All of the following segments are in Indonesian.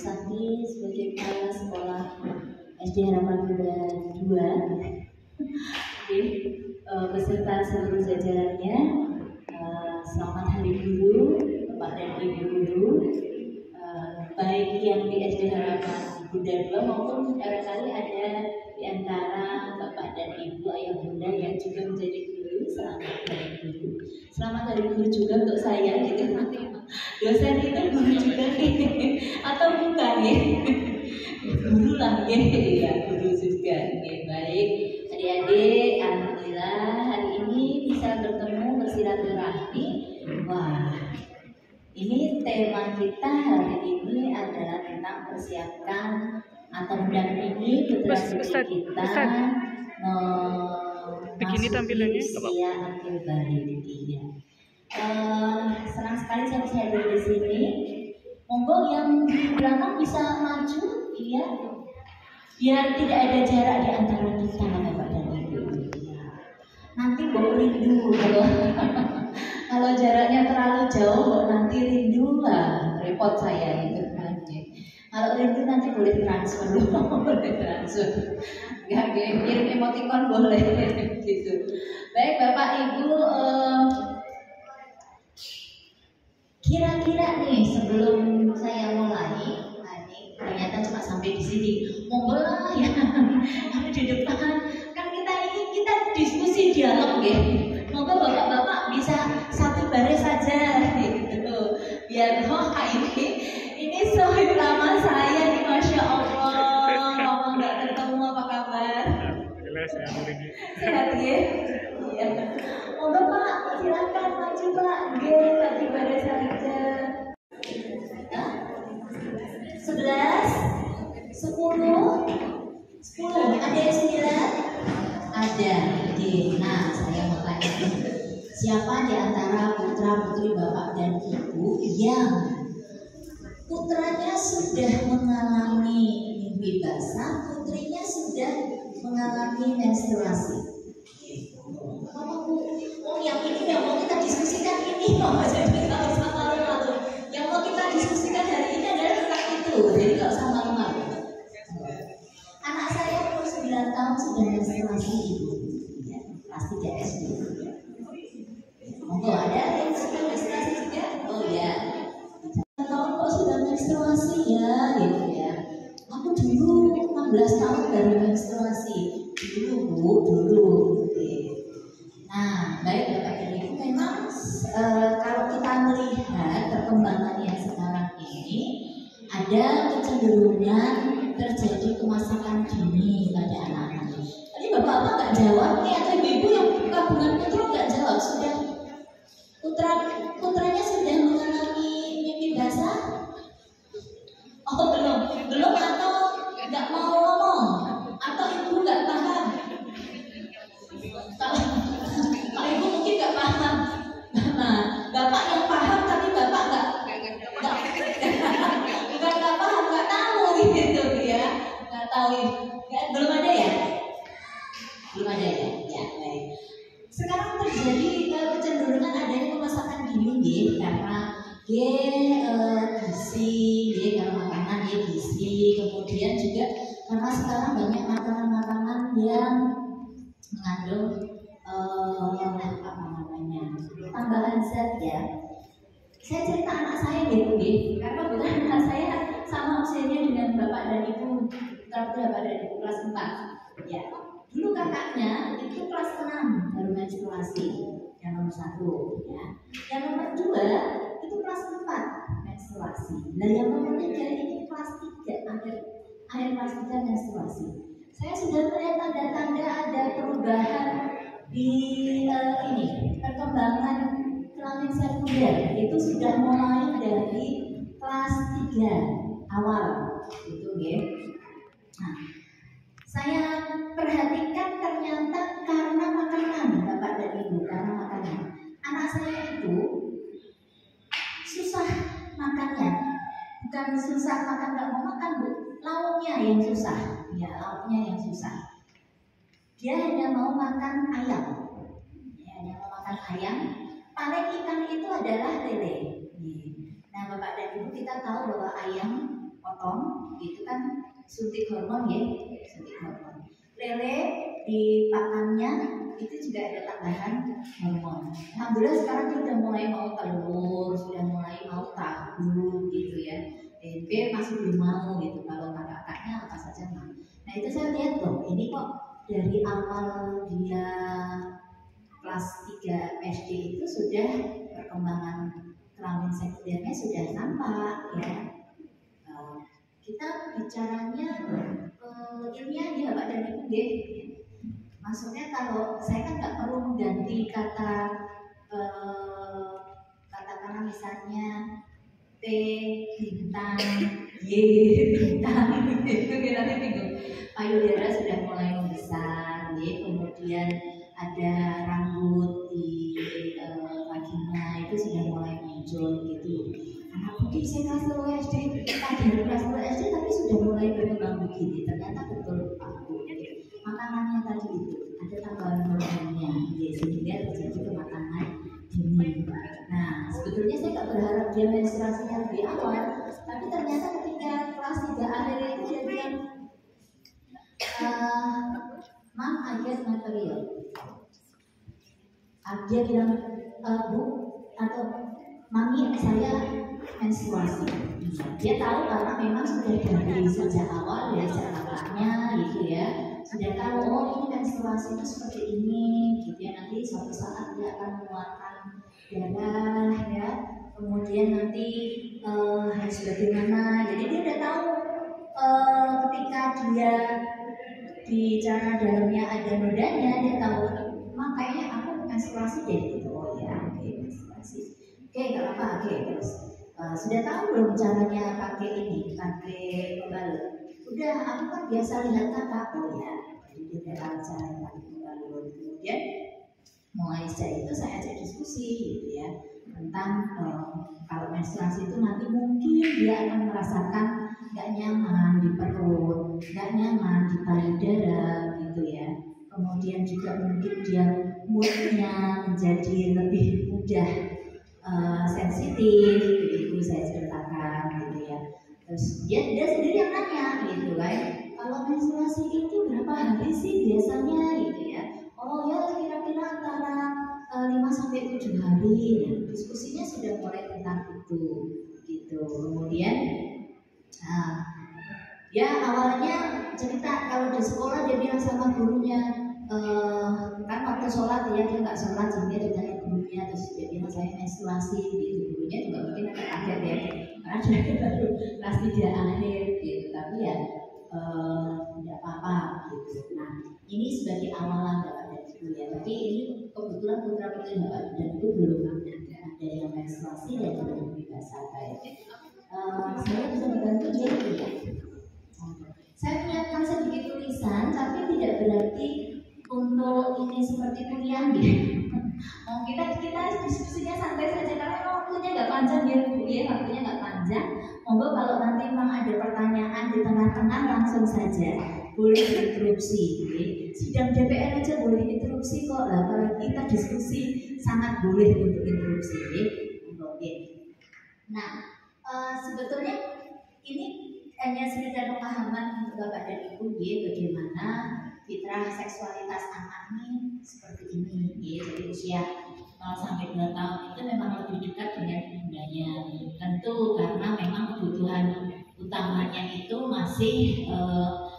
Sakti sebagai kepala sekolah SD Harapan Bunda 2 beserta seluruh jajarannya. Selamat Hari Guru, Bapak dan Ibu Guru, baik yang di SD Harapan Bunda 2 maupun barangkali ada di antara Bapak dan Ibu Ayah Bunda yang juga menjadi guru. Selamat Hari Guru. Selamat Hari Guru juga untuk saya gitu. Dosen itu guru juga atau bukan ya? Guru lah ya, guru juga. Baik, adik-adik, alhamdulillah hari ini bisa bertemu bersilaturahmi. Wah, ini tema kita hari ini adalah tentang persiapkan atau mendampingi putra-putri kita begini tampilannya usia akil balik. Senang sekali saya bisa hadir di sini. Monggo yang di belakang bisa maju, iya, biar tidak ada jarak di antara kita, Bapak dan Ibu. Nanti bawa rindu kalau jaraknya terlalu jauh, nanti rindu lah, repot saya itu kan. Kalau rindu nanti boleh transfer boleh transfer. Enggak, kirim emoticon boleh gitu. Baik Bapak Ibu, kira-kira nih sebelum saya mulai, ternyata cuma sampai di sini. Monggo lah ya, ada di depan. Kan kita diskusi dialog ya. Monggo bapak-bapak bisa satu baris saja gitu. Biar ini sohib lama saya nih, masya Allah. Lama nggak ketemu, apa kabar? Sehat ya? Iya. Monggo Pak, silakan maju Pak. Satu baris saja. 11, 10, ada yang 9? Ada. Nah, saya mau tanya, siapa di antara putra putri bapak dan ibu yang putranya sudah mengalami mimpi basah, putrinya sudah mengalami menstruasi? Yang ini yang mau kita diskusikan ini, jadi nggak usah malu-malu. Yang mau kita diskusikan hari ini adalah tentang itu, jadi nggak usah malu-malu. Anak saya umur 9 tahun sudah menstruasi ibu, ya, pasti dia SD. Monggo ada yang sudah menstruasi juga? Oh ya, 9 tahun kok sudah menstruasi ya, gitu ya. Aku dulu 16 tahun baru menstruasi, dulu. Nah, baik Bapak dan Ibu, memang kalau kita melihat perkembangan yang sekarang ini, ada kecenderungan terjadi kemasakan dini pada anak-anak. Tadi Bapak-bapak nggak jawab nih, atau ibu-ibu yang kabungan putra nggak jawab, sudah putranya sudah mengalami mimpi basah? Oh belum atau nggak mau ngomong, atau ibu nggak paham? Kalau ibu mungkin nggak paham. Nah, bapak yang paham tapi bapak nggak bukan nggak paham, nggak tahu gitu ya, nggak tahu. Belum ada ya? Belum ada ya? Ya baik. Sekarang terjadi kecenderungan adanya pemasakan dini karena gizi, karena makanan gizi, kemudian juga karena sekarang banyak makanan-makanan yang mengandung tambahan zat ya. Saya cerita anak saya deh, karena bukan anak saya sama usianya dengan bapak dan ibu, bapak dan ibu kelas 4 ya. Dulu kakaknya itu kelas 6 baru menstruasi, yang nomor 1 ya. Yang nomor 2 itu kelas 4 menstruasi. Nah yang nomor 3 ini kelas 3 akhir kelas 3 menstruasi. Saya sudah melihat tanda-tanda ada perubahan di perkembangan kelamin sekunder. Itu sudah mulai dari kelas 3 awal gitu ya. Nah, saya perhatikan ternyata karena makanan, Bapak dan Ibu, karena makanan. Anak saya itu susah makannya, bukan susah makan, nggak mau makan Bu, lauknya yang susah, ya lauknya yang susah. Dia hanya mau makan ayam, paling ikan itu adalah lele. Nah Bapak dan Ibu, kita tahu bahwa ayam potong, itu kan suntik hormon ya, suntik hormon. Lele di pakannya itu juga ada tambahan hormon. Alhamdulillah sekarang dia sudah mulai mau telur, sudah mulai mau tahu gitu ya. Tempe masih belum mau gitu, kalau kakak-kakaknya apa saja mau. Nah itu saya lihat loh, ini kok dari awal dia kelas 3 SD itu sudah perkembangan kelamin sekundernya sudah nampak ya. Kita bicaranya ilmiah ya Pak dan Ibu deh. Maksudnya kalau saya kan nggak perlu mengganti kata katakanlah misalnya T bintang Y bintang itu kita bingung. Payudara sudah mulai membesar, ya. Kemudian ada rambut di vagina itu sudah mulai muncul gitu. Anak putih saya kelas 2 SD, dari kelas 2 SD tapi sudah mulai berkembang begini. Ternyata betul Pak Bu. Makanannya tadi itu ada tambahan hormonnya, ya, sehingga terjadi kematangan dini. Nah, sebetulnya saya nggak berharap dia menstruasinya lebih awal, tapi ternyata ketika kelas 3 akhir itu dia bilang, Mam, I get my period. Dia bilang, Bu, atau Mami, saya menstruasi. Dia tahu karena memang sudah dari sejak awal, dari sejak kakaknya gitu ya, sudah tahu, oh ini menstruasi itu seperti ini gitu ya, nanti suatu saat dia akan mengeluarkan darah ya, kemudian nanti harus bagaimana. Jadi dia udah tahu ketika dia bicara dalamnya ada nodanya, dia tahu makanya aku menstruasi jadi gitu. Oh ya, oke, menstruasi. Oke, nggak apa-apa. Oke, terus sudah tahu belum caranya pakai ini, pakai pembalut? Udah, aku kan biasa lihat kakakku ya. Jadi dia tahu cara pakai pembalut. Kemudian mulai sejak itu saya ajak diskusi gitu ya tentang kalau menstruasi itu nanti mungkin dia akan merasakan nggak nyaman di perut, nggak nyaman di payudara gitu ya. Kemudian juga mungkin dia moodnya menjadi lebih mudah sensitif, gitu saya ceritakan gitu ya. Terus dia sendiri yang nanya gitu kan, kalau menstruasi itu berapa hari sih biasanya gitu ya. Oh ya kira-kira antara 5-7 hari. Nah, diskusinya sudah mulai tentang itu gitu. Kemudian ya awalnya cerita kalau di sekolah dia bilang sama gurunya, kan waktu sholat ya dia nggak sholat sehingga ditanya gurunya, terus dia bilang saya menstruasi gitu. Gurunya juga mungkin agak kaget ya karena dia baru kelas 3 akhir gitu, tapi ya tidak apa-apa gitu. Nah ini sebagai awalan Bapak dan Ibu ya, tapi ini kebetulan putra putri Bapak dan Ibu belum ada yang menstruasi dan belum bebas sampai. Saya bisa membantu dia tidak. Saya menyiapkan sedikit tulisan, tapi tidak berarti untuk ini seperti kuliah gitu. Kita diskusinya santai saja karena waktunya nggak panjang ya Bu ya, waktunya nggak panjang. Monggo kalau nanti memang ada pertanyaan di tengah-tengah langsung saja boleh interupsi. Sidang DPR aja boleh interupsi kok, lah kalau kita diskusi sangat boleh untuk interupsi. Oke. Nah sebetulnya ini hanya sekedar pemahaman untuk Bapak dan Ibu ya, bagaimana fitrah seksualitas anak ini seperti ini ya. Jadi usia 0-2 tahun itu memang lebih dekat dengan ibundanya. Tentu karena memang kebutuhan utamanya itu masih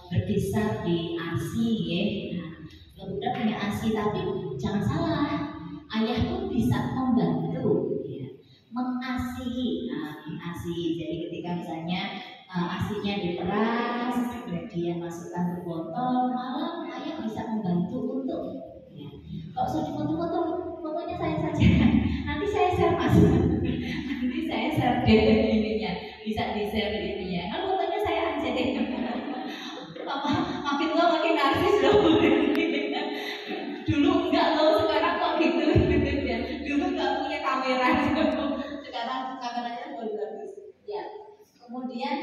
berkisar di ASI ya. Nah, udah punya ASI, tapi jangan salah, ayah pun bisa membantu ya, mengasihi. Nah, mengasihi. Jadi ketika misalnya asinya diperas, kemudian masukkan ke botol, malah ayah bisa membantu untuk ya. Kalau usah dipoto-foto, fotonya saya saja. Nanti saya share mas. Nanti saya share deh ininya, bisa di share ininya. Kan fotonya saya aja deh. Makin tua makin narsis loh. Dulu enggak loh, sekarang kok gitu. Dulu enggak punya kamera, sekarang kameranya baru bagus. Ya. Kemudian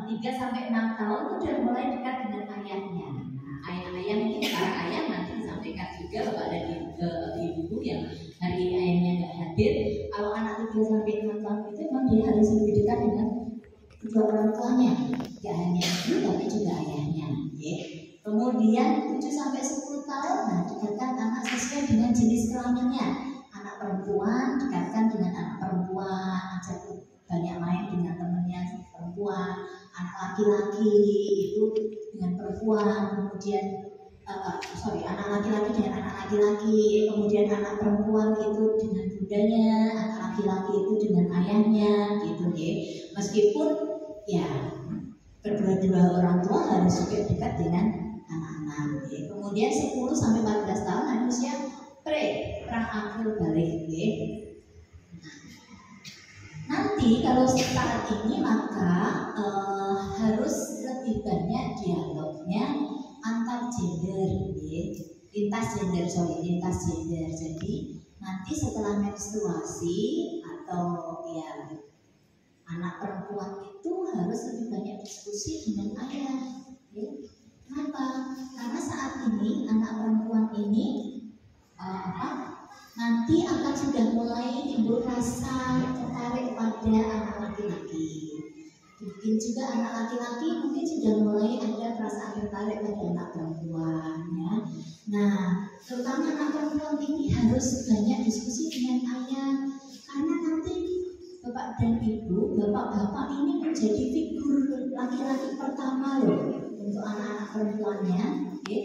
3-6 tahun itu sudah mulai dekat dengan ayahnya. Nah, ayah mungkin para ayah nanti disampaikan juga kepada ibu yang hari ini ayahnya nggak hadir. Kalau anak 3-6 tahun itu memang dia harus lebih dekat dengan juga orang tuanya, tidak hanya ibu tapi juga ayahnya. Ya. Kemudian 7 sampai 10 tahun, nah dekatkan anak sesuai dengan jenis kelaminnya. Anak perempuan dekatkan dengan anak perempuan, ajak banyak main dengan temannya perempuan. Anak laki-laki itu dengan perempuan, kemudian anak laki-laki dengan anak laki-laki, kemudian anak perempuan itu dengan bundanya, anak laki-laki itu dengan ayahnya, gitu ya. Meskipun ya kedua-dua orang tua harus juga dekat dengan anak-anak. Ya. Kemudian 10 sampai 14 tahun ada usia pra-akil balik. Ya. Nanti kalau saat ini maka harus lebih banyak dialognya antar gender, ya. lintas gender. Jadi nanti setelah menstruasi atau ya anak perempuan itu harus lebih banyak diskusi dengan ayah. Ya. Kenapa? Karena saat ini anak perempuan ini nanti akan sudah mulai timbul rasa tertarik pada anak laki-laki. Mungkin juga anak laki-laki mungkin sudah mulai ada perasaan tertarik pada anak perempuan. Ya. Nah, terutama anak perempuan ini harus banyak diskusi dengan ayah, karena nanti bapak dan ibu, bapak-bapak ini menjadi figur laki-laki pertama loh untuk anak-anak perempuannya. Okay.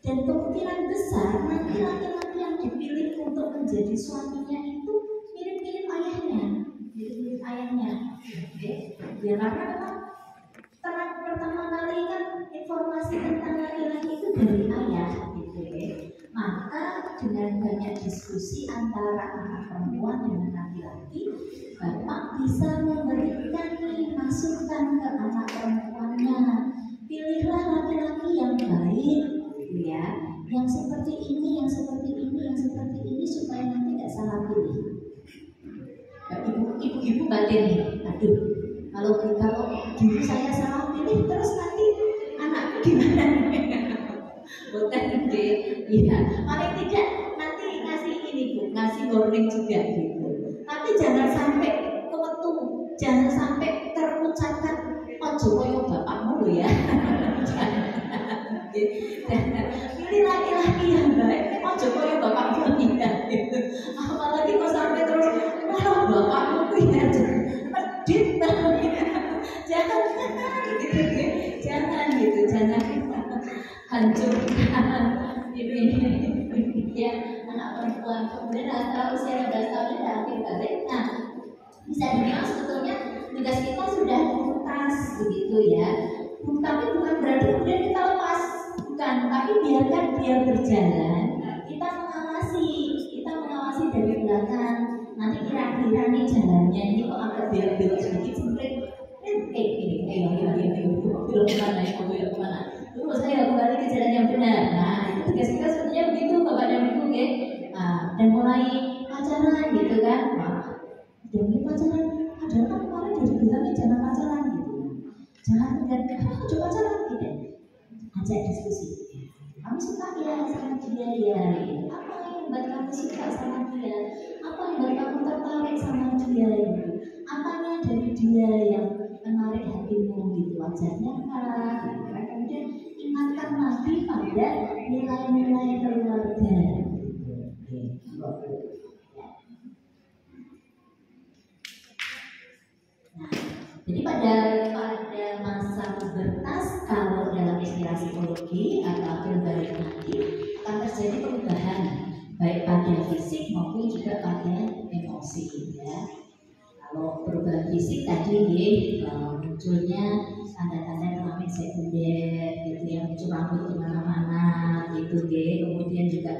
Dan kemungkinan besar nanti laki-laki yang dipilih untuk menjadi suaminya itu mirip-mirip ayahnya. Okay. Ya karena memang pertama kali kan informasi tentang laki-laki itu dari ayah, gitu ya. Maka dengan banyak diskusi antara anak perempuan dengan laki-laki, bapak bisa memberikan masukan ke anak perempuannya. Pilihlah laki-laki yang baik, gitu ya, yang seperti ini, supaya nanti tidak salah pilih. Ibu-ibu batin nih, aduh, kalau dulu saya salah pilih, terus nanti anakku gimana? Bukan gitu, iya. Paling tidak nanti ngasih warning juga gitu. Tapi jangan sampai kewetu, jangan sampai terucapkan ojo koyo bapakmu lo ya. Pilih laki-laki yang baik, ojo koyo bapakmu ya. Apalagi kok sampai terus bapakmu ya pedit banget. Jangan gitu, jangan hancurkan ini ya anak perempuan. Kemudian antara usia 12 tahun dan akhir balik. Nah, bisa dibilang sebetulnya tugas kita sudah tuntas begitu ya. Tapi bukan berarti kemudian kita lepas, bukan. Tapi biarkan dia berjalan. Kita mengawasi dari belakang. Nanti kira-kira nih jalannya ini kok agak belok-belok sedikit semprit. Belok kemana? Terus saya kembali ke jalan yang benar. Nah, itu tugas kita sebetulnya begitu, Bapak dan Ibu, ya. Nah, dan mulai pacaran gitu kan. Demi pacaran, padahal kan kemarin udah bilangnya jangan pacaran gitu. Jangan coba pacaran gitu. Ajak diskusi. Kamu suka ya sama dia ya? Apa yang membuat kamu suka sama dia? Apa yang membuat kamu tertarik sama dia? Apanya dari dia yang menarik hatimu gitu? Wajarnya kan? Kemudian ingatkan lagi pada nilai-nilai keluarga. Nah, jadi pada masa pubertas, kalau dalam istilah psikologi atau akil balik nanti akan terjadi perubahan baik pada fisik maupun juga pada emosi ya. Kalau perubahan fisik tadi munculnya tanda-tanda kelamin sekunder gitu, yang muncul rambut di mana-mana gitu ya. Kemudian juga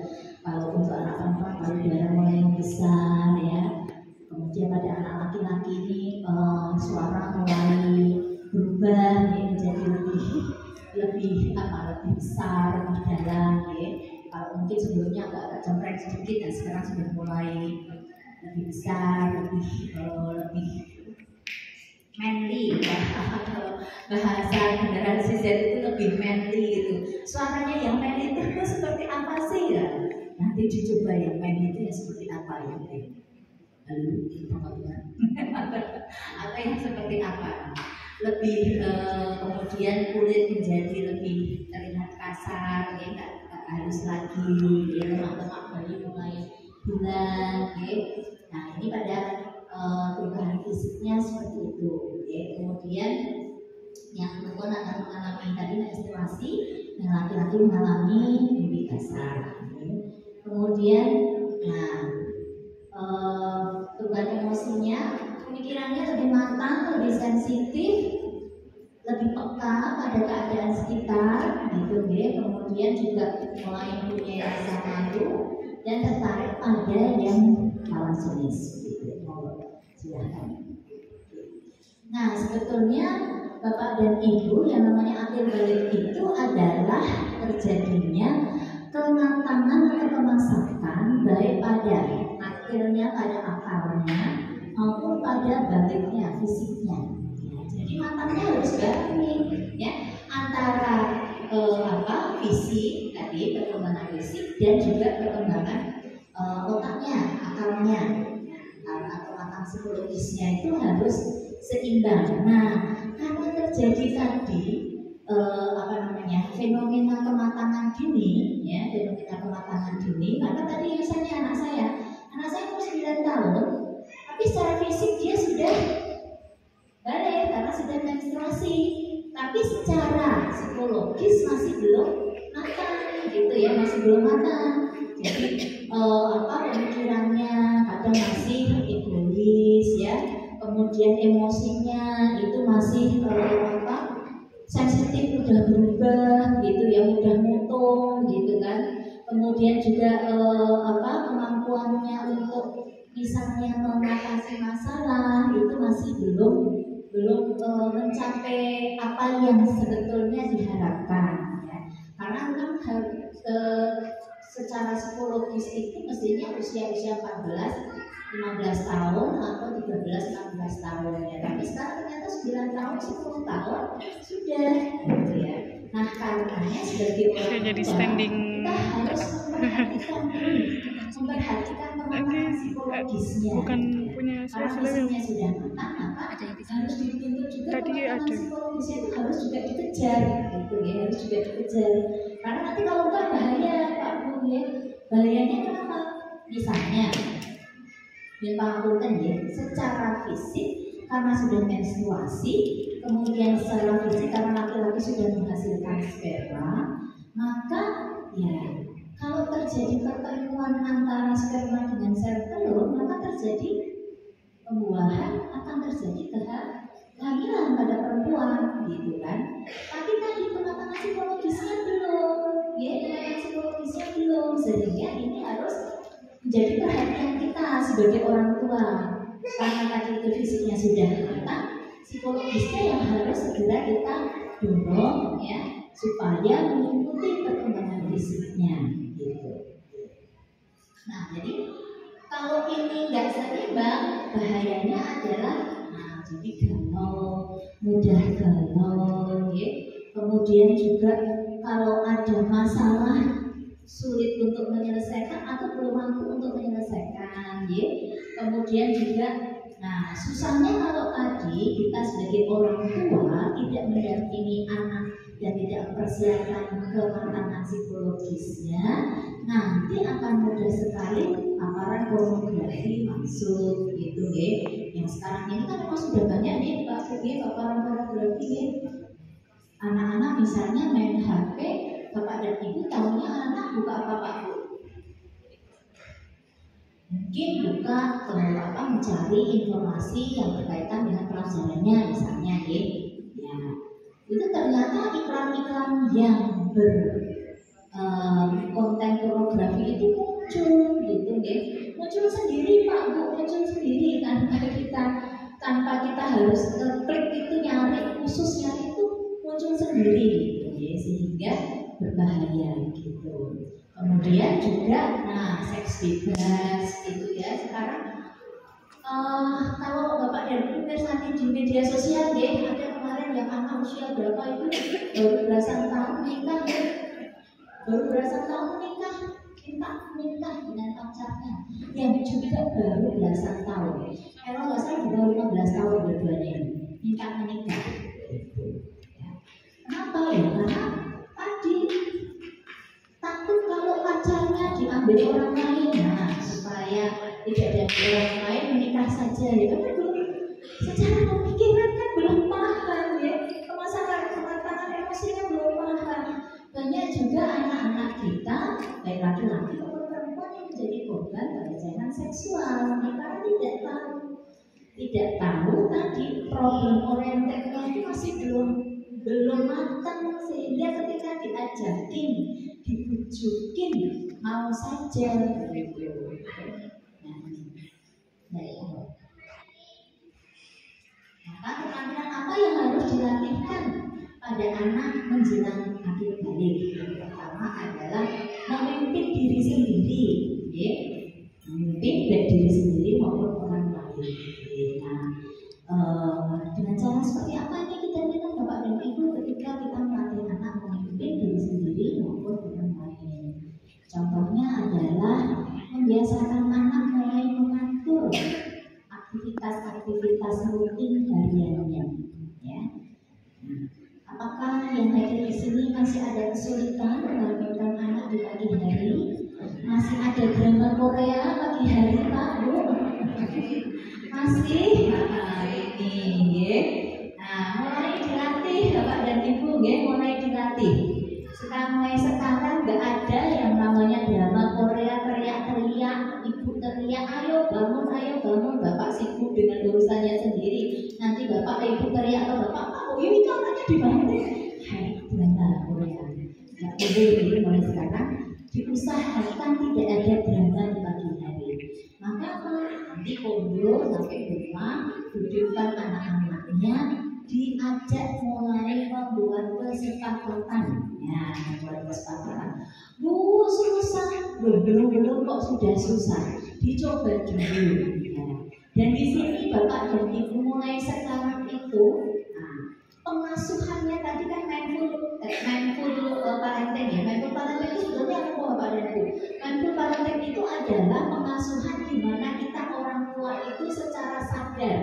kalau untuk anak perempuan payudara mulai membesar ya. Kemudian pada anak laki-laki ini suara mulai berubah ya, menjadi lebih besar, lebih dalam ya. Kalau mungkin sebelumnya agak cempreng sedikit, dan sekarang sudah mulai lebih besar, lebih manly ya. Bahasa generasi Z itu lebih manly gitu. Suaranya yang manly itu seperti apa sih ya? Nanti dicoba yang manly itu ya seperti apa ya? Lalu atau yang seperti apa? lebih kemudian kulit menjadi lebih terlihat kasar, ya, nggak halus lagi, ya, lemak-lemak bayi mulai hilang, ya. Nah ini pada perubahan fisiknya seperti itu, ya. Kemudian yang perempuan akan mengalami tadi menstruasi, yang laki-laki mengalami mimpi basah. Ya. Kemudian, nah perubahan emosinya, pemikirannya lebih matang, lebih sensitif, lebih peka pada keadaan sekitar, gitu ya. Kemudian juga mulai mempunyai rasa malu dan tertarik pada yang lawan jenis, gitu. Silahkan. Nah, sebetulnya Bapak dan Ibu, yang namanya akil balik itu adalah terjadinya kematangan atau kemasakan baik pada akilnya, pada akalnya maupun pada baliknya, fisiknya. Ya, jadi matangnya harus baik, ya, antara fisik tadi, perkembangan fisik dan juga perkembangan otaknya, akalnya, atau matang psikologisnya itu harus seimbang. Nah, karena terjadi tadi fenomena kematangan dini, ya, fenomena kematangan dini, maka tadi misalnya anak saya umur 9 tahun, tapi secara fisik dia sudah balik karena sudah menstruasi, tapi secara psikologis masih belum matang, gitu ya, masih belum matang. Jadi pemikirannya kadang masih egois, ya, kemudian emosinya itu masih sensitif, mudah berubah, gitu ya, mudah mutung, gitu kan. Kemudian juga kemampuannya untuk misalnya mengatasi masalah itu masih belum mencapai apa yang sebetulnya diharapkan, ya. Karena kan secara psikologis itu mestinya usia 15 tahun atau 13-16 tahun, ya. Tapi sekarang ternyata 9 tahun, 10 tahun sudah, gitu ya. Nah, karenanya sebagai orang tua kita harus memperhatikan kematangan psikologisnya. Bukan punya saya fisiknya sudah matang, maka harus dituntut juga kematangan psikologisnya itu harus juga dikejar, gitu ya, harus juga dikejar. Karena nanti kalau enggak bahaya, Pak Bu, ya. Bahayanya kenapa? Misalnya ya, secara fisik karena sudah menstruasi, kemudian secara fisik karena laki-laki sudah menghasilkan sperma, maka ya kalau terjadi pertemuan antara sperma dengan sel telur, maka terjadi pembuahan, akan terjadi kehamilan pada perempuan, gitu kan. Tapi tadi kematangan psikologisnya belum, ya, kematangan psikologisnya belum, sehingga ini harus menjadi perhatian kita sebagai orang tua. Karena tadi itu fisiknya sudah matang, psikologisnya yang harus segera kita dorong, ya, supaya mengikuti perkembangan fisiknya, gitu. Nah, jadi kalau ini nggak seimbang, bahayanya adalah jadi galau, mudah galau, ya. Kemudian juga kalau ada masalah sulit untuk menyelesaikan atau belum mampu untuk menyelesaikan, ya. Kemudian juga, nah, susahnya kalau tadi kita sebagai orang tua tidak mendampingi anak dan tidak mempersiapkan kematangan psikologisnya, nanti akan mudah sekali paparan pornografi masuk, gitu ya. Yang sekarang ini kan memang sudah banyak nih paparan pornografi, ya. Anak-anak misalnya main HP, Bapak dan Ibu tahunya anak buka apa, Pak Bu? Mungkin buka mencari informasi yang berkaitan dengan pelajarannya misalnya, ya. Itu ternyata iklan-iklan yang konten pornografi itu muncul, gitu ya. Muncul sendiri, Pak Bu, muncul sendiri tanpa kita harus klik itu, nyari khususnya itu muncul sendiri, gitu ya, sehingga berbahaya, gitu. Kemudian juga, nah, seks bebas, gitu ya. Sekarang kalau Bapak dan Ibu nanti di media sosial, ya, ada kemarin yang anak usia berapa itu baru belasan tahun menikah, ya. Baru belasan tahun menikah dengan pacarnya, yang juga baru belasan tahun. Kalau nggak salah baru 15 tahun berdua-duanya minta menikah. itu. Ya. Kenapa ya? Karena tadi takut kalau pacarnya diambil orang lain, nah supaya tidak diambil orang lain menikah saja, ya kan belum secara pemikiran kan belum paham ya, kematangan emosinya belum paham. Banyak juga anak-anak kita, baik laki-laki maupun perempuan yang menjadi korban pelecehan seksual karena tidak tahu tadi problem orientednya itu masih belum matang, sehingga ketika diajakin, dibujukin mau saja gitu. Maka keterampilan apa yang harus dilatihkan pada anak menjelang akhir balik? Yang pertama adalah memimpin diri sendiri, ya. Memimpin baik diri sendiri maupun orang lain. Nah, dengan cara seperti apa ini kita lihat Bapak dan Ibu ketika kita melatih anak memimpin diri sendiri maupun orang lain. Contohnya adalah membiasakan anak mulai mengatur aktivitas rutin hariannya, ya. Apakah yang hadir di sini masih ada kesulitan membangunkan anak di pagi hari? Masih ada drama Korea pagi hari, Pak, Bu? Masih? Ini, ya. Nah, mulai dilatih, Bapak dan Ibu, ya, mulai dilatih. Sekarang nggak ada yang namanya drama Korea teriak-teriak, ibu teriak, ayo bangun, bapak sibuk dengan urusannya sendiri. Nanti bapak ibu teriak ke bapak, oh itu anaknya dibangun. Hai, drama Korea. Nggak boleh, mulai sekarang diusahakan tidak ada drama di pagi hari. Maka nanti kondro sampai rumah, dudukkan anak-anaknya, diajak mulai membuat kesepakatan. Ya, membuat kesepakatan. Bu, susah. Belum kok sudah susah. Dicoba dulu. Ya. Dan di sini Bapak dan Ibu mulai sekarang itu, nah, pengasuhannya tadi kan mindful parenting ya. Mindful parenting itu sebetulnya apa Bapak dan Ibu? Mindful parenting itu adalah pengasuhan di mana kita orang tua itu secara sadar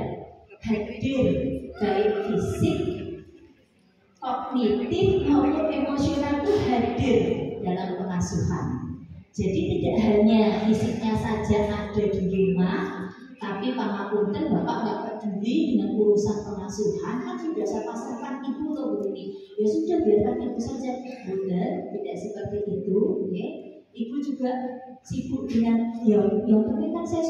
hadir baik fisik, kognitif maupun emosional itu hadir dalam pengasuhan. Jadi tidak hanya fisiknya saja ada di rumah, tapi pangapunten Bapak nggak peduli dengan urusan pengasuhan, kan sudah saya pasrahkan ibu atau begini. Ya sudah biarkan ibu saja. Benar, tidak seperti itu. Ya. Ibu juga sibuk dengan yang penting kan saya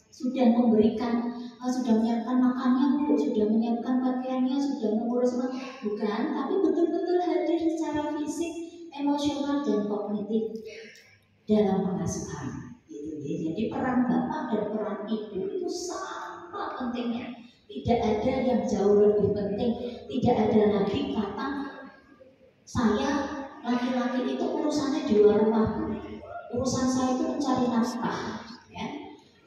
sudah memberikan, sudah menyiapkan makannya Bu, sudah menyiapkan pakaiannya, sudah mengurus bukan, tapi betul-betul hadir secara fisik, emosional dan kognitif dalam pengasuhan. Gitu, ya. Jadi peran Bapak dan peran Ibu itu sama pentingnya. Tidak ada yang jauh lebih penting. Tidak ada lagi kata saya laki-laki itu urusannya di luar rumah. Urusan saya itu mencari nafkah.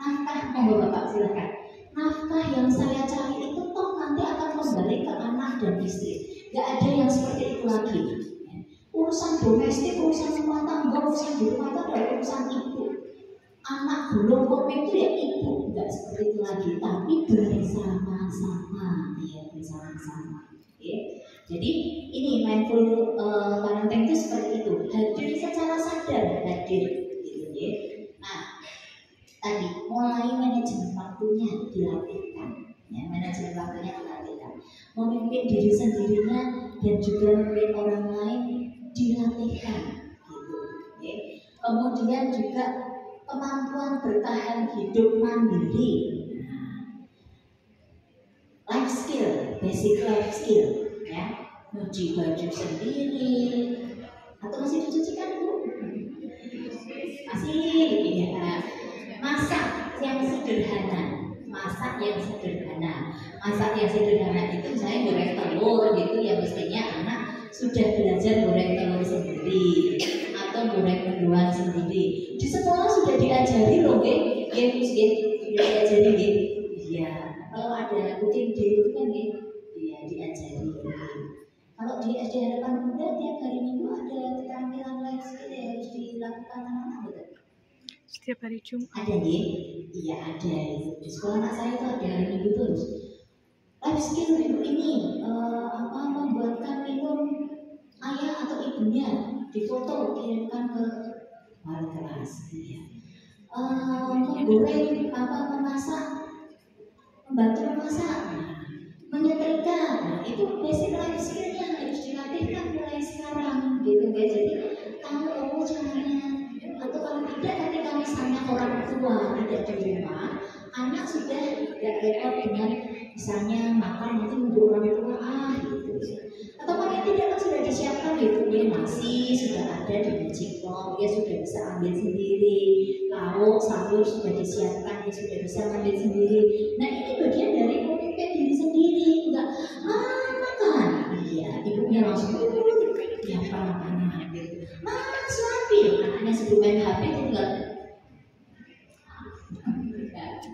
Nafkah, monggo Bapak silakan. Nafkah yang saya cari itu toh nanti akan kembali ke anak dan istri. Gak ada yang seperti itu lagi. Urusan domestik, urusan rumah tangga, urusan di rumah tangga adalah urusan ibu. Anak belum komit itu ya ibu, gak seperti itu lagi. Tapi bersama-sama, ya bersama-sama. Ya. Jadi ini mindful parenting itu seperti itu. Hadir secara sadar, hadir. Gitu, ya. Nah, tadi mulai manajemen waktunya dilatihkan, ya, manajemen waktunya dilatihkan, memimpin diri sendirinya dan juga memimpin orang lain dilatihkan, gitu. Ya. Kemudian juga kemampuan bertahan hidup mandiri, life skill, basic life skill, ya, nyuci baju sendiri, atau masih dicucikan Bu? Masih, ya. Masak yang sederhana, masak yang sederhana itu saya goreng telur gitu ya, mestinya anak sudah belajar goreng telur sendiri atau goreng mendoan sendiri. Di sekolah sudah diajari loh, sudah diajari ya. Kalau ada cooking day itu kan ya diajari. Kalau di SD Harapan Bunda tiap hari Minggu ada keterampilan life skill yang harus dilakukan anak-anak, betul? Setiap hari Jumat. Ada nih? Iya ada. Di sekolah anak saya itu ada hari Minggu terus. life skill ibu ini membuatkan minum ayah atau ibunya, difoto kirimkan ke wali kelas. Menggoreng memasak, membantu memasak, menyetrika. Nah, itu basic life skill yang harus dilatihkan mulai sekarang, gitu ya. Jadi tahu caranya. Atau kalau tidak, ketika misalnya orang tua tidak di rumah, anak sudah tidak repot dengan misalnya makan nanti untuk orang tua gitu. Atau paling tidak kan sudah disiapkan gitu, dia nasi sudah ada di mejikom, dia sudah bisa ambil sendiri, lauk sayur sudah disiapkan, dia sudah bisa ambil sendiri. Nah, ini bagian dari memimpin diri sendiri. Enggak makan, iya ibunya langsung ya anak gitu. Suapin anaknya sebelum main HP itu enggak.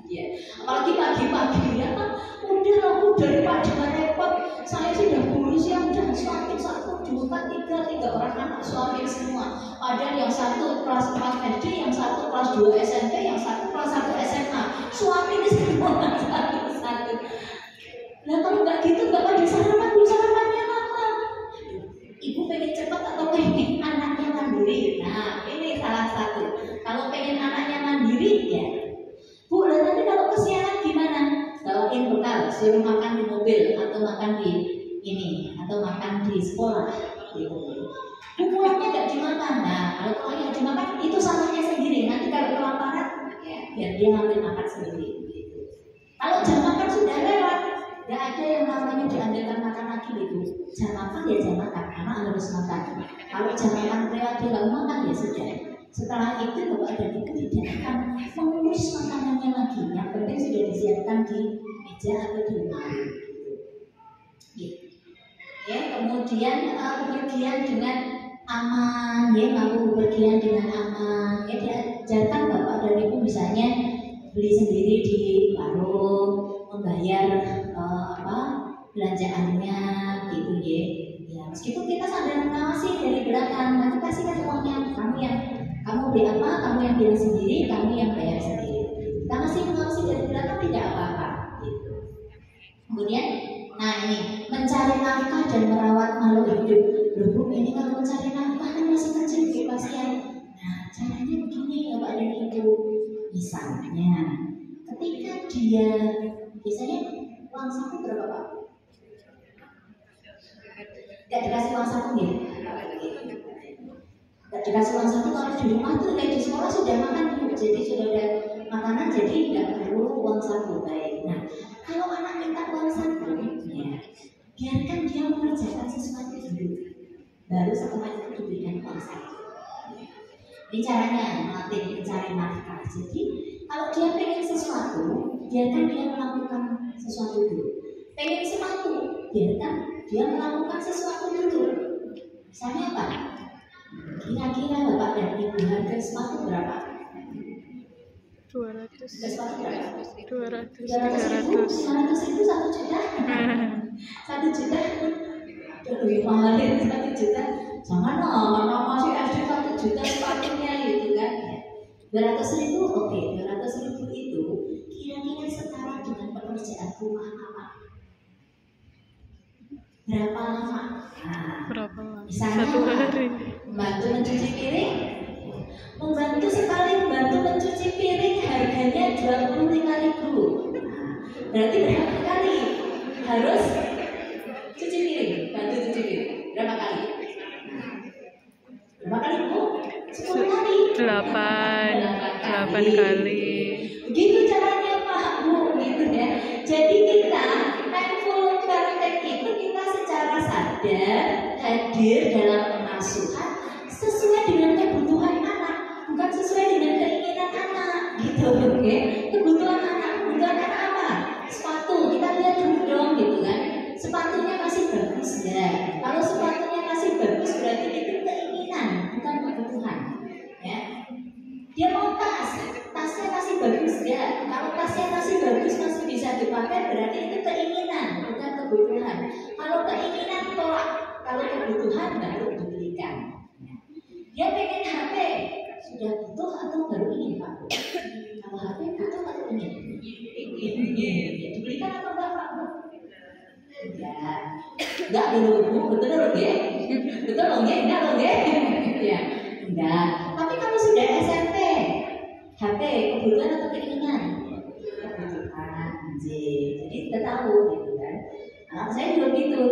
Ya, apalagi pagi-pagi ya kan, udah aku daripada repot, saya sudah kurus ya, udah suapin 1, 2, 3 orang anak suapin semua. Ada yang satu kelas 4 SD, yang satu kelas 2 SMP, yang satu kelas 1 SMA, suapin semua satu-satu. Nah kalau nggak gitu nggak pada sarapan, sarapannya apa? Ibu pengen cepat atau pengen anaknya mandiri? Nah ini salah satu. Kalau pengen anaknya mandiri ya, Bu, nanti kalau kesiangan gimana? Bawain bekal, suruh makan di mobil atau makan di ini atau makan di sekolah. Gitu. Bu, pulangnya nggak dimakan. Nah, kalau pulangnya nggak dimakan itu salahnya sendiri. Nanti kalau kelaparan, ya biar dia ngambil makan sendiri. Gitu. Kalau jam makan sudah lewat, nggak ada yang namanya diandalkan makan lagi gitu. Jam makan ya jam makan, anak harus makan. Kalau jam makan lewat dia nggak makan ya sudah. Setelah itu bapak dan ibu tidak akan mengurus makanannya lagi. Yang penting sudah disiapkan di meja atau di lemari. Gitu. Ya, kemudian bepergian dengan aman, ya mampu bepergian dengan aman. Ya diajarkan bapak dan ibu misalnya beli sendiri di warung, membayar belanjaannya, gitu ya. Ya meskipun kita sadar mengawasi dari belakang, nanti kasihkan uangnya kamu beli apa, kamu yang bilang sendiri, kamu yang bayar sendiri. Kita masih mengawasi dari belakang tidak apa-apa. Gitu. Kemudian, nah ini mencari nafkah dan merawat makhluk hidup. Loh Bu, ini kalau mencari nafkah kan masih kecil Bu pasien. Nah caranya begini Bapak dan Ibu. Misalnya, ketika dia biasanya uang saku berapa Pak? Gak dikasih uang saku ya? Gak dikasih uang saku, kalau di rumah tuh kayak di sekolah sudah makan dulu, jadi sudah ada makanan, jadi nggak perlu uang saku. Baik. Nah, kalau anak minta uang saku, ya, biarkan dia mengerjakan sesuatu dulu, baru setelah itu diberikan uang saku. Ini caranya melatih mencari nafkah. Jadi kalau dia pengen sesuatu, biarkan dia melakukan sesuatu dulu. Pengen sepatu, biarkan dia melakukan sesuatu dulu. Misalnya apa? Kira-kira Bapak dan Ibu harga sepatu berapa? 200. Sepatu berapa? 200. 500 ribu 1 juta. 1 juta. Lebih mahalin 1 juta. Jangan masih SD 1 juta sepatunya gitu kan. 200 ribu, oke. 200 ribu itu kira-kira setara dengan pekerjaan rumah apa? Berapa lama? Nah, Berapa lama? misalnya 1 hari. membantu mencuci piring. Membantu sekali membantu mencuci piring harganya 25.000. Nah, berarti berapa kali harus cuci piring? Bantu cuci piring berapa kali? Berapa kali Bu? 10 kali. 8 kali. Begitu caranya Pak Bu, gitu ya. Jadi kita mindful parenting itu kita secara sadar hadir dalam pengasuhan sesuai dengan kebutuhan anak, bukan sesuai dengan keinginan anak, gitu, oke? Kebutuhan anak apa? Sepatu, kita lihat dulu dong, gitu kan? Sepatunya masih bagus ya. Kalau sepatunya masih bagus berarti itu keinginan, bukan kebutuhan, ya. Dia mau tasnya masih bagus ya. Kalau tasnya masih bagus masih bisa dipakai berarti itu keinginan, bukan kebutuhan. Kalau keinginan tolak, kalau kebutuhan baru dibelikan. Dia pengen HP, sudah butuh atau baru ingin Pak? Kalau HP butuh atau ingin? Ya, dibelikan atau enggak Pak? loh ya. Enggak. Tapi kalau sudah SMP, HP kebutuhan atau keinginan? Kebutuhan. Jadi kita tahu gitu kan. Anak saya juga gitu.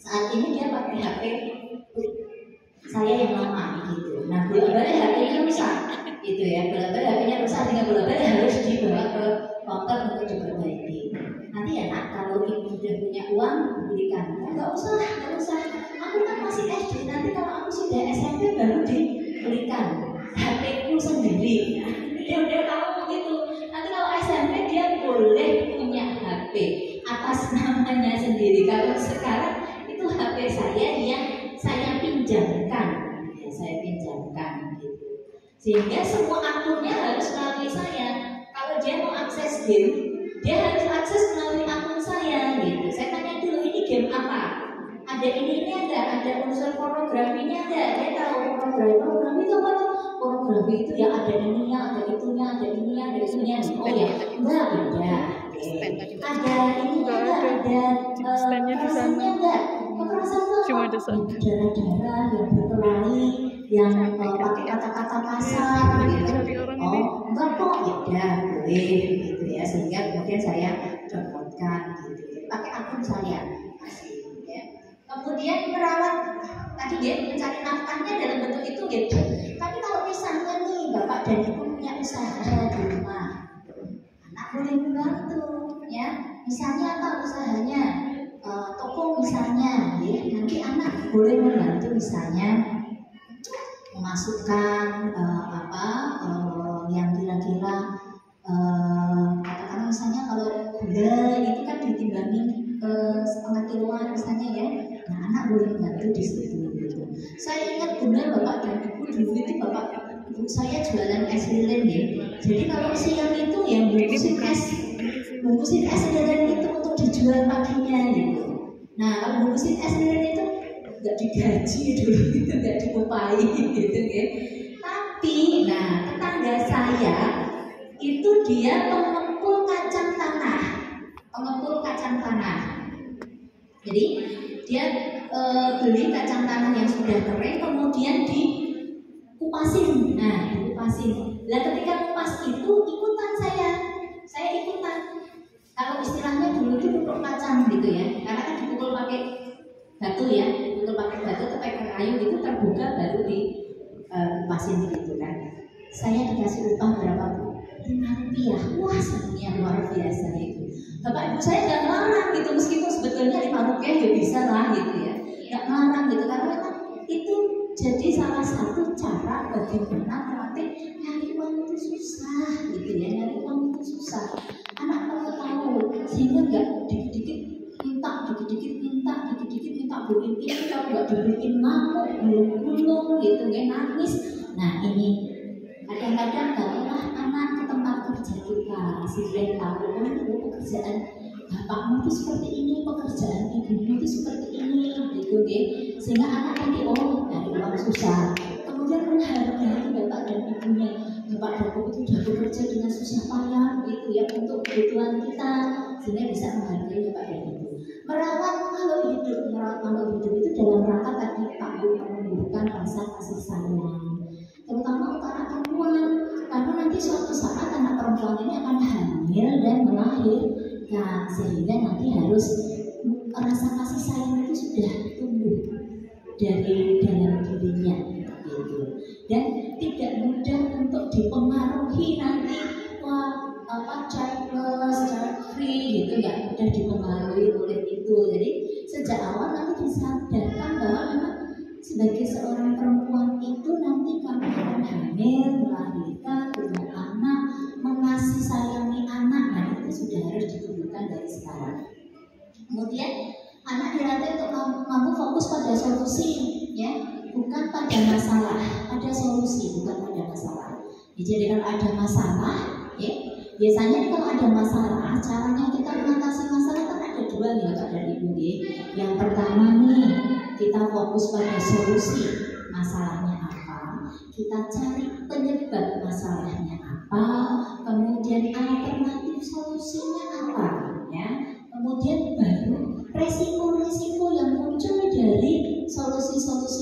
Saat ini dia pakai HP saya yang lama gitu. Nah, bola-balik HP-nya rusak, gitu ya. Bola-balik HP-nya rusak, sehingga bola-balik harus dibawa ke counter untuk diperbaiki. Nanti ya nak, kalau ibu sudah punya uang, belikan. Nggak usah. Aku kan masih SD. Nanti kalau aku sudah SMP baru dibelikan HP-ku sendiri. Dia tahu begitu. Nanti kalau SMP dia boleh punya HP atas namanya sendiri. Kalau sekarang itu HP saya yang saya pinjamkan, gitu. Sehingga semua akunnya harus melalui saya. Kalau dia mau akses game, dia harus akses melalui akun saya, gitu. Saya tanya dulu, ini game apa? Ada ini enggak? Ada unsur pornografinya enggak? Dia tahu pornografi itu apa tuh? Pornografi itu ya ada ininya, ada itunya, ada ininya, ada itunya. Oh ya, enggak beda. Ada ini enggak? Ada kekerasannya enggak? Kekerasan itu Cuma apa? dosa. Darah-darah yang berkelahi, yang pakai kata-kata kasar, gitu. Oh, enggak kok, ya udah boleh, gitu ya. Sehingga kemudian saya downloadkan, gitu. Pakai akun saya, ya. Kemudian merawat, tadi ya mencari nafkahnya dalam bentuk itu, gitu. Tapi kalau misalnya nih bapak dan ibu punya usaha di rumah, anak boleh membantu, ya. Misalnya apa usahanya? Toko misalnya, ya. Nanti anak boleh membantu misalnya memasukkan yang kira-kira katakan misalnya kalau gula itu kan ditimbangin setengah kiloan misalnya ya. Nah anak boleh membantu di situ gitu. Saya ingat benar bapak dan ibu dulu itu ibu saya jualan es lilin ya. Jadi kalau siang itu yang bungkusin es lilin itu untuk dijual paginya gitu. Nah kalau bungkusin es lilin itu nggak digaji dulu, itu nggak diupahi gitu ya. Tapi nah tetangga saya itu dia pengepul kacang tanah. Jadi dia beli kacang tanah yang sudah kering kemudian dikupasin. Nah dikupasin. Lah ketika kupas itu ikutan saya ikutan. Kalau istilahnya dulu itu pukul kacang gitu ya, karena kan dipukul pakai batu ya, pakai kayu itu terbuka baru dikupasin gitu kan. Saya dikasih upah berapa bu? Rp5. Wah senangnya luar biasa itu. Bapak ibu saya nggak melarang gitu, meskipun sebetulnya Rp5 ya bisa lah gitu ya, nggak melarang gitu karena memang itu jadi salah satu cara bagaimana nanti nyari uang itu susah gitu ya, nyari uang itu susah. Anak perlu tahu sehingga nggak dikit-dikit minta beliin ini, kalau nggak dibeliin ngamuk, gulung gitu ya, nangis. Nah ini kadang-kadang bawalah anak ke tempat kerja kita, sehingga tahu itu pekerjaan bapakmu itu seperti ini, pekerjaan ibumu itu seperti ini, gitu ya. Sehingga anak nanti dari uang susah, kemudian menghargai bapak dan ibunya. Bapak dan ibu itu sudah bekerja dengan susah payah, gitu ya, untuk kebutuhan kita, sehingga bisa menghargai bapak dan ibu. Merawat makhluk hidup itu dalam rangka tadi Pak Bu menumbuhkan rasa kasih sayang, terutama untuk anak perempuan, karena nanti suatu saat anak perempuan ini akan hamil dan melahirkan, sehingga nanti harus rasa kasih sayang itu sudah tumbuh dari dalam dirinya, gitu. Dan tidak mudah untuk dipengaruhi nanti childless, child free gitu, nggak mudah dipengaruhi oleh itu. Jadi sejak awal nanti disadarkan bahwa memang sebagai seorang perempuan itu nanti kamu akan hamil, melahirkan, punya anak, mengasih sayangi anak, nah itu sudah harus ditumbuhkan dari sekarang. Kemudian anak dilatih untuk mampu fokus pada solusi, ya, bukan pada masalah, pada solusi, bukan pada masalah. Jadi kalau ada masalah, ya, biasanya kalau ada masalah, caranya kita mengatasi masalah kan ada dua nih Bapak dan Ibu. Yang pertama nih, kita fokus pada solusi masalahnya apa, kita cari penyebab masalahnya apa, kemudian alternatif solusinya apa, ya. Kemudian baru resiko-resiko yang muncul dari solusi-solusi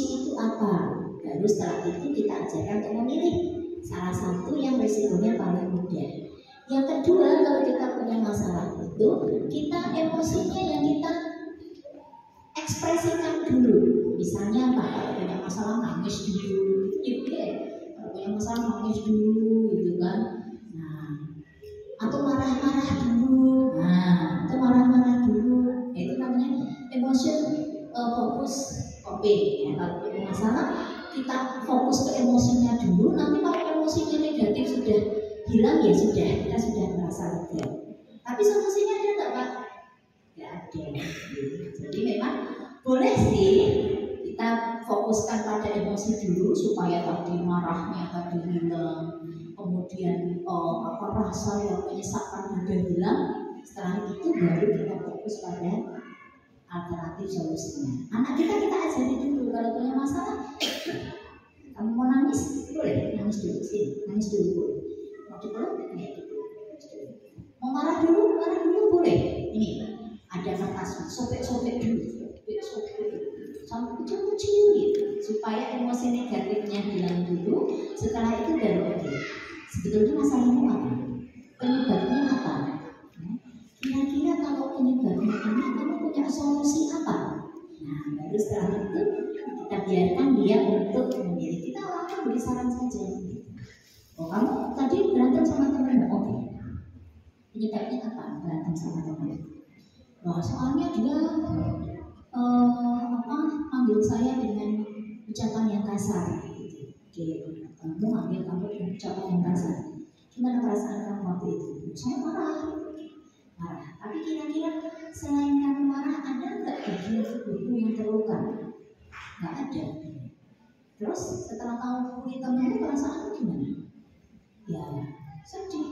setelah itu kita ajarkan untuk memilih salah satu yang risikonya paling mudah. Yang kedua, kalau kita punya masalah itu, kita emosinya yang kita ekspresikan dulu. Misalnya apa? Kalau punya masalah nangis dulu, gitu ya. Kalau punya masalah nangis dulu, gitu kan. Nah, atau marah-marah dulu. Nah, atau marah-marah dulu. Itu namanya emotion fokus coping. Ya, kalau punya masalah, kita fokus ke emosinya dulu. Nanti kalau emosinya negatif sudah hilang ya sudah, kita sudah merasa lega. Tapi solusinya ada nggak Pak? Nggak ada. Jadi memang boleh sih kita fokuskan pada emosi dulu supaya tadi marahnya tadi hilang, kemudian rasa yang menyesakkan sudah hilang. Setelah itu baru kita fokus pada alternatif solusinya. Anak kita ajari dulu kalau punya masalah, kamu mau nangis boleh, nangis dulu sini, nangis dulu boleh. Mau dipeluk kayak gitu. Mau marah dulu boleh. Ini ada kertas, sobek-sobek dulu, sobek sampai kecil-kecil gitu, supaya emosi negatifnya hilang dulu. Setelah itu baru oke. Sebetulnya masalahnya apa? Penyebabnya apa? Kira-kira kalau penyebabnya ini kamu punya solusi apa? Nah, baru setelah itu kita biarkan dia untuk memilih. Kita langsung beri saran saja. Oh, kamu tadi berantem sama teman, oke. Penyebabnya apa? Berantem sama teman. Wah, soalnya dia manggil saya dengan ucapan yang kasar. Oke, kamu manggil kamu dengan ucapan yang kasar. Gimana perasaan kamu waktu itu? Saya marah. Tapi kira-kira selain kamu marah, ada nggak bagian tubuhmu yang terluka? Nggak ada. Terus setelah kamu pulih temanmu, perasaanmu gimana? Ya, sedih.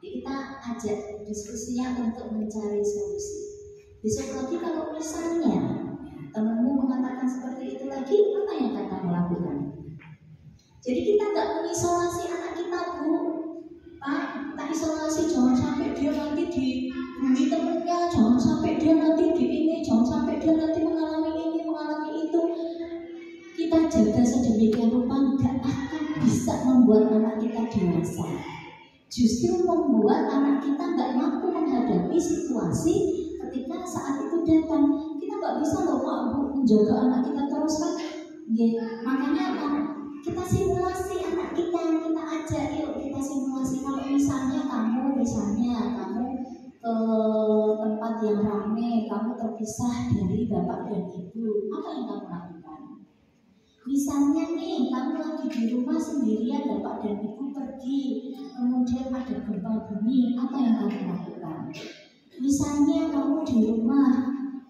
Kita ajak diskusinya untuk mencari solusi. Besok lagi kalau misalnya temanmu mengatakan seperti itu lagi, apa yang akan kamu lakukan? Jadi kita nggak mengisolasi anak kita, Bu. Pak, kita isolasi, jangan sampai dia nanti dibully temennya, jangan sampai dia nanti di ini, jangan sampai dia nanti mengalami ini, mengalami itu. Kita jaga sedemikian rupa nggak akan bisa membuat anak kita dewasa. Justru membuat anak kita nggak mampu menghadapi situasi ketika saat itu datang. Kita nggak bisa loh Pak Bu menjaga anak kita terus kan. Ya, makanya kita simulasi anak kita ajak yuk kita simulasi. Kalau misalnya kamu ke tempat yang ramai, kamu terpisah dari bapak dan ibu, apa yang kamu lakukan? Misalnya nih, kamu lagi di rumah sendirian, bapak dan ibu pergi, kemudian ada gempa bumi, apa yang kamu lakukan? Misalnya kamu di rumah,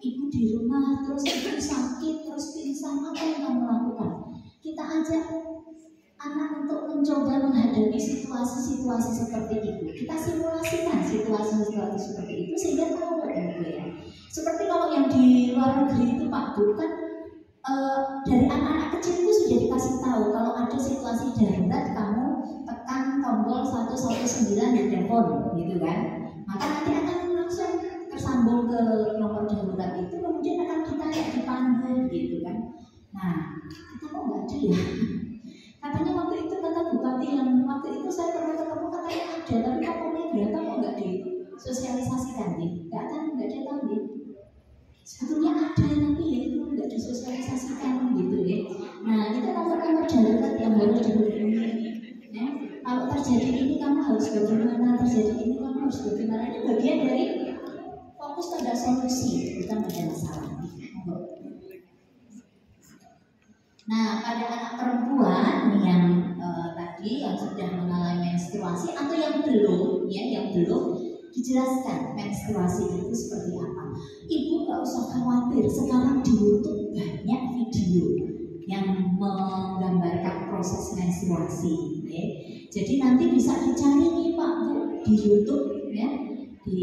ibu di rumah, terus ibu sakit, terus pingsan, apa yang kamu lakukan? Kita ajak anak untuk mencoba menghadapi situasi-situasi seperti itu. Kita simulasikan situasi-situasi seperti itu sehingga tahu ya. Seperti kalau yang di luar negeri itu Pak Bu kan dari anak-anak kecil itu sudah dikasih tahu kalau ada situasi darurat kamu tekan tombol 119 di telepon gitu kan. Maka nanti akan langsung tersambung ke nomor darurat itu, kemudian akan ditanya dipanggil gitu kan. Nah, kita kok nggak ada ya? Katanya waktu itu kata bupati yang waktu itu saya pernah ketemu katanya ada, tapi nomornya berapa kok nggak disosialisasikan nih? Nggak ada tahu nih. Sebetulnya ada tapi ya itu nggak disosialisasikan gitu ya. Nah itu nomor-nomor darurat yang harus dihubungi. Ya, kalau terjadi ini kamu harus bagaimana, terjadi ini kamu harus bagaimana. Ini bagian dari fokus pada solusi bukan pada masalah. Nah pada anak perempuan yang tadi yang sudah mengalami menstruasi atau yang belum dijelaskan menstruasi itu seperti apa. Ibu nggak usah khawatir, sekarang di YouTube banyak video yang menggambarkan proses menstruasi. Ya. Jadi nanti bisa dicari nih Pak Bu di YouTube ya, di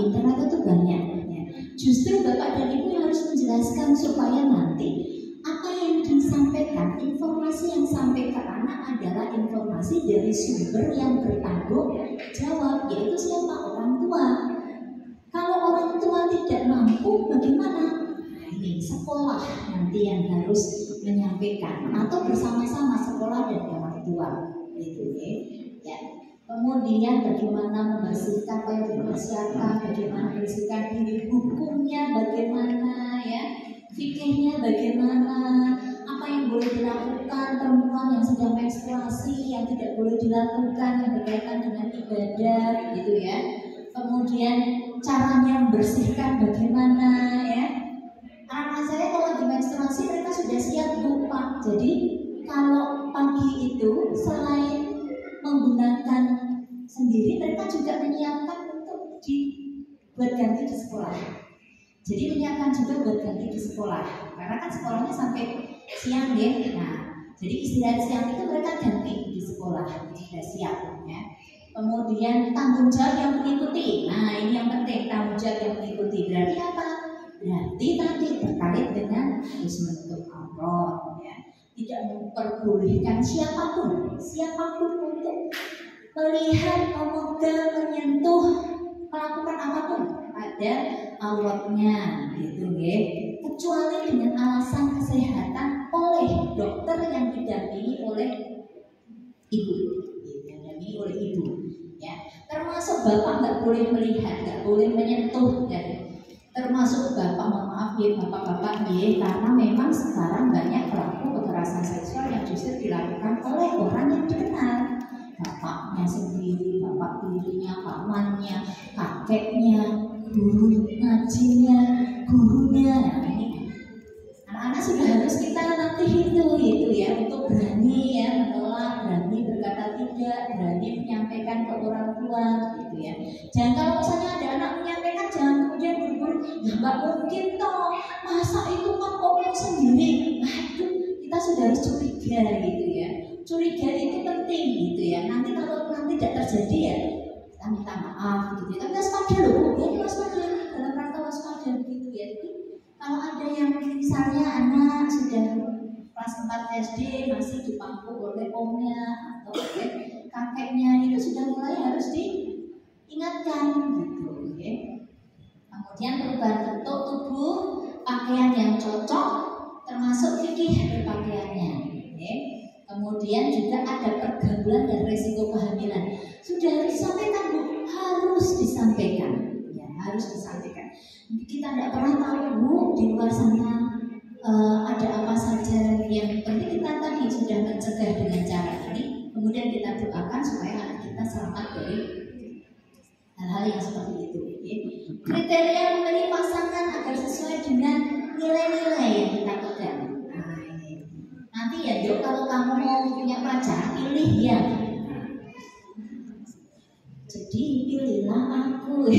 internet itu banyak. Ya. Justru Bapak dan Ibu yang harus menjelaskan supaya nanti apa yang disampaikan, informasi yang sampai ke anak adalah informasi dari sumber yang bertanggung jawab, yaitu siapa? Orang tua. Kalau orang tua tidak mampu, bagaimana? Nah ini sekolah nanti yang harus menyampaikan atau bersama-sama sekolah dan orang tua gitu ya. Kemudian bagaimana membersihkan, apa yang dipersiapkan, bagaimana membersihkan diri, hukumnya bagaimana ya, fikihnya bagaimana, apa yang boleh dilakukan perempuan yang sedang menstruasi, yang tidak boleh dilakukan yang berkaitan dengan ibadah gitu ya. Kemudian caranya membersihkan bagaimana ya. Anak saya kalau di menstruasi mereka sudah siap lupa. Jadi kalau pagi itu selain menggunakan sendiri, mereka juga menyiapkan untuk buat ganti di sekolah. Jadi menyiapkan juga buat ganti di sekolah. Karena kan sekolahnya sampai siang ya. Nah, jadi istirahat siang itu mereka ganti di sekolah, sudah siap ya. Kemudian tanggung jawab yang mengikuti. Nah, ini yang penting, tanggung jawab yang mengikuti. Berarti apa? Berarti tadi terkait dengan harus menutup aurat ya. Tidak memperbolehkan siapapun untuk melihat, memegang, menyentuh, melakukan apapun pada auratnya gitu ya. Kecuali dengan alasan kesehatan oleh dokter yang didampingi oleh ibu, ya. Termasuk bapak nggak boleh melihat, nggak boleh menyentuh ya. Termasuk bapak, mohon maaf ya bapak-bapak ya, karena memang sekarang banyak pelaku kekerasan seksual yang justru dilakukan oleh orang yang dikenal, bapaknya sendiri, bapak tirinya, pamannya, kakeknya, guru ngajinya, gurunya. Nah, ini anak-anak sudah harus kita latih itu ya, untuk berani ya menolak, berani berkata tidak, berani menyampaikan ke orang tua gitu ya. Jangan kalau misalnya ada anak menyampaikan, jangan kemudian buru-buru, ya nggak mungkin toh, masa itu kan kamu sendiri. Aduh, kita sudah harus curiga gitu ya. Curiga itu penting gitu ya. Nanti kalau tidak terjadi ya kita minta maaf gitu ya. Tapi waspada loh, ya waspada dalam rangka waspada gitu ya. Jadi kalau ada yang misalnya anak sudah kelas 4 SD masih dipangku oleh omnya atau oleh kakeknya, itu sudah mulai harus diingatkan gitu ya. Kemudian perubahan bentuk tubuh, pakaian yang cocok, termasuk fikih berpakaiannya ya. Kemudian juga ada pergaulan dan resiko kehamilan. Sudah harus disampaikan Bu, harus disampaikan ya, harus disampaikan. Kita tidak pernah tahu Bu, di luar sana ada apa saja. Yang penting kita tadi sudah mencegah dengan cara ini. Kemudian kita doakan supaya anak kita selamat dari hal-hal yang seperti itu ya. Kriteria memilih pasangan agar sesuai dengan nilai-nilai yang kita pegang. Nah, ini. Nanti ya Dok, kalau kamu mau punya pacar, pilih ya. Jadi pilihlah aku.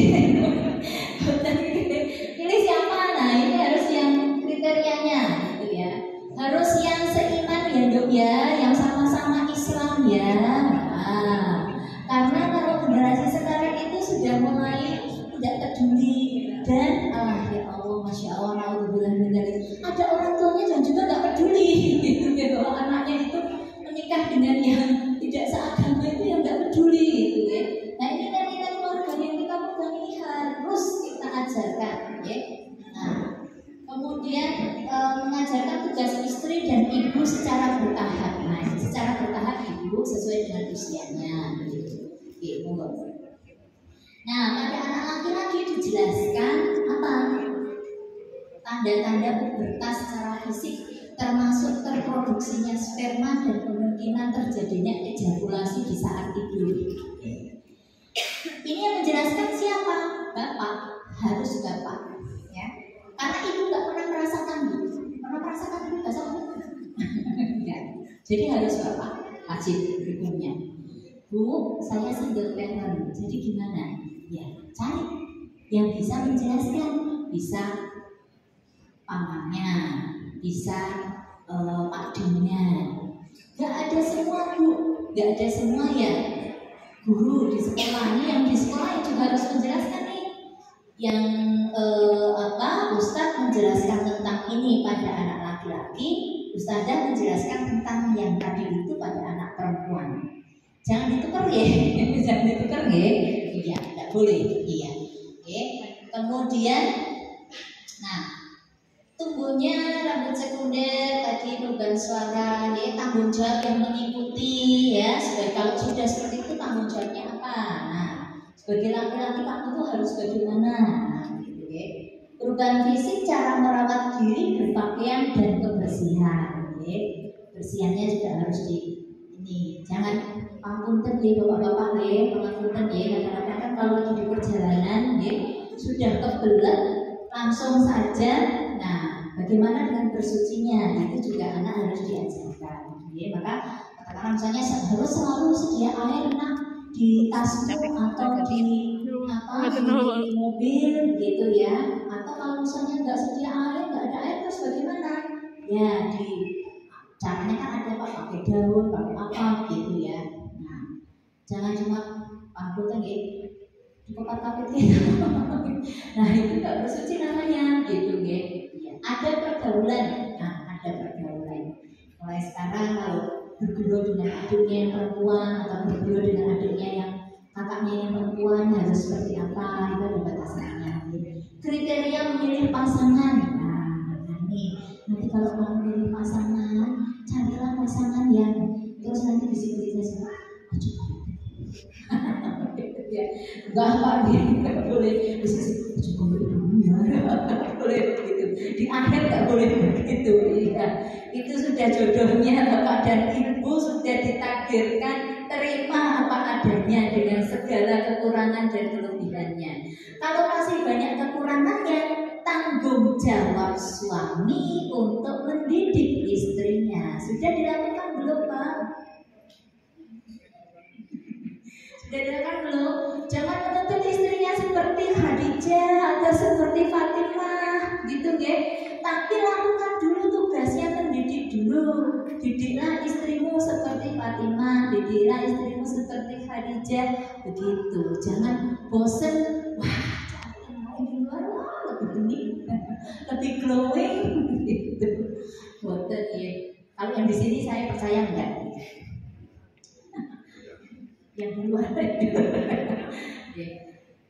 Pilih siapa? Nah, ini harus yang kriterianya gitu ya. Harus yang seiman ya Dok ya, yang sama-sama Islam ya. Nah, karena kalau generasi sekarang itu sudah mulai tidak peduli dan ya Allah, masya Allah, ada orang tuanya dan juga nggak peduli gitu ya, kalau anaknya itu menikah dengan yang tidak seagama itu yang nggak peduli gitu ya. Nah, ini nilai-nilai keluarga yang kita pegang ini harus kita ajarkan ya. Nah, kemudian mengajarkan tugas istri dan ibu secara bertahap. Nah, secara bertahap ibu sesuai dengan usianya gitu. Nah, pada anak laki-laki dijelaskan apa? Tanda-tanda pubertas secara fisik, termasuk terproduksinya sperma dan kemungkinan terjadinya ejakulasi di saat tidur. Ini yang menjelaskan siapa? Bapak, harus bapak ya. Karena ibu nggak pernah merasakan Bu. Pernah merasakan ibu nggak sama? Ya. Jadi harus bapak, wajib hukumnya. Bu, saya single parent, jadi gimana? Ya, cari yang bisa menjelaskan, bisa pamannya, bisa pakdinya. Gak ada semua Bu, gak ada semua ya. Guru di sekolah ini, yang di sekolah itu harus menjelaskan nih. Yang Ustadz menjelaskan tentang ini pada anak laki-laki, Ustadzah menjelaskan tentang yang tadi itu pada anak perempuan. Jangan ditukar ya, jangan ditukar ya. Iya, tidak boleh. Iya. Oke. Kemudian, nah, tumbuh Sebetulnya rambut sekunder tadi perubahan suara, ya, tanggung jawab yang mengikuti, ya. Kalau sudah seperti itu tanggung jawabnya apa? Nah, sebagai laki-laki kamu tuh harus bagaimana? Nah, gitu, ya. Perubahan fisik, cara merawat diri, berpakaian dan kebersihan, ya. Bersihannya juga harus ini, jangan pangunten ya bapak-bapak ya, pangunten ya. Kadang-kadang kan kalau lagi di perjalanan, ya, sudah kebelet langsung saja. Nah, bagaimana dengan bersucinya? Itu juga anak harus diajarkan. Ya, maka katakanlah misalnya harus selalu sedia air nak di tasmu atau di mobil gitu ya. Atau kalau misalnya nggak sedia air, nggak ada air, terus bagaimana? Ya, caranya kan ada pak, pakai daun, pakai apa gitu ya. Nah, jangan cuma panggulnya gitu. Cukup kapit gitu. Nah, itu nggak bersuci namanya gitu ya. Ada pergaulan, ada pergaulan. Mulai sekarang kalau bergaul dengan adiknya yang perempuan atau bergaul dengan adiknya yang kakaknya yang perempuan harus seperti apa, itu ada batasannya. Kriteria memilih pasangan. Nah, nanti kalau kamu memilih pasangan, carilah pasangan yang terus nanti disebut ya, enggak pak, nggak boleh boleh begitu. Di akhir nggak boleh begitu. Ya. Itu sudah jodohnya bapak dan ibu, sudah ditakdirkan, terima apa adanya dengan segala kekurangan dan kelebihannya. Kalau masih banyak kekurangannya, tanggung jawab suami untuk mendidik istrinya. Sudah dilakukan belum pak? Sudah dilakukan belum? Jangan menuntut istrinya seperti Khadijah atau seperti Fatimah gitu ya. Tapi lakukan dulu tugasnya, mendidik dulu. Didiklah istrimu seperti Fatimah, didiklah istrimu seperti Khadijah. Begitu. Jangan bosen. Wah, cari yang lain di luar, lebih bening, lebih glowing gitu. Boten ya. Kalau yang di sini saya percaya enggak? Yang di luar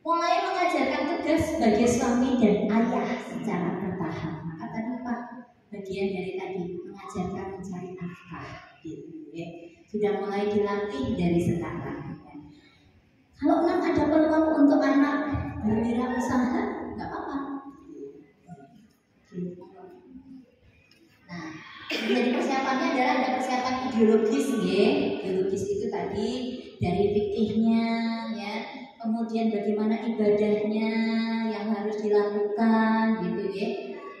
mulai mengajarkan tugas sebagai suami dan ayah secara bertahap. Maka tadi Pak, bagian dari tadi mengajarkan mencari nafkah gitu ya. Sudah mulai dilatih dari sekarang ya. Kalau ada peluang untuk anak berwirausaha, nggak apa-apa. Nah, jadi persiapannya adalah ada persiapan ideologis ya. Ideologis itu tadi dari fikihnya ya, kemudian bagaimana ibadahnya yang harus dilakukan gitu ya.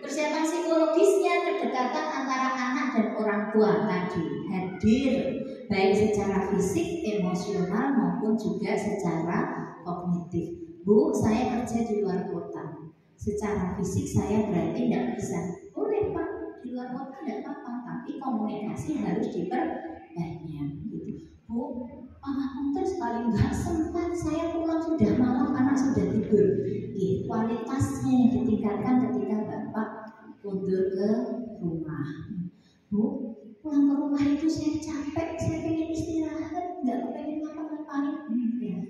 Persiapan psikologisnya, kedekatan antara anak dan orang tua tadi hadir baik secara fisik, emosional maupun juga secara kognitif. Bu, saya kerja di luar kota, secara fisik saya berarti tidak bisa. Boleh Pak, di luar kota tidak apa-apa, tapi komunikasi harus diperbanyak gitu. Bu, terus paling nggak sempat, saya pulang sudah malam, anak sudah tidur. Kualitasnya yang ditingkatkan ketika Bapak mundur ke rumah. Bu, pulang ke rumah itu saya capek, saya pengen istirahat, nggak pengen ngapa-ngapain. Ya.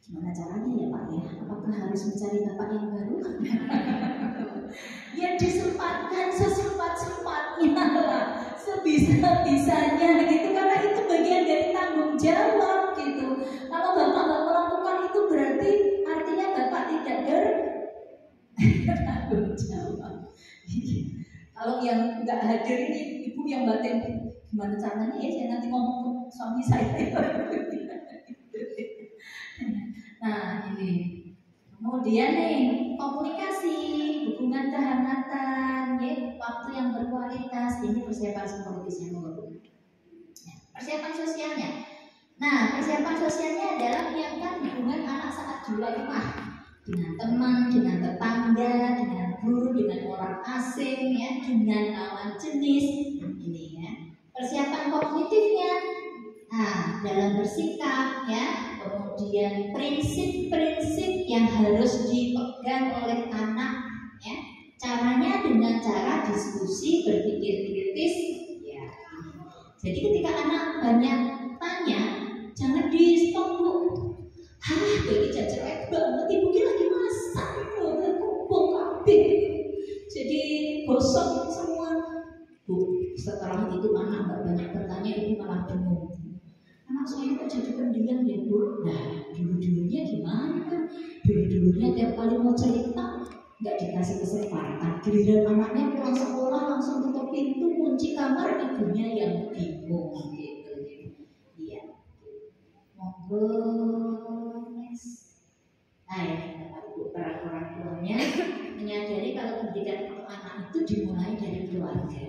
Gimana caranya ya Pak ya? Apakah harus mencari bapak yang baru? Ya disempatkan sesempat-sempatnya lah, sebisa-bisanya gitu, karena itu bagian dari tanggung jawab gitu. Kalau bapak nggak melakukan itu berarti artinya bapak tidak bertanggung jawab. Kalau yang nggak hadir ini ibu yang batin, gimana caranya ya saya nanti ngomong ke suami saya. Nah ini, kemudian nih komunikasi, hubungan kehangatan, ya, waktu yang berkualitas, ini persiapan psikologisnya menurut. Persiapan sosialnya. Nah, persiapan sosialnya adalah menyiapkan hubungan anak saat di luar rumah dengan teman, dengan tetangga, dengan guru, dengan orang asing, ya, dengan lawan jenis. Ini ya. Persiapan kognitifnya, nah, dalam bersikap, ya, kemudian prinsip-prinsip yang harus dipegang oleh anak, ya. Caranya dengan cara diskusi, berpikir kritis, ya. Jadi ketika anak banyak tanya, jangan di stop Bu. Jadi jajar banget, ibu lagi masak, kumpul kabeh. Jadi gosok pendiam ya Bu. Nah, dulu-dulunya gimana? Dulu-dulunya tiap kali mau cerita nggak dikasih kesempatan. Giliran anaknya pulang sekolah langsung tutup pintu, kunci kamar, ibunya yang bingung gitu. Iya. Monggo next. Nah ya, Bapak Ibu, para orang tuanya menyadari kalau pendidikan untuk anak itu dimulai dari keluarga.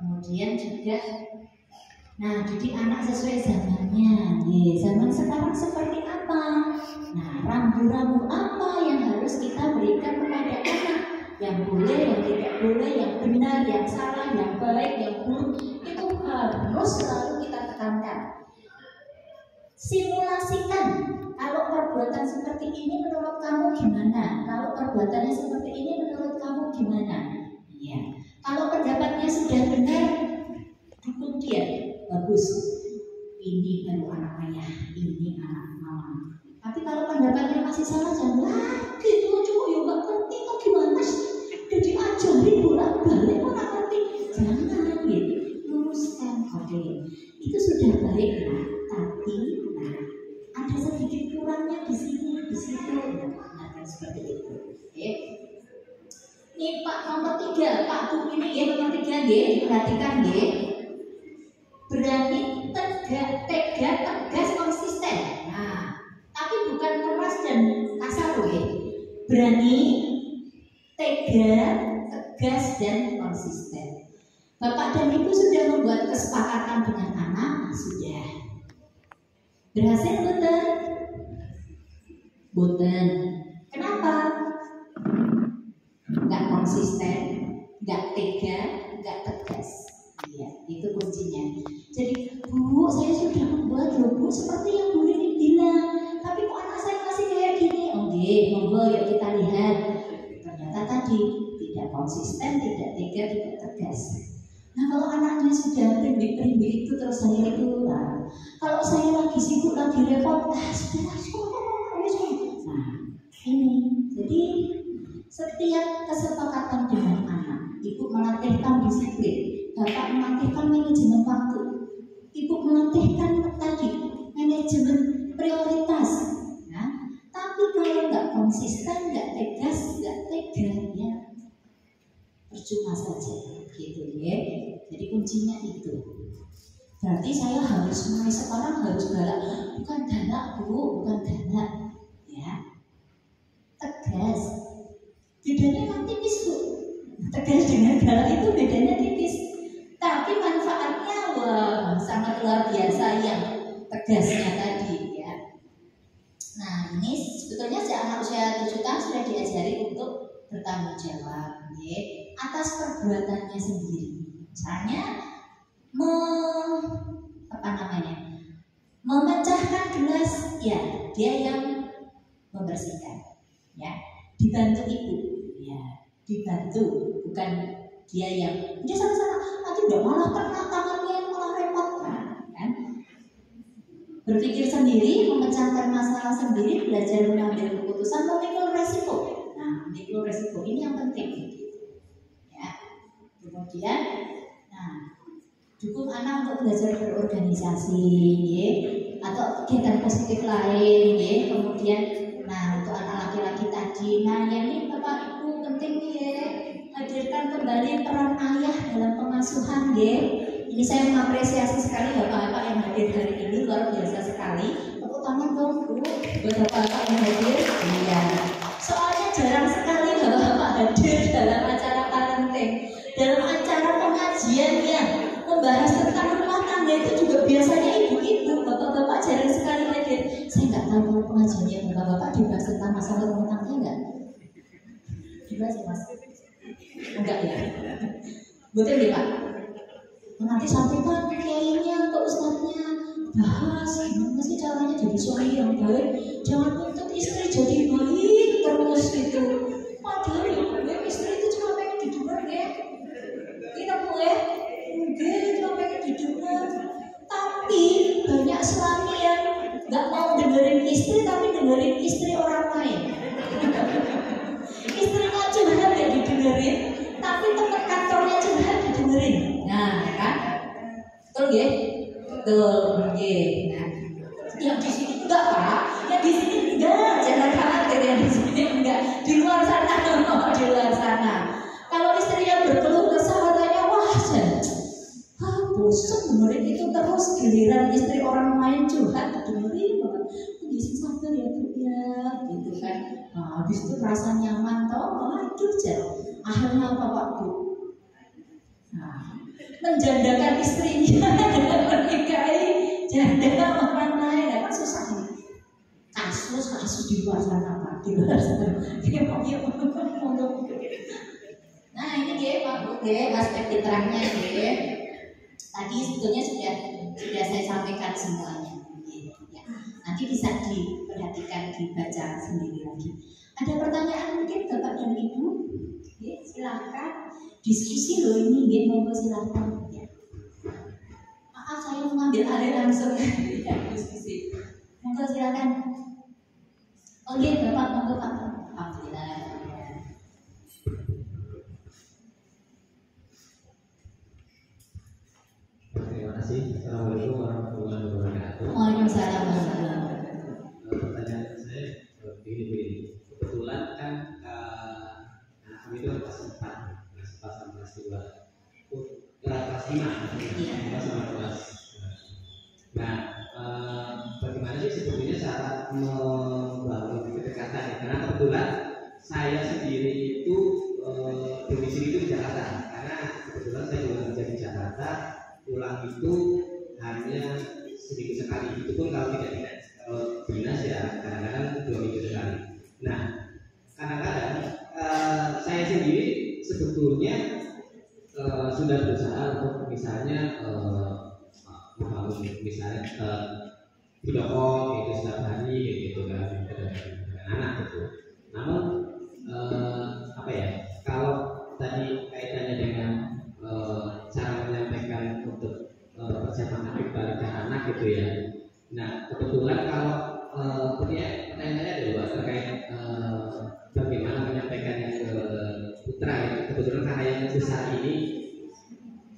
Kemudian juga, nah didik anak sesuai zamannya. Zaman sekarang seperti apa? Nah, rambu-rambu apa yang harus kita berikan kepada anak? Yang boleh, yang tidak boleh, yang benar, yang salah, yang baik, yang buruk, itu harus selalu kita tekankan. Simulasikan. Kalau perbuatan seperti ini menurut kamu gimana? Kalau perbuatannya seperti ini menurut kamu gimana? Iya. Kalau pendapatnya sudah benar, dukung dia, bagus. Ini baru anak ayah, ini anak mama. Tapi kalau pendapatnya masih salah, jangan gitu cukup ya nggak ngerti kok gimana sih? Udah diajarin bolak-balik kok nggak ngerti. Jangan gitu, luruskan. Oke, itu sudah baik lah. Tapi ada sedikit kurangnya di sini, di situ. Nah, seperti itu. Oke. Ini Pak nomor 3, Pak Bu ini ya nomor 3 ya, perhatikan ya. Berani, tegas, konsisten. Nah, tapi bukan keras dan kasar ya. Berani, tegas dan konsisten. Bapak dan Ibu sudah membuat kesepakatan dengan anak, sudah. Berhasil betul? Boten. Kenapa? Nggak konsisten, nggak tega, nggak tegas. Iya, itu kuncinya. Jadi, Bu, saya sudah membuat loh Bu, seperti yang Bu Rini bilang. Tapi kok anak saya masih kayak gini? Oke, monggo yuk kita lihat. Ternyata tadi tidak konsisten, tidak tega, tidak tegas. Nah, kalau anaknya sudah primbik-primbik itu terus saya itu lah. Kalau saya lagi sibuk, lagi repot, sudah. Nah, ini. Jadi setiap kesepakatan dengan anak, Ibu melatihkan disiplin, Bapak melatihkan manajemen waktu, Ibu melatihkan tadi manajemen prioritas. Nah, tapi kalau nggak konsisten, nggak tegas, nggak tega, ya percuma saja, gitu ya. Jadi kuncinya itu. Berarti saya harus mulai sekarang harus galak, bukan galak Bu, bukan galak, ya. Tegas. Bedanya kan tipis Bu. Tegas dengan galak itu bedanya tipis. Tapi manfaatnya wah sangat luar biasa yang tegasnya tadi ya. Nah ini sebetulnya sejak anak usia 7 tahun sudah diajari untuk bertanggung jawab ya, atas perbuatannya sendiri. Misalnya memecahkan gelas, ya dia yang membersihkan, ya dibantu ibu, ya dibantu, bukan dia yang dia sama-sama nanti udah malah kena tangannya malah repot kan. Berpikir sendiri, memecahkan masalah sendiri, belajar mengambil keputusan, memikul resiko. Nah, memikul resiko ini yang penting. Ya. Kemudian, nah, dukung anak untuk belajar berorganisasi, ya, atau kegiatan positif lain, ya. Kemudian, nah, untuk anak laki-laki tadi, nah, yang ini Bapak Ibu penting ya, hadirkan kembali peran ayah dalam pengasuhan, ya. Ini saya mengapresiasi sekali bapak-bapak yang hadir hari ini, luar biasa sekali. Tepuk tangan dong Bu, buat bapak-bapak yang hadir. Iya. Soalnya jarang sekali bapak-bapak hadir dalam acara parenting, dalam acara pengajian yang membahas tentang rumah tangga itu juga biasanya ibu-ibu, bapak-bapak jarang sekali hadir. Saya nggak tahu kalau pengajiannya bapak-bapak dibahas tentang masalah rumah tangga enggak? Dibahas ya Mas? Enggak ya? Betul ya Pak? Nanti sampaikan ke kiainya, ke ustadznya, bahas gimana sih caranya jadi suami yang baik. Jangan nuntut istri jadi baik terus gitu. Padahal ya istri itu cuma pengen didengar ya. Kita boleh, enggak cuma pengen didengar. Tapi banyak suami yang nggak mau dengerin istri tapi dengerin istri orang lain. Istrinya curhat nggak didengerin, tapi teman kantornya curhat didengerin. Nah, kan? Betul ya? Betul, ya. Nah, curhat dengerin banget, bisa sabar ya Bu ya, gitu kan. Nah, habis itu rasa nyaman toh, lanjut aja. Akhirnya apa Pak Bu? Nah, menjandakan istrinya dengan menikahi janda orang lain, kan susah nih. Kasus di luar sana Pak, di luar sana. Nah ini dia Pak Bu, aspek fitrahnya dia. Tadi sebetulnya sudah saya sampaikan semuanya. Ya. Nanti bisa diperhatikan, dibaca sendiri lagi. Ada pertanyaan mungkin Bapak dan Ibu? Ya, silakan. Diskusi loh ini, ya, monggo silakan. Ya. Maaf saya mengambil alih langsung ya, diskusi. Monggo silakan. Oke, Bapak monggo Pak. Alhamdulillah. Terima kasih. Assalamualaikum warahmatullahi wabarakatuh. Waalaikumsalam warahmatullahi wabarakatuh. Pertanyaan saya begini. Kebetulan kan anak kami itu kelas 4, kelas 4 sama kelas 2. Kelas 5 sama kelas. Nah, bagaimana sih sebetulnya cara membangun kedekatan ya? Karena kebetulan saya sendiri itu domisili itu di Jakarta. Karena kebetulan saya juga kerja di Jakarta. Pulang itu hanya sedikit sekali, itu pun kalau tidak kalau dinas ya kadang-kadang 2 minggu sekali. Nah, kadang-kadang saya sendiri sebetulnya sudah berusaha untuk misalnya membangun misalnya video call itu setiap hari gitu kan dengan anak gitu. Namun apa ya, kalau tadi kaitannya dengan cara menyampaikan untuk persiapan akad balik ke anak gitu ya. Nah kebetulan kalau pertanyaan saya ada dua terkait bagaimana menyampaikannya ke putra ya. Kebetulan karena yang besar ini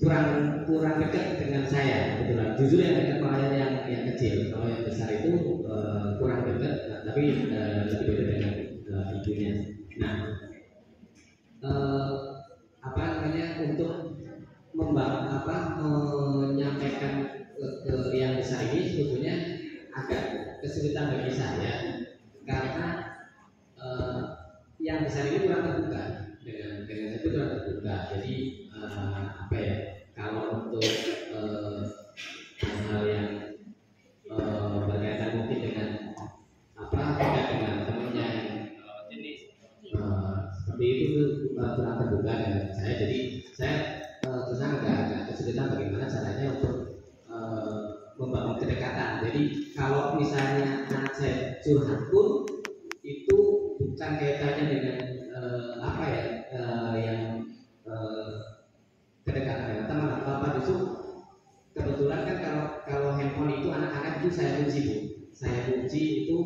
kurang dekat dengan saya kebetulan. Jujur yang dekat malah yang kecil. Kalau yang besar itu kurang dekat, tapi lebih dekat dengan ibunya. Nah apa namanya untuk menyampaikan ke yang besar ini sebetulnya agak kesulitan bagi saya karena yang besar ini kurang terbuka dengan saya itu kurang terbuka. Jadi apa ya, kalau untuk hal yang berkaitan mungkin dengan dengan temannya jenis seperti itu kurang terbuka dengan saya. Jadi saya terus agak kesulitan bagaimana caranya untuk membangun kedekatan. Jadi kalau misalnya anak saya curhat pun itu bukan kaitannya dengan yang kedekatan dengan teman atau apa. Justru kebetulan kan kalau handphone itu anak-anak itu saya kunci itu.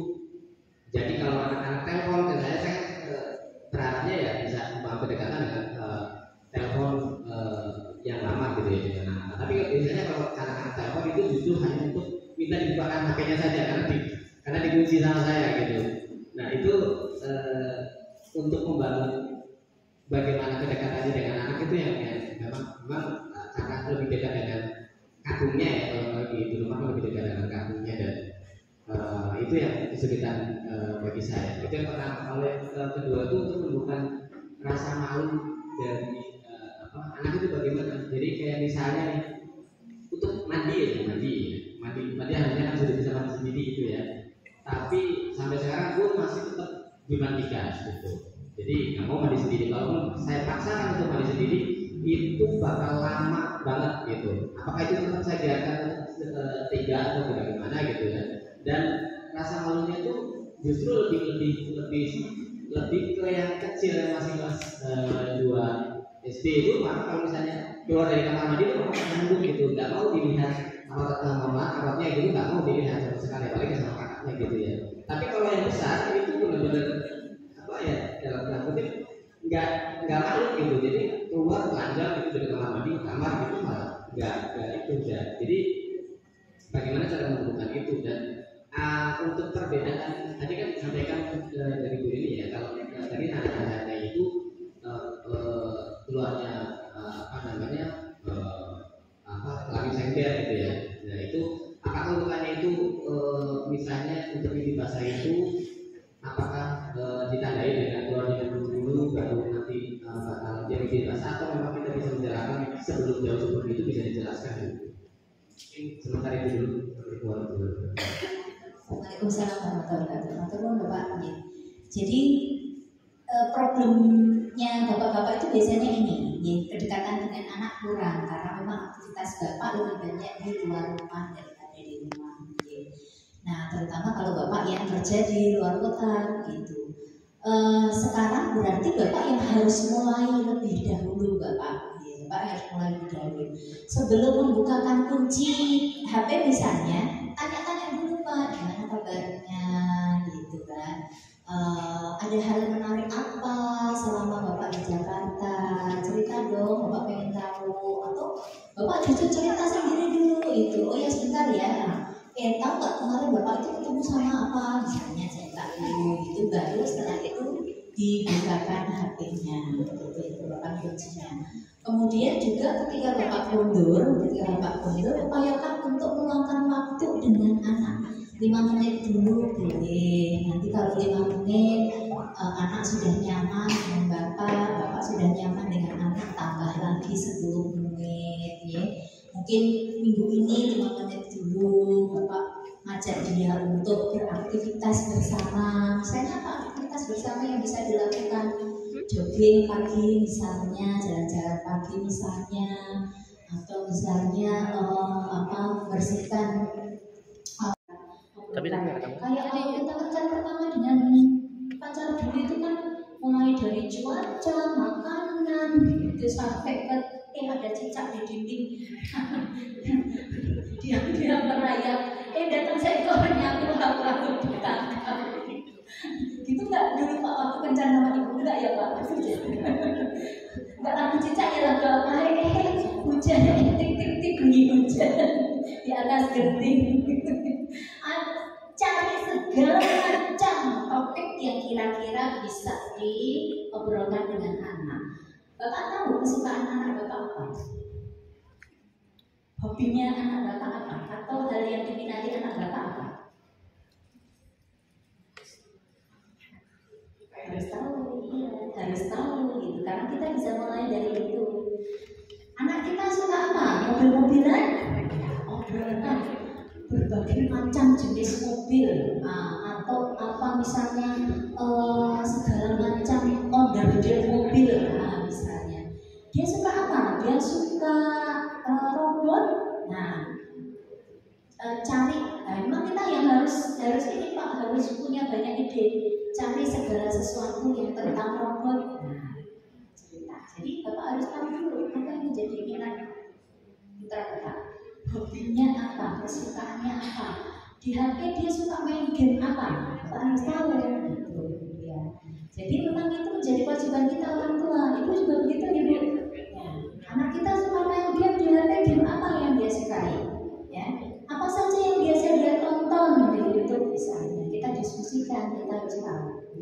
Jadi kalau anak-anak telepon ke saya berharapnya ya bisa membangun kedekatan dengan telepon yang lama gitu ya dengan anak. Tapi biasanya kalau anak-anak telepon itu justru hanya untuk minta dibukakan HP-nya saja karena dikunci sama saya gitu. Nah itu untuk membangun bagaimana kedekatannya dengan anak itu yang memang karena lebih dekat dengan kagumnya ya, kalau di rumah lebih dekat dengan kagumnya, dan itu yang kesulitan bagi saya. Itu yang pertama. Kalau yang kedua itu untuk menumbuhkan rasa malu dari anak itu bagaimana. Jadi kayak misalnya nih untuk mandi harusnya kan sudah bisa mandi sendiri gitu ya, tapi sampai sekarang pun masih tetap dimandikan gitu. Jadi nggak mau mandi sendiri. Kalau saya paksakan untuk mandi sendiri itu bakal lama banget gitu. Apakah itu tetap saya biarkan tiga atau bagaimana gitu ya. Dan rasa malunya itu justru lebih ke yang kecil yang masih kelas 2 SD itu. Maka kalau misalnya keluar dari kamar mandi itu nyambung gitu, nggak mau dilihat awatnya gitu, nggak mau dilihat sama sekali, apalagi sama kakaknya gitu ya. Tapi kalau yang besar itu benar-benar dalam tanda kutip nggak malu gitu. Jadi keluar telanjang gitu dari kamar mandi ke kamar gitu malah nggak itu ya. Jadi bagaimana cara menentukan itu. Dan untuk perbedaan tadi kan disampaikan dari Bu ini ya, kalau tadi tanda-tandanya itu keluarnya lagi sengger gitu ya. Nah itu apakah urutannya itu interview basah itu apakah ditandai dengan keluar dulu baru nanti bakal jadi basah atau memang kita bisa menjelaskan sebelum jauh seperti itu bisa dijelaskan dulu. Sementara itu dulu keluar dulu. Waalaikumsalam warahmatullahi wabarakatuh. Bapak, jadi problemnya bapak-bapak itu biasanya ini, ya, kedekatan dengan anak kurang karena memang aktivitas bapak lebih banyak di luar rumah daripada di rumah. Ya. Nah, terutama kalau bapak yang kerja di luar kota gitu. Sekarang berarti bapak yang harus mulai lebih dahulu, bapak. Ya, bapak harus mulai lebih dahulu. Sebelum membukakan kunci HP misalnya, tanya-tanya dulu Pak, gimana kabarnya, gitu kan. Ada hal menarik apa selama Bapak di Jakarta? Cerita dong, Bapak pengen tahu. Atau Bapak jujur cerita sendiri dulu itu. Oh ya sebentar ya. Tahu nggak kemarin Bapak itu ketemu sama apa? Misalnya cerita dulu gitu. Baru setelah itu dibukakan HP-nya. Itu Bapak kuncinya. Kemudian juga ketika Bapak mundur, upayakan untuk meluangkan waktu dengan anak. 5 menit dulu boleh. Nanti kalau 5 menit anak sudah nyaman dengan bapak sudah nyaman dengan anak, tambah lagi 10 menit ya. Mungkin minggu ini 5 menit dulu bapak ngajak dia untuk beraktivitas bersama. Misalnya apa aktivitas bersama yang bisa dilakukan? Jogging pagi misalnya, jalan-jalan pagi misalnya, atau misalnya bersihkan. Kayak kalau kita kencan pertama dengan pacar dulu itu kan mulai dari cuaca, makanan, itu sampai ke ada cicak di dinding. dia merayap, datang seekornya aku ditangkap. Gitu nggak dulu Pak waktu kencan sama ibu enggak ya Pak? Nggak lagu cicak ya lagu apa? Hujan, tik bunyi hujan di atas genting. Cari segala macam topik yang kira-kira bisa diobrolkan dengan anak. Bapak tahu kesukaan anak Bapak apa? Hobinya anak Bapak apa? Atau hal yang diminati anak Bapak apa? Harus tahu, iya, harus tahu gitu. Karena kita bisa mulai dari itu. Anak kita suka apa? Mobil-mobilan? Obrolan berbagai macam jenis mobil, atau apa misalnya segala macam ondel-ondel mobil, misalnya. Dia suka apa? Dia suka robot. Nah, cari. Memang kita yang harus ini Pak, harus punya banyak ide. Cari segala sesuatu yang tentang robot. Nah, cerita. Jadi Bapak harus tahu dulu apa yang menjadi minat putra Bapak. Hobinya apa, kesukaannya apa, di HP dia suka main game apa, Bapak harus tahu ya. Jadi memang itu menjadi kewajiban kita orang tua. Ibu juga begitu Ibu ya. Anak kita suka main game di HP, game apa yang dia sukai ya, apa saja yang biasa dia tonton di YouTube misalnya, kita diskusikan, kita harus tahu.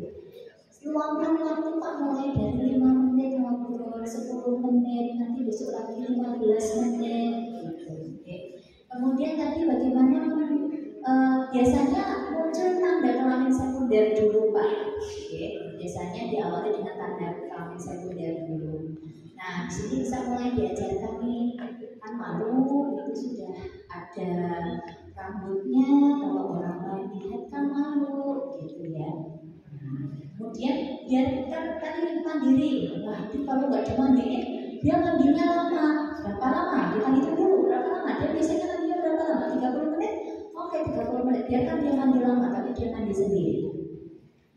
Luangkan waktu Pak mulai dari 5 menit ngobrol, 10 menit, nanti besok lagi 15 menit gitu. Kemudian tadi bagaimana biasanya muncul tanda kelamin sekunder dulu Pak. Biasanya diawali dengan tanda kelamin sekunder dulu. Nah, di sini bisa mulai diajarkan nih, kan malu itu sudah ada rambutnya, kalau orang lain lihat kan malu gitu ya. Kemudian biar kan tadi mandiri. Nah, itu kalau nggak dimandiin, dia mandinya lama. Berapa lama? Kita hitung dulu berapa lama. Dia biasanya mandinya berapa lama? 30 menit? Oke, 30 menit. Biarkan dia mandi lama, tapi dia mandi sendiri.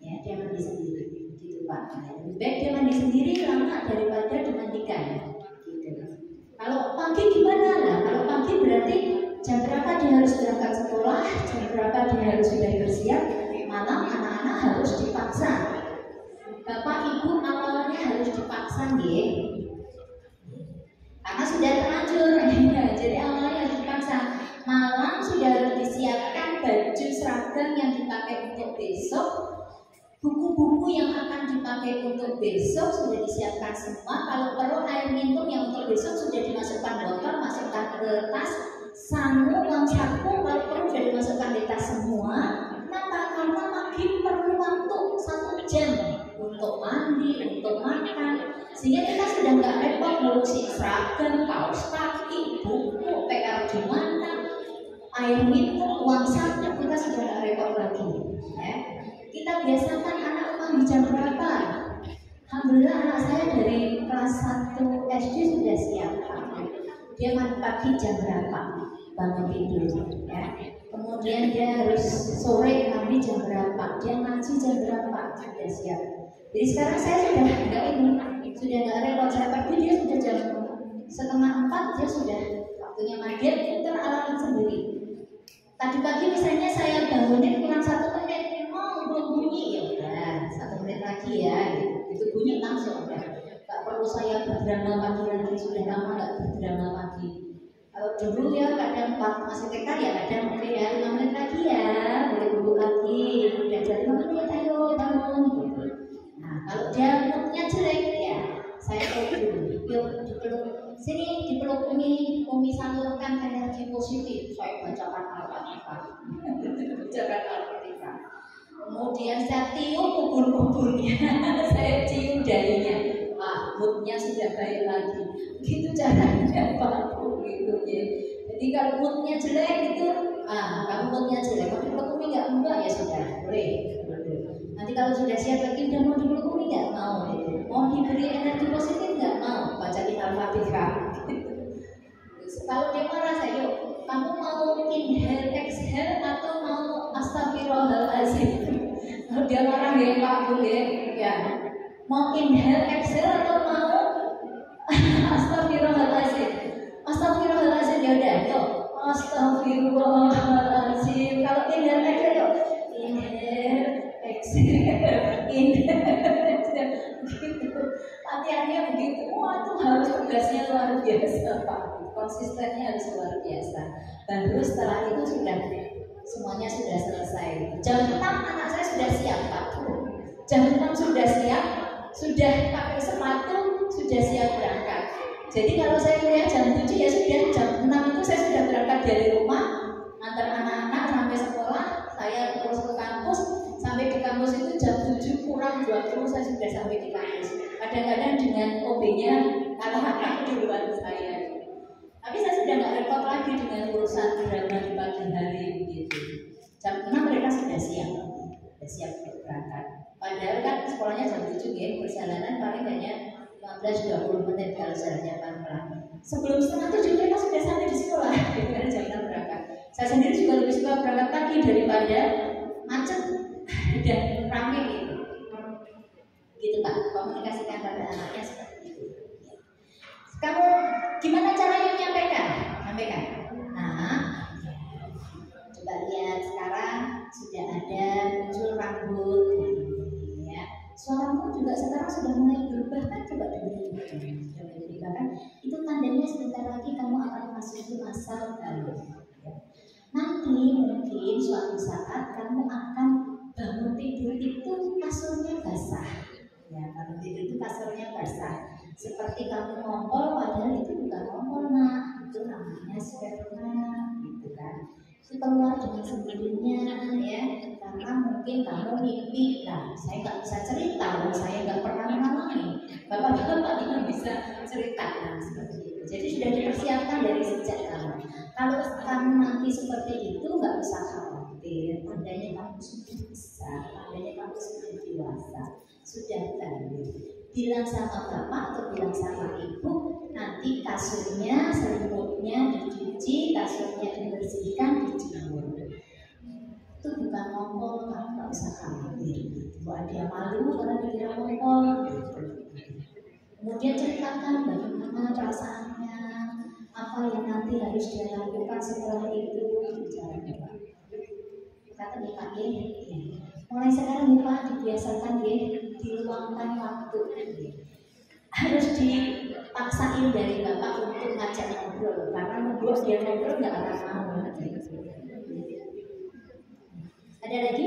Ya, dia mandi sendiri. Gitu Pak. Lebih baik dia mandi sendiri lama daripada dimandikan. Gitu. Kalau pagi gimana? Nah, kalau pagi berarti jam berapa dia harus berangkat sekolah? Jam berapa dia harus sudah bersiap? Malam anak-anak harus dipaksa. Bapak Ibu awalnya harus dipaksa ya. Karena sudah terlanjur ya, jadi awalnya harus dipaksa. Malam sudah harus disiapkan baju seragam yang dipakai untuk besok. Buku-buku yang akan dipakai untuk besok sudah disiapkan semua. Kalau perlu air minum yang untuk besok sudah dimasukkan botol, masukkan ke tas. Sangu, uang saku kalau perlu sudah dimasukkan di tas semua. Kenapa? Sehingga kita sudah nggak repot ngurusin seragam, kaos kaki, buku, PR di mana, air minum, uang saku, kita sudah nggak repot lagi. Ya. Kita biasakan anak pagi jam berapa? Alhamdulillah anak saya dari kelas 1 SD sudah siap. Dia mandi pagi jam berapa? Bangun tidur, ya. Kemudian dia harus sore mandi jam berapa? Dia ngaji jam berapa? Sudah siap. Jadi sekarang saya sudah nggak repot. Saya pagi dia sudah jam 3:30 dia sudah waktunya mandi, putar alarm sendiri. Tadi pagi misalnya saya bangunin kurang 1 menit, belum bunyi, ya udah 1 menit lagi ya. Itu bunyi langsung ya. Gak perlu saya berdrama pagi lagi, sudah lama gak berdrama pagi. Kalau dulu ya kadang waktu masih TK ya kadang oke ya 5 menit lagi ya, boleh duduk lagi, udah jadi 5 menit ayo bangun gitu. Nah kalau dia moodnya jelek ya saya peluk dulu, yuk dipeluk sini, dipeluk Umi salurkan energi positif. Saya bacakan Al-Fatihah. Bacakan Al-Fatihah. Kemudian saya tiup ubur-uburnya, saya cium dahinya, moodnya sudah baik lagi. Begitu caranya Pak Bu gitu ya. Jadi kalau moodnya jelek itu, kalau moodnya jelek, mau dipeluk Umi nggak enggak ya sudah, boleh. Nanti kalau sudah siap lagi, udah mau dipeluk Umi nggak mau, mau diberi energi positif nggak mau, bacain Al-Fatihah. Kalau dia marah saya, yuk, kamu mau inhale, exhale atau mau astagfirullahaladzim? Kalau dia marah ya Pak Bu ya, mau inhale, exhale atau mau astagfirullahaladzim? Astagfirullahaladzim ya udah, yuk, astagfirullahaladzim. Kalau inhale, exhale, yuk, inhale, exhale, inhale, exhale, begitu. Latihannya begitu. Wah, itu harus tugasnya luar biasa Pak. Konsistennya harus luar biasa. Dan terus setelah itu semuanya sudah selesai. Jam 6 anak saya sudah siap Pak. Jam 6 sudah siap, sudah pakai sepatu, sudah siap berangkat. Jadi kalau saya kuliah jam 7 ya sudah jam 6 itu saya sudah berangkat dari rumah, antar anak-anak sampai sekolah, saya terus ke kampus. Sampai di kampus itu jam 7 kurang 20 saya sudah sampai di kampus. Kadang-kadang dengan OB-nya anak-anak duluan saya. Tapi saya sudah nggak repot lagi dengan urusan drama di pagi hari begitu. Jam 6 mereka sudah siap berangkat. Padahal kan sekolahnya jam 7 ya, perjalanan paling hanya 15-20 menit kalau jalannya pelan-pelan. Sebelum setengah 7 mereka sudah sampai di sekolah, karena jam 6 berangkat. Saya sendiri juga lebih suka berangkat pagi daripada macet dan ramai gitu. Gitu Pak, komunikasikan pada anaknya seperti itu. Kamu gimana caranya menyampaikan? Nah, coba lihat sekarang sudah ada muncul rambut, ya. Suaramu juga sekarang sudah mulai berubah kan? Coba dengerin, kan? Itu tandanya sebentar lagi kamu akan masuk ke masa lalu. Nanti mungkin suatu saat kamu akan bangun tidur itu kasurnya basah. Ya, bangun tidur itu kasurnya basah. Seperti kamu ngompol, padahal itu bukan ngompol nak, itu namanya sperma, gitu kan. Itu keluar dengan sendirinya, ya. Karena mungkin kamu mimpi, nah saya nggak bisa cerita, saya nggak pernah mengalami. Bapak-bapak nggak bisa cerita, nah seperti itu. Jadi sudah dipersiapkan dari sejak awal. Kalau kamu nanti seperti itu nggak bisa khawatir, tandanya kamu sudah besar, tandanya kamu sudah dewasa, sudah balik. Bilang sama bapak atau bilang sama ibu, nanti kasurnya, selimutnya dicuci, kasurnya dibersihkan, dijemur. Itu bukan ngompol, kamu nggak usah khawatir. Buat dia malu karena dikira ngompol. Kemudian ceritakan bagaimana perasaannya, apa yang nanti harus dia lakukan setelah itu, bicara. Kata nih Pak ya, mulai sekarang nih Pak dibiasakan ya, diluangkan waktu. Harus dipaksain dari Bapak untuk ngajak ngobrol, karena membuat dia ngobrol nggak akan mau. Ada lagi?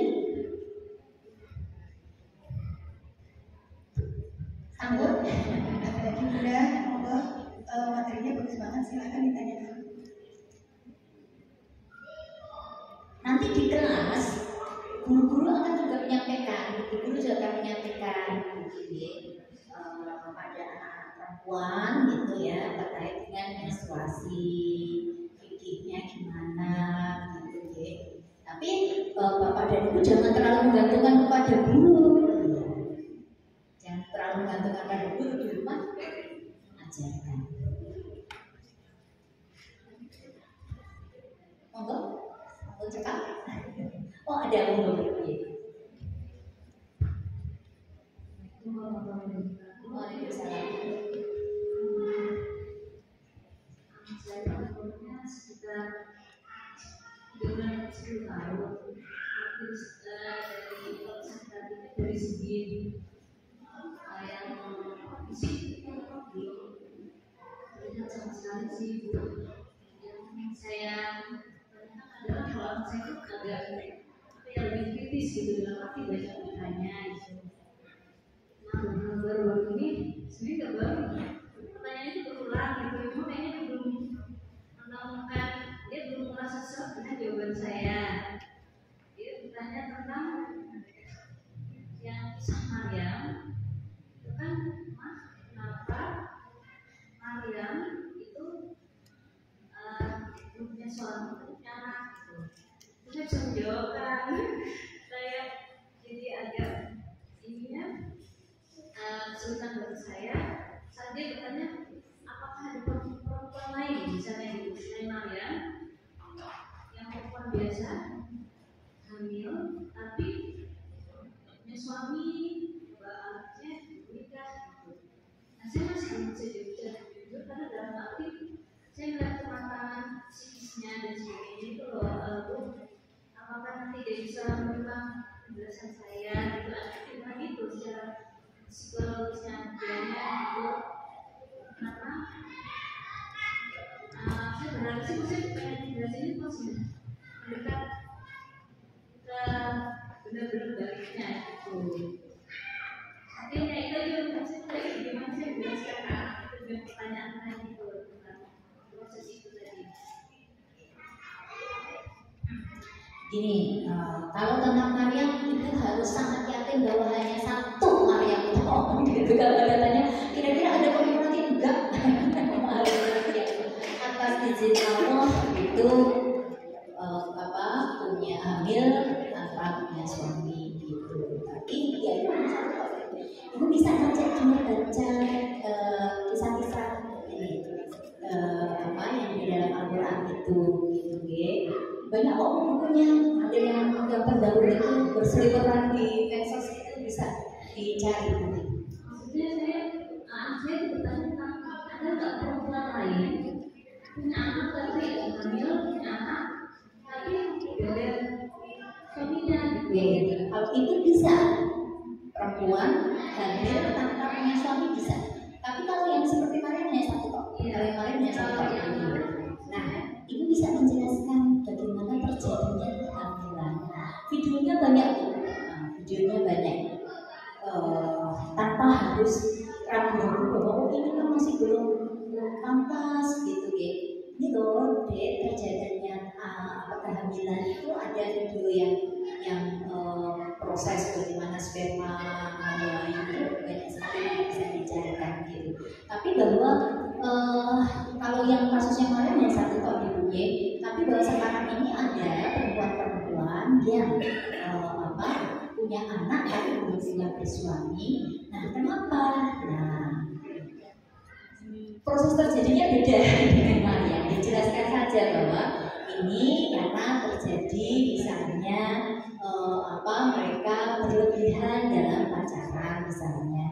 Sanggup? Ada lagi Bunda, materinya bagus banget, silakan ditanyakan. Nanti di kelas guru-guru akan juga menyampaikan, guru juga akan menyampaikan pada anak-anak perempuan gitu ya terkait dengan menstruasi, fikihnya gimana gitu ya. Tapi bapak dan ibu jangan terlalu menggantungkan kepada guru, jangan terlalu menggantungkan pada guru di rumah, ajarkan. Monggo, aku cekap. Oh ada monggo. Waalaikumsalam. Saya umurnya sekitar 10 tahun. Terus dari segi yang fisik belum terlihat sama sekali sih Bu. Yang saya adalah kalau saya itu agak lebih kritis gitu dalam arti banyak bertanya gitu. Nah, baru-baru ini sebenarnya nggak baru. Pertanyaan itu berulang gitu, cuma kayaknya belum menemukan, dia belum merasa sesuai dengan jawaban saya. Dia bertanya tentang yang kisah Maryam, itu kan, kenapa Maryam itu punya suami punya anak gitu. Terus saya bisa menjawabkan, saya jadi agak ininya kesulitan bagi saya saat dia bertanya apakah ada perempuan lain misalnya di selain Maryam yang perempuan biasa hamil tapi punya suami anaknya menikah gitu. Nah saya masih belum bisa jujur karena dalam arti saya melihat kematangan psikisnya dan sebagainya itu loh Bu, apakah nanti dia bisa menerima penjelasan saya gitu gimana itu secara psikologisnya adanya itu karena saya benar sih saya pengen jelasin itu sih mendekat ke benar-benar baliknya itu akhirnya itu juga saya gimana saya jelaskan itu dengan pertanyaan tadi itu tentang proses itu tadi. Gini, kalau tentang Maryam itu harus sangat yakin bahwa hanya satu Maryam gitu. Kalau katanya kira-kira ada komunikasi enggak? Atas izin Allah itu punya hamil tanpa punya suami gitu. Tapi ya itu ibu bisa baca cuma baca kisah-kisah ini yang di dalam Al-Quran itu gitu ya. Banyak kok bukunya, ada yang gambar daun itu berseliweran di medsos itu bisa dicari nanti. Maksudnya saya bertanya tentang ada nggak perempuan lain punya anak tapi hamil punya anak tapi dari suaminya gitu. Kalau itu bisa perempuan hamil tanpa punya suami bisa. Tapi kalau yang seperti Maryam hanya satu kok. Kalau Maryam hanya satu kok. Nah, itu bisa menjelaskan bagaimana terjadinya kehamilan. Videonya banyak, tanpa harus ragu-ragu bahwa ini kan masih belum pantas gitu ya. Ini loh, terjadinya kehamilan itu ada video yang proses bagaimana sperma itu banyak sekali yang bisa dicarikan gitu. Tapi bahwa kalau yang kasusnya Maryam yang satu tahun ibunya, tapi bahwa sekarang ini ada perempuan-perempuan yang punya anak tapi belum punya bersuami. Nah, kenapa? Nah, proses terjadinya beda dengan Maryam. Dijelaskan saja bahwa ini karena terjadi misalnya mereka berlebihan dalam pacaran misalnya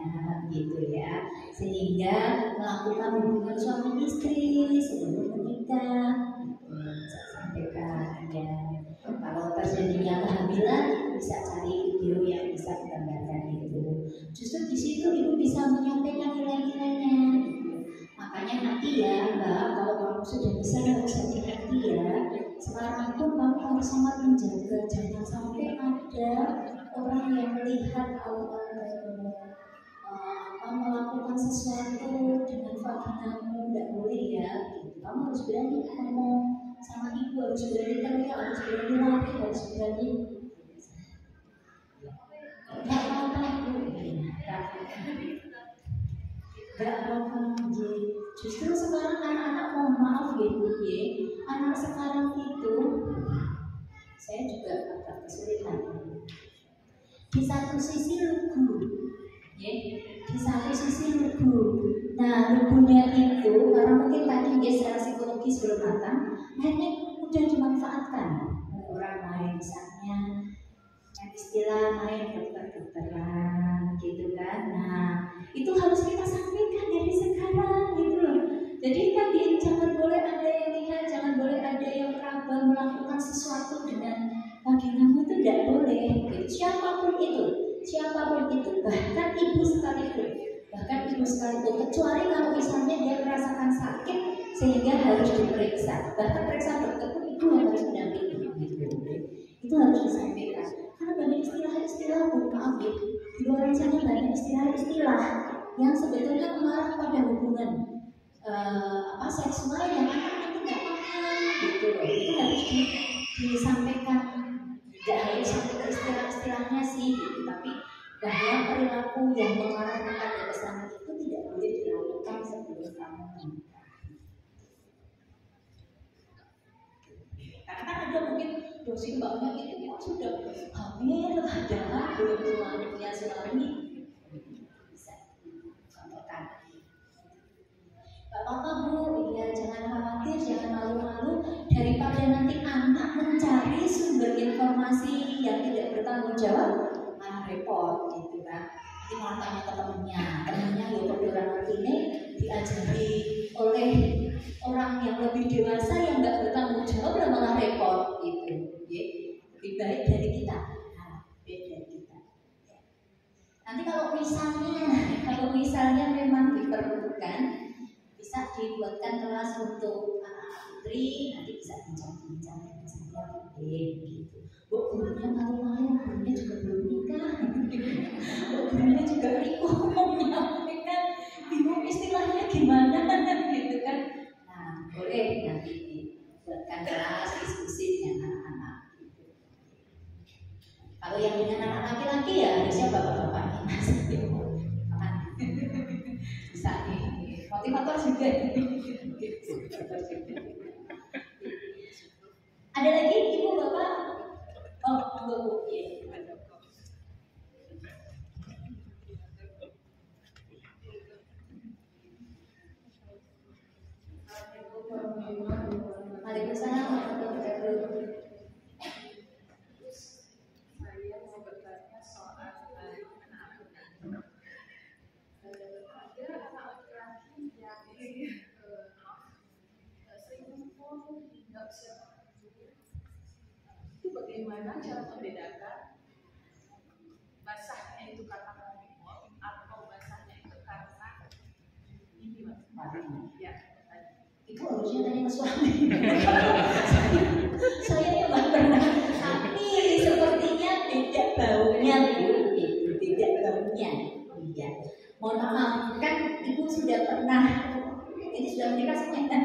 gitu ya, sehingga melakukan hubungan suami istri sebelum menikah. Saya sampaikan ya, kalau terjadinya kehamilan bisa cari video yang bisa menggambarkan itu. Justru di situ ibu bisa menyampaikan nilai-nilainya. Makanya nanti ya Mbak, kalau kamu sudah bisa harus hati-hati ya. Sekarang pun kamu harus sangat menjaga, jangan sampai ada orang yang melihat melakukan sesuatu dengan vaginamu, tidak boleh ya. Kamu harus berani ngomong sama ibu, harus berani teriak, harus berani lari, harus berani. Nggak apa-apa. Gak apa-apa. Justru sekarang anak-anak, mohon maaf ya Bu, anak sekarang itu saya juga agak kesulitan. Di satu sisi lugu, ya, di satu sisi lugu. Nah, lugunya itu karena mungkin tadi dia secara psikologis belum matang, akhirnya mudah dimanfaatkan oleh orang lain, misalnya istilah main dokter-dokteran gitu kan. Nah, itu harus kita sampaikan dari sekarang gitu loh. Jadi kan jangan boleh ada yang lihat, jangan boleh ada yang meraba melakukan sesuatu dengan vaginamu, itu tidak boleh. Siapapun itu, bahkan ibu sekalipun, kecuali kalau misalnya dia merasakan sakit sehingga harus diperiksa, bahkan periksa dokter pun ibu yang harus mendampingi gitu. Itu harus disampaikan. Karena banyak istilah-istilah, maaf ya, di luar sana banyak istilah-istilah yang sebetulnya mengarah pada hubungan seksual yang anak-anak tidak paham gitu loh. Itu harus disampaikan. Tidak harus sampai ke istilah-istilahnya sih gitu, tapi bahwa perilaku yang mengarah kepada kesana itu tidak boleh dilakukan sebelum kamu menikah. Karena kan ada mungkin dosis mbaknya itu sudah hamil, padahal belum punya suami, bisa contohkan. Gak apa-apa Bu, ya jangan khawatir, jangan malu-malu, daripada nanti anak mencari sumber informasi yang tidak bertanggung jawab, malah repot gitu kan. Nanti malah tanya ke temennya ya orang ini diajari oleh orang yang lebih dewasa yang nggak bertanggung jawab, ya malah repot gitu. Ya. Lebih baik dari kita, dari kita. Nanti kalau misalnya memang diperlukan, bisa dibuatkan kelas untuk anak putri, nanti bisa bincang-bincang dengan saya gitu. Bu, gurunya malu-malu, gurunya juga belum nikah, gurunya juga riko mau menyampaikan, bingung istilahnya gimana gitu kan. Nah, boleh nanti dibuatkan kelas diskusi dengan anak-anak gitu. Kalau yang dengan anak laki-laki ya harusnya bapak-bapaknya bisa nih. Motivator juga. Ada lagi ibu bapak? Oh, Bu. Ya. Waalaikumsalam warahmatullahi wabarakatuh. Saya mau bertanya soal anak-anak. Ada anak laki-laki yang sering kumpul nggak bisa tidur. Itu bagaimana cara membedakan basahnya itu karena kumpul atau basahnya itu karena ini mas? Ya. Itu harusnya tanya ke suami. Saya yang nggak pernah, tapi sepertinya beda baunya Bu. Beda baunya. Iya. Mohon maaf, kan ibu sudah pernah, ini sudah menikah semuanya.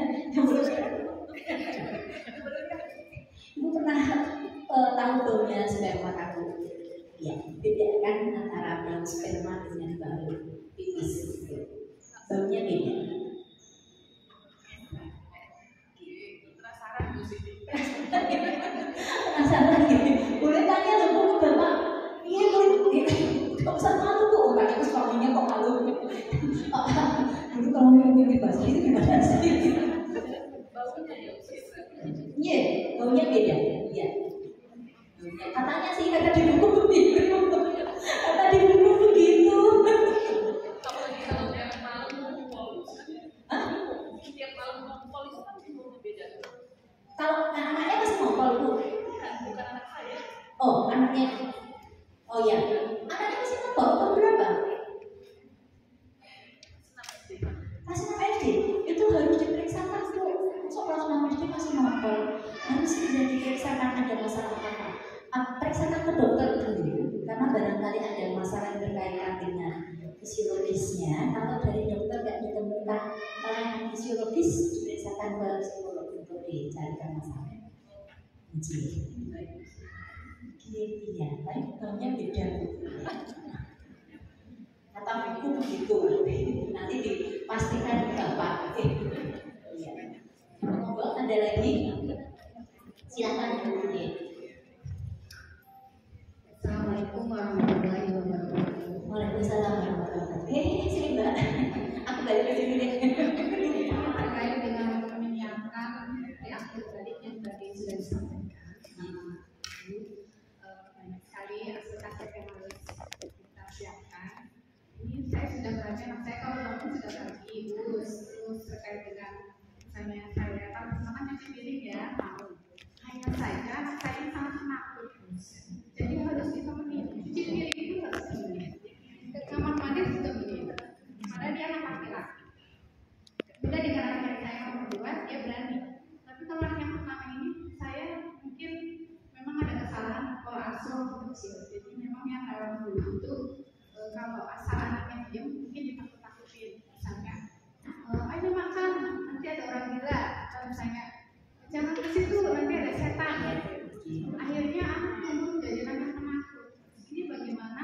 Ibu pernah tahu baunya sperma kamu? Ya, beda kan antara bau sperma dengan bau pipis. Baunya beda. Penasaran gitu. Boleh tanya loh Bu ke Bapak. Iya boleh. Gak usah malu Bu. Tanya ke suaminya kok malu. Dulu kalau ngomongin bahasa itu gimana sih? Baunya ya. Iya, baunya beda. Iya. Katanya sih kata di buku begitu. Kata di buku begitu. Kalau tiap malam ngumpul, tiap malam ngumpul itu kan baunya beda. Kalau anaknya masih ngompol Bu. Bukan anak saya. Oh, anaknya. Oh ya, anaknya masih ngompol. Umur berapa? Masih 6 SD. Itu harus diperiksakan Bu. Masuk kelas 6 SD masih ngompol. Harus sudah diperiksakan ada masalah apa. Periksakan ke dokter dulu. Karena barangkali ada masalah yang berkaitan dengan fisiologisnya. Kalau dari dokter tidak ditemukan kelainan fisiologis, diperiksakan ke psikolog untuk dicarikan masalahnya. Iya, tapi baunya beda. Kata buku begitu. Nah, nanti dipastikan Bapak. Iya. Monggo ada lagi? Silakan Bu. Assalamualaikum warahmatullahi wabarakatuh. Waalaikumsalam warahmatullahi wabarakatuh. Sini Mbak, aku balik ke sini deh. Terkait dengan menyiapkan reaktif balik yang tadi sudah disampaikan, banyak sekali aspek-aspek yang harus kita siapkan. Ini saya sudah baca, saya kalau bangun sudah pagi, terus terkait dengan misalnya saya kalau misalkan nyuci piring ya, hanya saja saya sangat penakut. Jadi harus ditemenin, cuci piring itu harus ditemenin. Ke kamar mandi harus ditemenin. Padahal dia anak laki-laki. Beda dengan anak saya yang berdua, dia berani. Tapi kalau anak yang pertama ini, saya mungkin memang ada kesalahan kalau asuh kecil. Jadi memang yang dalam dulu itu kalau asal anaknya diam mungkin ditakut-takutin. Misalnya, ayo makan, nanti ada orang gila. Atau misalnya, jangan ke situ, nanti ada setan. Akhirnya anak tumbuh menjadi anak penakut. Ini bagaimana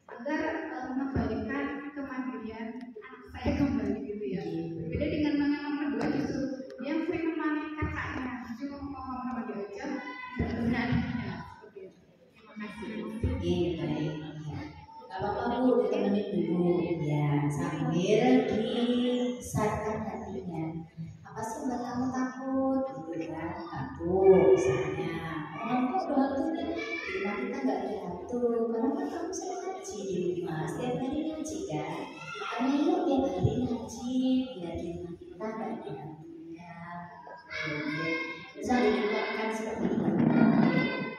agar mengembalikan kemandirian anak saya kembali gitu ya. Beda dengan yang nomor 2 justru yang sering menemani kakaknya, justru ngomong sama dia aja dan beraninya. Seperti itu. Terima kasih. Iya, baik. Gak apa-apa Bu, ditemenin dulu ya, sambil disarkan hatinya. Apa sih mbak kamu takut? Gitu kan, takut misalnya. Orang kok ada hantu kan? Di rumah kita nggak ada hantu, karena kan kamu sering ngaji di rumah, setiap hari ngaji kan. Karena yuk tiap hari ngaji, biar di rumah kita nggak ada hantunya. Bisa dilakukan seperti itu.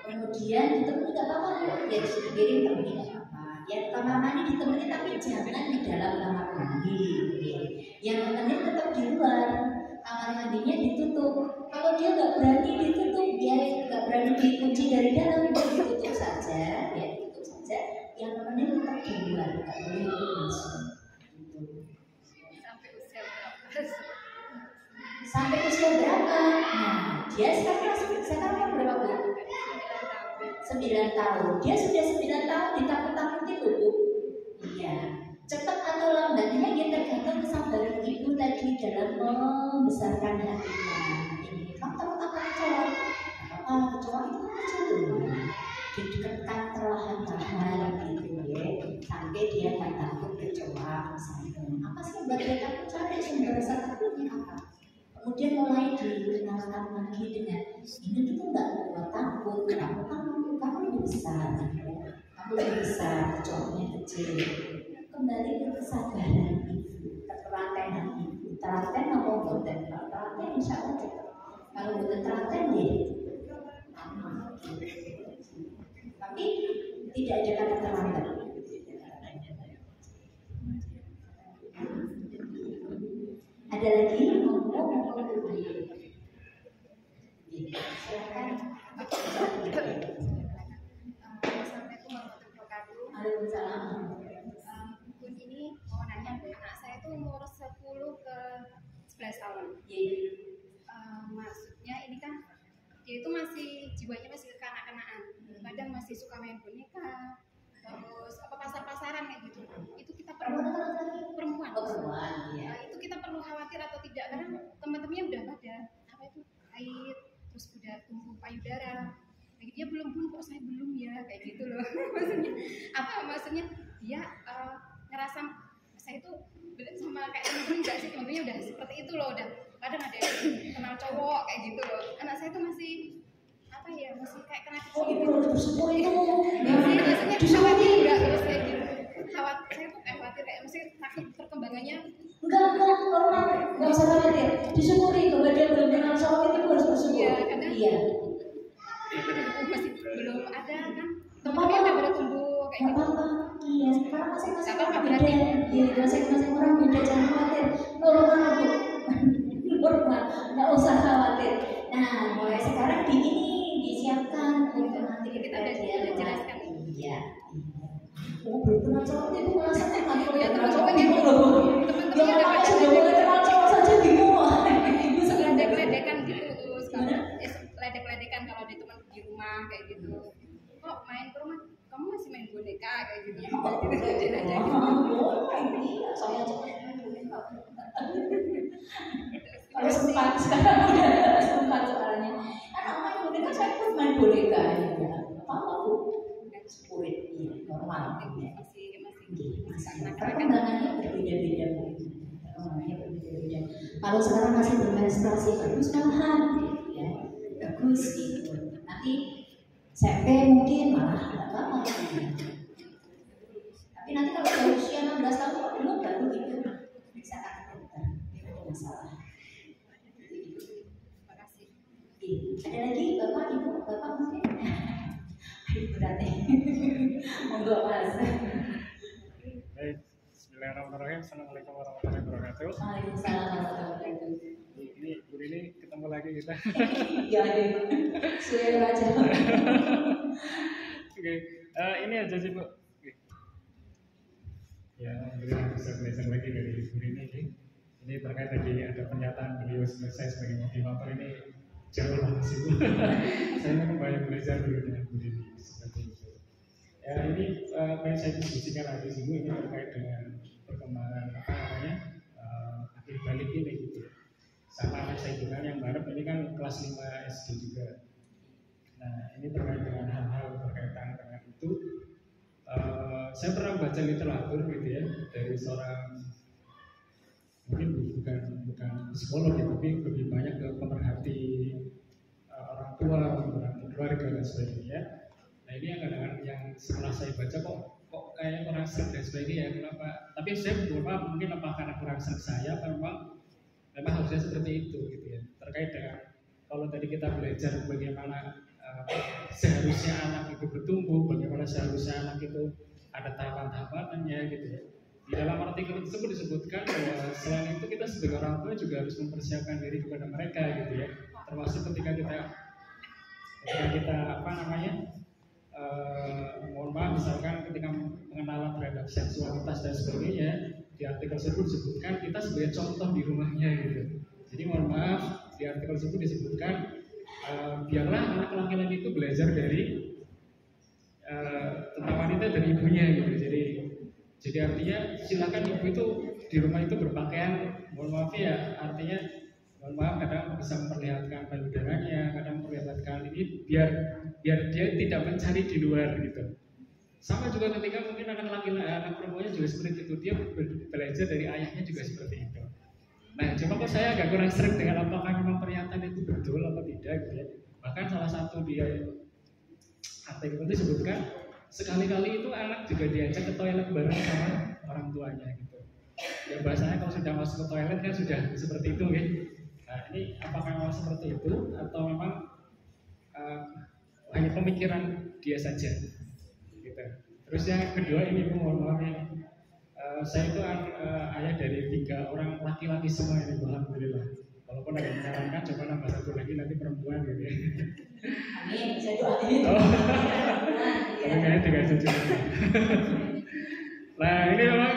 Kemudian ditemani nggak apa-apa Bu, ya sendiri temani nggak apa-apa. Ya kamar mandi ditemani tapi jangan di dalam kamar mandi. Yang temenin tetap di luar. Kamar mandinya ditutup. Kalau dia nggak berani ditutup, dia nggak berani dikunci dari dalam, ditutup saja, ya tutup saja. Yang temenin tetap di luar, nggak boleh masuk. Sampai usia berapa? Nah, dia sekarang berapa Bu? 9 tahun. Dia sudah 9 tahun ditakut-takuti loh Bu. Iya. Cepat atau lambatnya dia tergantung kesabaran ibu tadi dalam membesarkan hatinya. Ini kamu takut apa kecoa? Kecoa itu kan kecil tuh. Didekatkan perlahan-lahan gitu ya, sampai dia nggak takut kecoa misalnya. Apa sih yang buat dia takut? Cari sumber rasa takutnya apa? Kemudian mulai dikenalkan lagi dengan ini itu nggak buat takut. Kamu lebih besar, kamu lebih besar, kecoanya kecil. Kembali ke kesadaran ibu, ketelatenan ibu. Telaten mau boten, kalau telaten insya Allah cepat. Kalau boten telaten ya lama. Tapi tidak ada kata terlambat. Ada lagi? Monggo. Silakan. Assalamualaikum warahmatullahi wabarakatuh. Waalaikumsalam. Ini mau nanya, anak saya itu umur 10 ke 11 tahun. Maksudnya ini kan dia itu masih jiwanya masih kekanak-kanakan. Kadang masih suka main boneka, terus pasar-pasaran kayak gitu. Itu kita perlu perempuan. Itu kita perlu khawatir atau tidak, karena teman-temannya udah pada apa itu haid, terus udah tumbuh payudara. Jadi dia belum kok saya belum ya, kayak gitu loh. Maksudnya dia ngerasa saya itu sama kayak temen-temen enggak sih, temen-temennya udah seperti itu loh, udah kadang ada yang kenal cowok kayak gitu loh. Anak saya tuh masih apa ya, masih kayak kena kecil gitu. Bersyukur itu. Maksudnya khawatir enggak terus kayak gitu. Saya tuh kayak khawatir kayak masih takut perkembangannya. Enggak normal, enggak usah khawatir. Disyukuri kalau dia belum kenal cowok itu harus bersyukur. Iya, karena iya. Masih belum ada kan. Temen-temennya udah bertumbuh kayak gitu. Apa-apa. Iya, sekarang masing-masing Apa orang berarti? beda. Iya, masing-masing orang beda, jangan khawatir. Normal Bu. Normal, enggak usah khawatir. Nah, mulai sekarang disiapkan untuk nanti Kita udah jelaskan. Iya. Oh, belum kenal cowok itu merasa kan kalau Ya, kenal cowok teman-temannya bingung loh. teman-temannya Yang udah anak sudah mulai kenal cowok saja bingung. Ibu sekarang ledek-ledekan gitu terus kalau ledek-ledekan kalau ada teman di rumah kayak gitu. Kok main ke rumah kamu masih main boneka boneka kayak gitu. Saya kalau sempat sekarang udah sempat soalnya. Anak main boneka saya pun main boneka ya. Apa bu? Spirit ini normal ya. Perkembangannya berbeda-beda Kalau sekarang masih bermenstruasi bagus malahan ya, bagus gitu. Nanti SMP mungkin malah tidak apa-apa. Tapi nanti kalau udah usia 16 tahun belum baru gitu bisa kan dokter, itu masalah. Ada lagi bapak ibu bapak mungkin? Berarti monggo mas. Baik, bismillahirrahmanirrahim. Assalamualaikum warahmatullahi wabarakatuh. Waalaikumsalam warahmatullahi wabarakatuh. Ini Bu Rini ketemu lagi kita. Iya deh, sudah aja. Oke, ini aja sih Bu. Oke. Ya, alhamdulillah bisa belajar lagi dari Bu Rini. Ini terkait tadi ada pernyataan beliau saya sebagai motivator ini jauh banget sih Bu. Saya memang banyak belajar dulu dengan Bu Rini seperti itu. Ya ini pengen saya diskusikan lagi sih Bu, ini terkait dengan perkembangan apa namanya akhir balik ini gitu. Sama anak saya juga yang baru ini kan kelas 5 SD juga. Nah ini terkait dengan hal-hal berkaitan dengan itu. Saya pernah baca literatur gitu ya dari seorang mungkin bukan psikolog ya, tapi lebih banyak ke pemerhati orang tua, pemerhati keluarga dan sebagainya. Nah ini yang kadang-kadang yang setelah saya baca kok kayak kurang serg dan sebagainya ya kenapa? Tapi saya berapa mungkin apa karena kurang serg saya, atau memang harusnya seperti itu gitu ya. Terkait dengan kalau tadi kita belajar bagaimana seharusnya anak itu bertumbuh, bagaimana seharusnya anak itu ada tahapan-tahapannya gitu ya. Di dalam artikel tersebut disebutkan bahwa selain itu kita sebagai orang tua juga harus mempersiapkan diri kepada mereka gitu ya. Termasuk ketika kita apa namanya mohon maaf misalkan ketika pengenalan terhadap seksualitas dan sebagainya, di artikel tersebut disebutkan kita sebagai contoh di rumahnya gitu. Jadi mohon maaf di artikel tersebut disebutkan biarlah anak laki-laki itu belajar dari tentang wanita dari ibunya gitu. Jadi artinya silakan ibu itu di rumah itu berpakaian, mohon maaf ya, artinya mohon maaf kadang bisa memperlihatkan payudaranya, kadang memperlihatkan ini biar dia tidak mencari di luar gitu. Sama juga ketika mungkin anak perempuannya juga seperti itu, dia belajar dari ayahnya juga seperti itu. Nah, cuma kok saya agak kurang sering dengan apakah memang pernyataan itu betul atau tidak gitu ya. Bahkan salah satu di artikel itu disebutkan sekali-kali itu anak juga diajak ke toilet bareng sama orang tuanya gitu. Ya bahasanya kalau sudah masuk ke toilet kan sudah seperti itu kan. Nah ini apakah memang seperti itu atau memang hanya pemikiran dia saja gitu. Terus yang kedua ini mohon maaf ya, saya itu ayah dari 3 orang laki-laki semua ini alhamdulillah. Walaupun ada yang menyarankan coba nambah 1 lagi nanti perempuan gitu ya. Amin, saya doain. Tapi kayaknya tidak setuju. Nah ini memang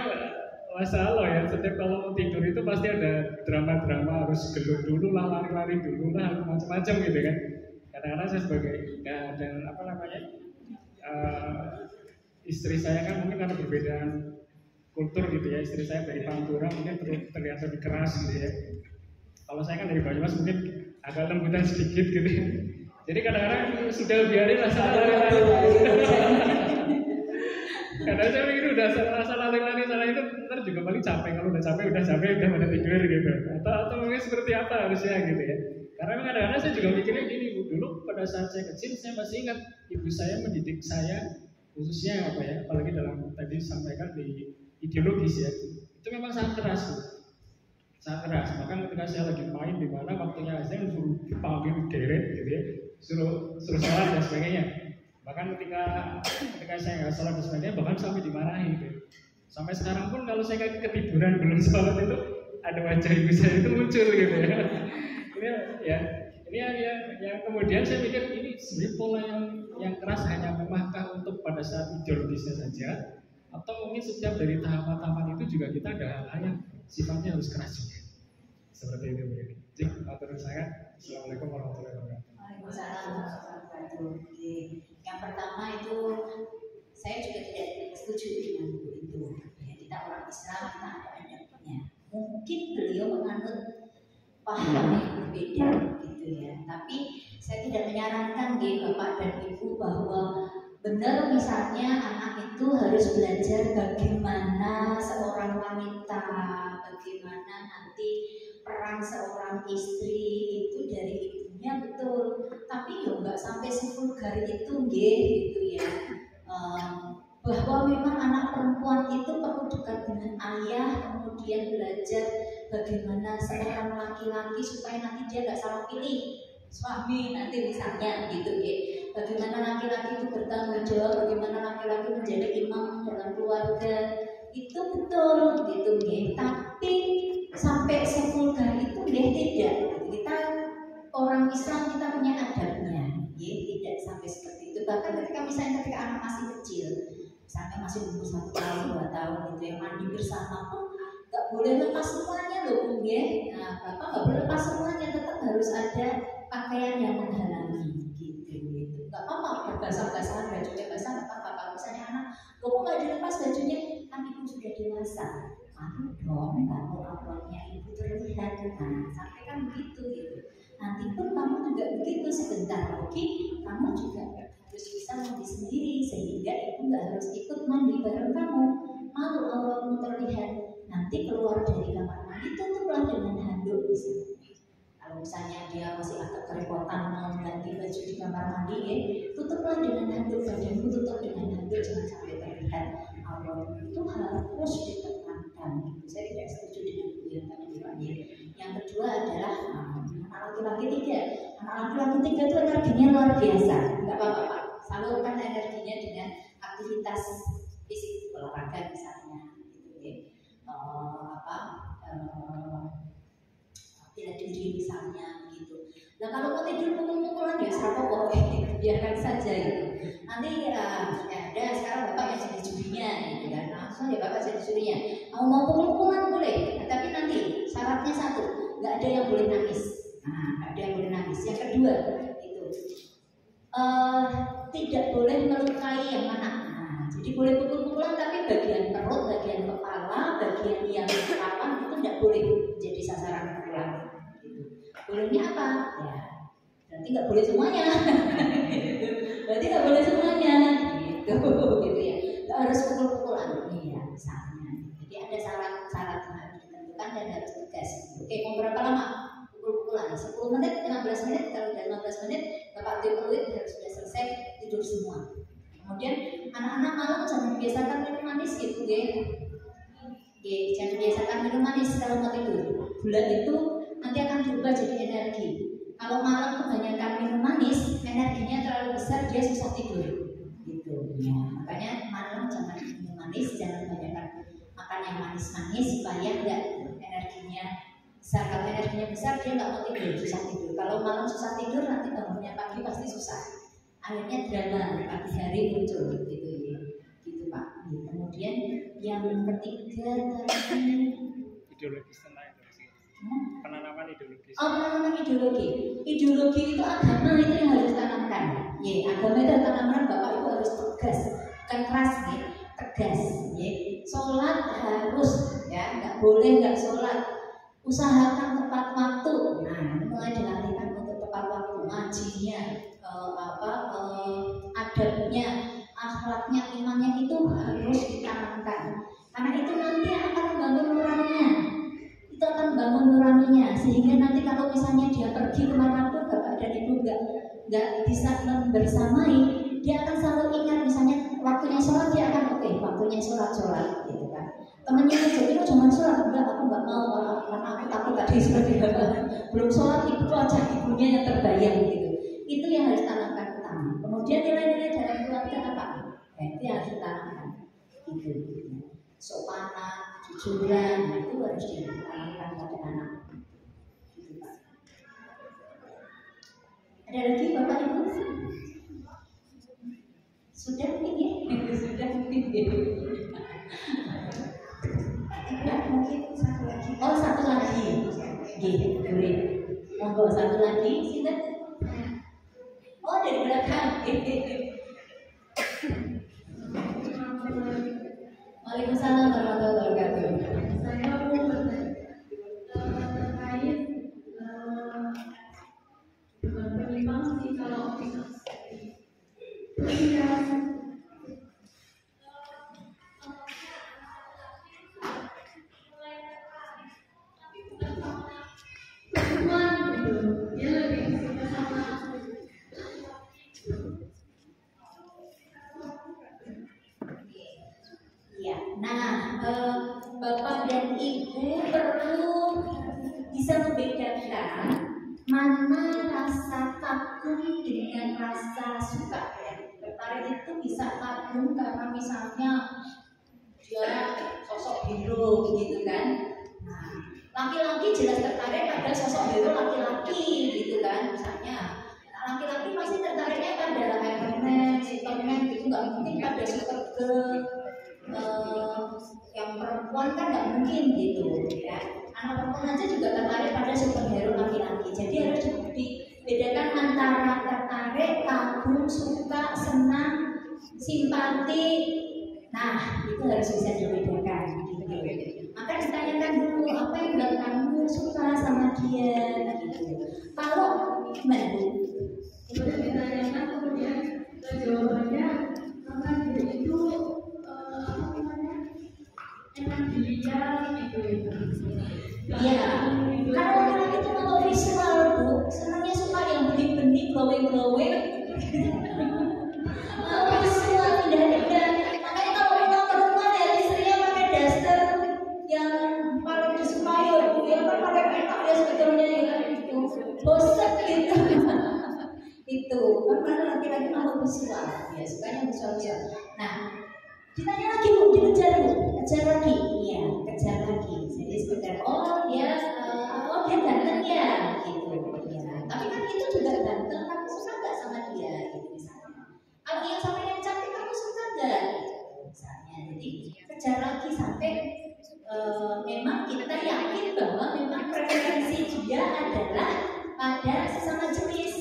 masalah ya, setiap kalau mau tidur itu pasti ada drama-drama, harus gelut dulu lah, lari-lari dulu lah, macam-macam gitu kan. Kadang-kadang saya sebagai dan apa namanya istri saya kan mungkin karena perbedaan kultur gitu ya, istri saya dari Pantura mungkin terlihat lebih keras gitu ya. Kalau saya kan dari Banyumas mungkin agak lembutan sedikit gitu ya. Jadi kadang-kadang sudah biarin lah lari-lari. Kadang saya mikir udah rasa lari-lari sana itu ntar juga paling capek, kalau udah capek udah pada tidur gitu. Atau mungkin seperti apa harusnya gitu ya. Karena memang kadang-kadang saya juga mikirnya gini, dulu pada saat saya kecil saya masih ingat ibu saya mendidik saya khususnya apa ya, apalagi dalam tadi disampaikan di ideologis ya. Itu memang sangat keras Bu. Sangat keras. Bahkan ketika saya lagi main di mana waktunya azan suruh dipanggil deret gitu ya. Suruh sholat dan sebagainya. Bahkan ketika saya nggak sholat dan sebagainya, bahkan sampai dimarahi gitu. Sampai sekarang pun kalau saya ketiduran belum sholat itu ada wajah ibu saya itu muncul gitu ya. Ini yang kemudian saya pikir ini sebenarnya pola yang keras hanya memangkah untuk pada saat ideologisnya saja, atau mungkin setiap dari tahapan-tahapan itu juga kita ada hal-hal yang sifatnya harus keras juga. Seperti itu begini. Jadi menurut saya, Assalamualaikum warahmatullahi wabarakatuh. Waalaikumsalam warahmatullahi wabarakatuh. Yang pertama itu saya juga tidak Islam kita ada adabnya. Mungkin beliau menganut paham yang berbeda gitu ya. Tapi saya tidak menyarankan Bapak dan Ibu bahwa benar misalnya anak itu harus belajar bagaimana seorang wanita, bagaimana nanti peran seorang istri itu dari ibunya, betul. Tapi ya nggak sampai sevulgar itu gitu ya. Bahwa memang anak perempuan itu perlu dekat dengan ayah, kemudian belajar bagaimana seorang laki-laki supaya nanti dia nggak salah pilih suami nanti misalnya gitu ya. Bagaimana laki-laki itu bertanggung jawab, bagaimana laki-laki menjadi imam dalam keluarga, itu betul gitu ya. Tapi sampai sevulgar itu ya tidak. Kita orang Islam kita punya adabnya, ya tidak sampai seperti itu. Bahkan ketika anak masih kecil, misalnya masih umur 1 tahun 2 tahun gitu ya, mandi bersama pun nggak boleh lepas semuanya loh Bung ya. Nah, Bapak nggak boleh lepas semuanya, tetap harus ada pakaian yang menghalangi gitu. Nggak apa-apa berbasah-basahan bajunya basah, nggak apa-apa. Kalau misalnya anak, kok nggak dilepas bajunya, kan ibu sudah dewasa. Malu dong kalau auratnya ibu terlihat. Nah, sampai kan begitu gitu. Nanti pun kamu juga begitu, sebentar lagi kamu juga harus bisa mandi sendiri sehingga ibu nggak harus ikut mandi bareng kamu. Malu auratmu terlihat. Nanti keluar dari kamar mandi tutuplah dengan handuk misalnya. Kalau misalnya dia masih agak kerepotan mau ganti baju di kamar mandi ya, tutuplah dengan handuk, badanmu tutup dengan handuk, jangan sampai terlihat aurat. Itu harus ditekankan. Saya tidak setuju dengan yang tadi Pak. Yang kedua adalah anak laki-laki 3. Anak laki-laki 3 itu energinya luar biasa. Enggak apa-apa Pak. Salurkan energinya dengan aktivitas fisik, olahraga misalnya, gitu ya. Tidak diri misalnya gitu. Nah kalau mau tidur pukul-pukulan ya serapa kok, biarkan saja gitu. Nanti ya ada sekarang Bapak yang jadi jurinya gitu kan, langsung ya Bapak jadi jurinya. Mau pukul-pukulan boleh, nah, tapi nanti syaratnya 1, nggak ada yang boleh nangis. Nah, nggak ada yang boleh nangis. Yang kedua itu tidak boleh melukai yang mana. Nah, jadi boleh pukul-pukulan tapi bagian perut, bagian kepala, bagian yang rawan itu tidak boleh jadi sasaran pukulan. Bolehnya apa? Ya, berarti nggak boleh semuanya. Berarti nggak boleh semuanya, gitu ya. Nggak harus pukul-pukulan, iya misalnya. Jadi ada syarat-syarat yang harus ditentukan dan harus tegas. Oke, mau berapa lama? Pukul-pukulan, 10 menit, 15 menit. Kalau udah 15 menit, Bapak Dewi harus sudah selesai tidur semua. Kemudian anak-anak malam jangan biasakan minum manis gitu ya. Jangan biasakan minum manis kalau mau tidur. Gula itu nanti akan berubah jadi energi. Kalau malam kebanyakan minum manis, energinya terlalu besar, dia susah tidur. Gitu. Ya, makanya malam jangan minum manis, jangan kebanyakan makan yang manis-manis supaya enggak energinya besar. Kalau energinya besar, dia nggak mau tidur, susah tidur. Kalau malam susah tidur, nanti bangunnya pagi pasti susah. Akhirnya drama pagi hari muncul, gitu ya. Gitu Pak. Kemudian yang ketiga tadi ideologis tentang penanaman ideologi. Penanaman ideologi. Ideologi itu agama itu yang harus ditanamkan. Ya, agama itu tanamkan Bapak Ibu harus tegas, bukan keras ya, tegas. Ya. Sholat harus ya, nggak boleh nggak sholat. Usahakan tepat waktu. Nah, mulai dilatihkan untuk tepat waktu, ngajinya, adabnya, akhlaknya, imannya itu harus ditanamkan. Karena itu nanti akan membangun nuraninya. Itu akan membangun nuraninya sehingga nanti kalau misalnya dia pergi kemanapun Bapak dan Ibu nggak bisa bersamai, dia akan selalu ingat misalnya waktunya sholat dia akan waktunya sholat gitu kan. Temannya itu jangan sholat, enggak aku nggak mau karena aku takut tadi seperti Bapak belum sholat ibu aja ibunya yang terbayang gitu. Itu yang harus tanamkan utama. Kemudian nilai-nilai dalam keluarga apa? Itu yang harus ditanamkan gitu. Sopanan, jujuran, itu harus ditanamkan pada anak. Gitu, Pak. Ada lagi Bapak Ibu? Sudah mungkin ya? Sudah mungkin ya? Mungkin satu lagi. Oh, satu lagi. Gitu, boleh. Monggo satu lagi, silakan. Oh, dari belakang. Waalaikumsalam warahmatullahi wabarakatuh. Bapak dan Ibu perlu bisa membedakan mana rasa kagum dengan rasa suka ya. Tertarik itu bisa kagum karena misalnya dia sosok hero gitu kan. Nah, laki-laki jelas tertarik pada sosok hero laki-laki gitu kan misalnya. Laki-laki pasti tertariknya pada Iron Man, Superman gitu, nggak mungkin pada Supergirl. Yang perempuan kan nggak mungkin gitu ya. Anak perempuan aja juga tertarik pada superhero laki-laki. Jadi harus dibedakan antara tertarik, kagum, suka, senang, simpati. Nah, itu harus bisa dibedakan gitu. Maka ditanyakan dulu apa yang buat kamu suka sama dia gitu. Kalau gimana Bu? Kemudian ditanyakan kemudian jawabannya karena dia itu enak dilihat gitu. Iya, karena orang itu kalau visual Bu, senangnya suka yang benih-benih, glowing-glowing. Visual indah-indah. Makanya kalau pulang ke rumah dari istrinya pakai daster yang paling disukai ya Bu, ya kan pakai makeup ya sebetulnya ya gitu. Bosan gitu. Itu kan laki-laki kalau visual, ya sukanya visual. Nah, ditanya lagi Bu, dikejar lagi, iya, kejar lagi. Jadi sekedar dia ganteng ya, gitu. Ya. Tapi kan itu juga ganteng, kamu suka nggak sama dia, gitu misalnya. Kalau yang sama yang cantik kamu suka nggak, gitu, misalnya. Jadi kejar lagi sampai memang kita yakin bahwa memang preferensi dia adalah pada sesama jenis.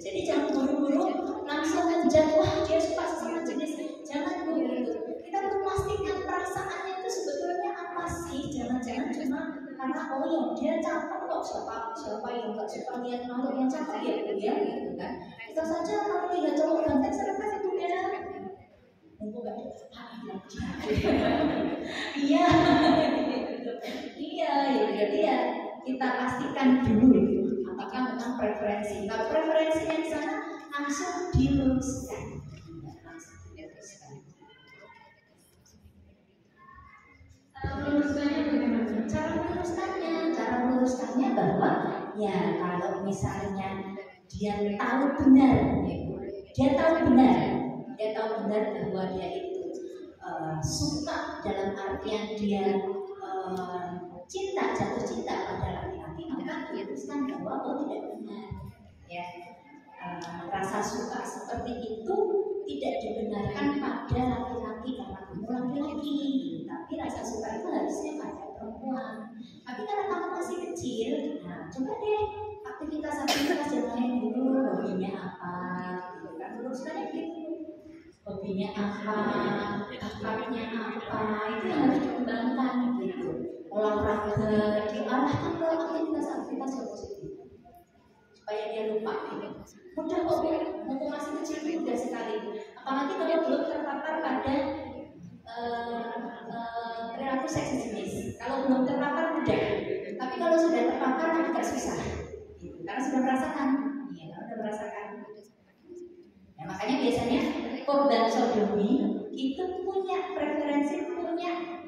Jadi jangan buru-buru langsung menjudge, wah dia suka sesama jenis. Jangan begitu. Kita perlu pastikan perasaannya itu sebetulnya apa sih? Jangan-jangan cuma karena dia cakep kok, siapa yang nggak suka lihat makhluk yang cakep ya dia gitu kan. Kita saja kalau lihat cowok ganteng serempet itu beda. Mumpung nggak ada iya, jadi ya kita pastikan dulu apakah memang preferensi. Kalau preferensinya di sana langsung diluruskan. Cara meluruskannya bahwa ya kalau misalnya dia tahu benar bahwa dia itu suka dalam artian dia jatuh cinta pada laki-laki, maka diluruskan bahwa tidak benar ya. Rasa suka seperti itu tidak dibenarkan pada laki-laki karena kamu laki-laki, tapi rasa suka itu harusnya pada perempuan. Tapi karena kamu masih kecil, nah coba deh aktivitas yang lain dulu, hobinya apa, gitu kan? Luruskannya gitu, hobinya apa, bakatnya apa, itu yang harus dikembangkan gitu. Olahraga diarahkan ke aktivitas yang positif supaya dia lupa gitu. Mudah kok, mumpung masih kecil mudah sekali. Apalagi kalau belum terpapar pada perilaku seks jenis. Kalau belum terpapar mudah, tapi kalau sudah terpapar agak susah. Karena sudah merasakan, Ya, makanya biasanya korban sodomi itu punya preferensi, punya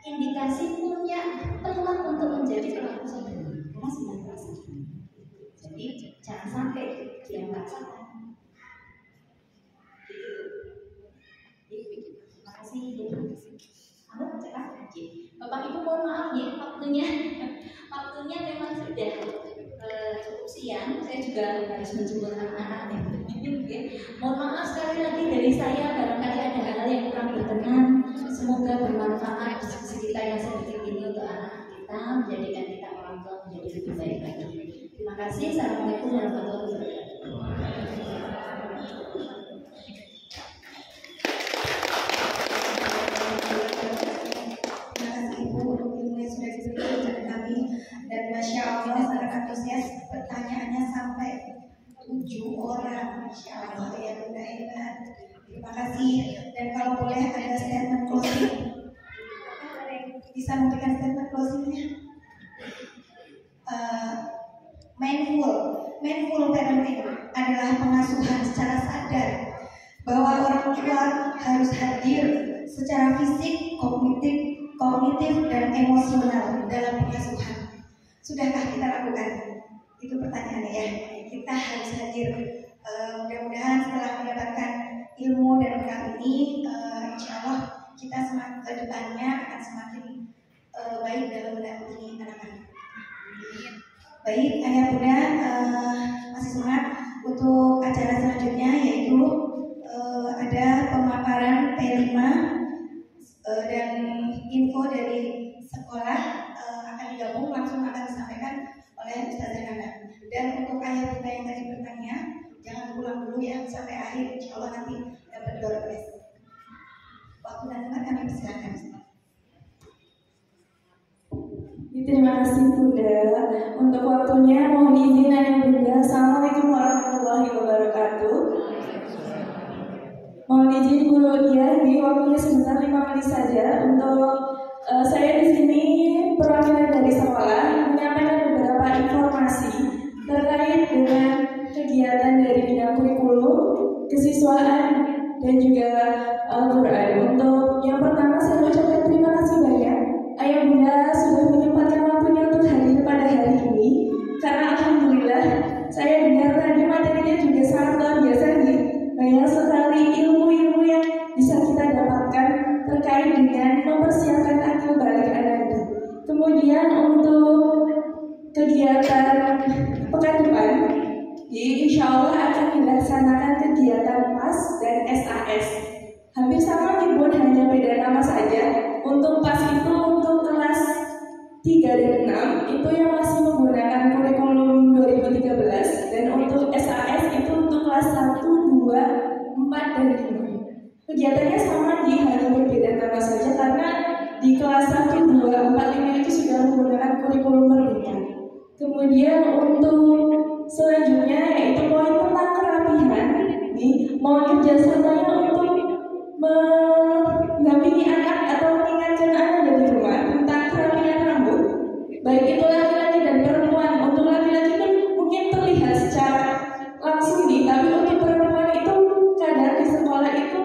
indikasi, punya peluang untuk menjadi pelaku sodomi karena sudah merasakan. Jadi jangan sampai dia merasakan. Terima kasih. Bapak Ibu mohon maaf ya, waktunya memang sudah cukup siang. Saya juga harus menjemput anak-anak. Mohon maaf sekali lagi dari saya, barangkali ada hal-hal yang kurang berkenan. Semoga bermanfaat diskusi kita yang sedikit ini untuk anak kita, menjadikan kita orang tua menjadi lebih baik lagi. Terima kasih. Assalamualaikum warahmatullahi wabarakatuh. Dan Masya Allah sangat antusias, pertanyaannya sampai 7 orang. Masya Allah ya mudah-mudahan. Terima kasih. Dan kalau boleh ada statement closing, bisa memberikan statement closingnya. Mindful parenting adalah pengasuhan secara sadar bahwa orang tua harus hadir secara fisik, kognitif, kognitif dan emosional dalam pengasuhan. Sudahkah kita lakukan? Itu pertanyaannya ya. Kita harus hadir. Mudah-mudahan setelah mendapatkan ilmu dan bekal ini, insya Allah kita semakin ke depannya akan semakin baik dalam mendampingi anak-anak. Baik, ayah bunda masih semangat untuk acara selanjutnya, yaitu ada pemaparan P5 dan info dari sekolah akan digabung, langsung akan disampaikan oleh Ustazah Nanda. Dan untuk ayah bunda yang tadi bertanya, jangan pulang dulu ya sampai akhir, insya Allah nanti dapat door prize. Waktu dan tempat kami persilakan. Terima kasih Bunda untuk waktunya. Mohon izin ayah bunda. Assalamualaikum warahmatullahi wabarakatuh. Mohon izin Bu Rodia, di waktunya sebentar 5 menit saja untuk saya di sini perwakilan dari sekolah menyampaikan beberapa informasi terkait dengan kegiatan dari bidang kurikulum, kesiswaan, dan juga Al-Quran. Untuk yang pertama saya ucapkan terima kasih banyak ayah bunda sudah menyempatkan waktunya untuk hadir pada hari ini, karena alhamdulillah saya dengar tadi materinya juga sangat luar biasa nih. Banyak sekali ilmu-ilmu yang bisa kita dapatkan terkait dengan mempersiapkan akil balik Ananda. Kemudian untuk kegiatan pekan depan, insya Allah akan dilaksanakan kegiatan PAS dan SAS. Hampir sama nih Bun, hanya beda nama saja. Untuk PAS itu untuk kelas 3 dan 6 itu yang masih menggunakan kurikulum 2013, dan untuk SAS itu untuk kelas 1, 2, 4, dan 5. Kegiatannya sama nih, hanya berbeda nama saja karena di kelas 1, 2, 4, 5 itu sudah menggunakan kurikulum merdeka. Kemudian untuk selanjutnya yaitu poin tentang kerapihan. Mohon kerjasamanya untuk mendampingi anak atau mengingatkan anak dari rumah tentang kerapihan rambut, baik itu laki-laki dan perempuan. Untuk laki-laki kan mungkin terlihat secara langsung nih, tapi untuk perempuan itu kadang di sekolah itu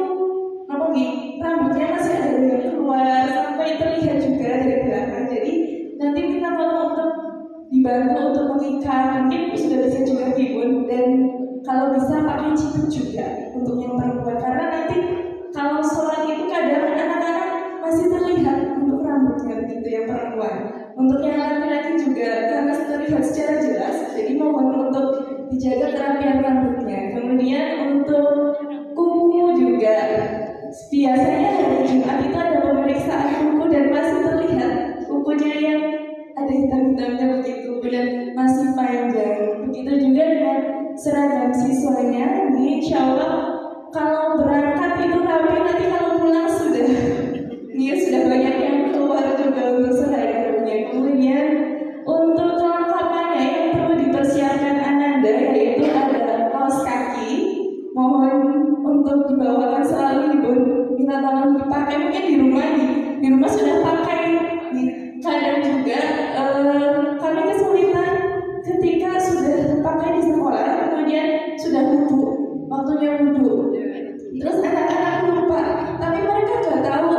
rambutnya masih ada yang keluar sampai terlihat juga dari belakang. Jadi nanti kita tolong untuk dibantu untuk mengikat, mungkin sudah bisa juga Bun, dan kalau bisa pakai ciput juga untuk yang perempuan, karena nanti kalau sholat itu kadang anak-anak masih terlihat untuk rambutnya gitu yang perempuan. Untuk yang laki-laki juga karena terlihat secara jelas, jadi mohon untuk dijaga kerapian rambutnya. Kemudian untuk kuku juga, biasanya hari Jumat itu ada pemeriksaan kuku dan masih terlihat kukunya yang ada hitam-hitamnya begitu dan masih panjang. Begitu juga dengan seragam siswanya. Ini insya Allah kalau berangkat itu rapi, nanti kalau pulang sudah banyak yang keluar juga untuk seragamnya. Kemudian untuk kelengkapannya yang perlu dipersiapkan Ananda yaitu ada kaos kaki. Mohon untuk dibawakan selalu Ibu, minta tolong dipakai. Mungkin di rumah sudah pakai. Kadang juga kami kesulitan ketika sudah pakai di sekolah, kemudian sudah wudhu, waktunya wudhu. Terus anak-anak lupa, tapi mereka nggak tahu.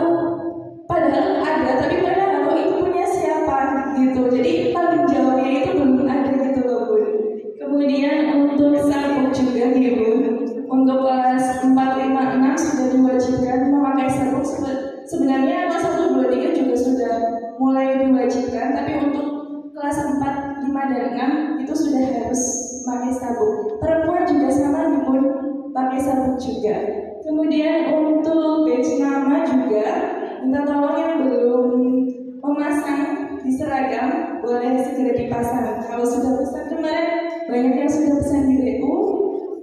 Padahal ada, tapi mereka nggak tahu itu punya siapa gitu. Jadi tanggung jawabnya itu belum ada gitu loh Bun. Kemudian untuk sabuk juga nih Bun. Untuk kelas 4, 5, 6 sudah diwajibkan memakai sabuk. Sebenarnya kelas 1, 2, 3 juga sudah mulai diwajibkan, tapi untuk kelas 4, 5, dan 6 itu sudah harus pakai sabuk. Perempuan juga sama Bun, pakai sabuk juga. Kemudian untuk badge nama juga, minta tolong yang belum memasang di seragam boleh segera dipasang. Kalau sudah pesan kemarin, banyak yang sudah pesan di DU,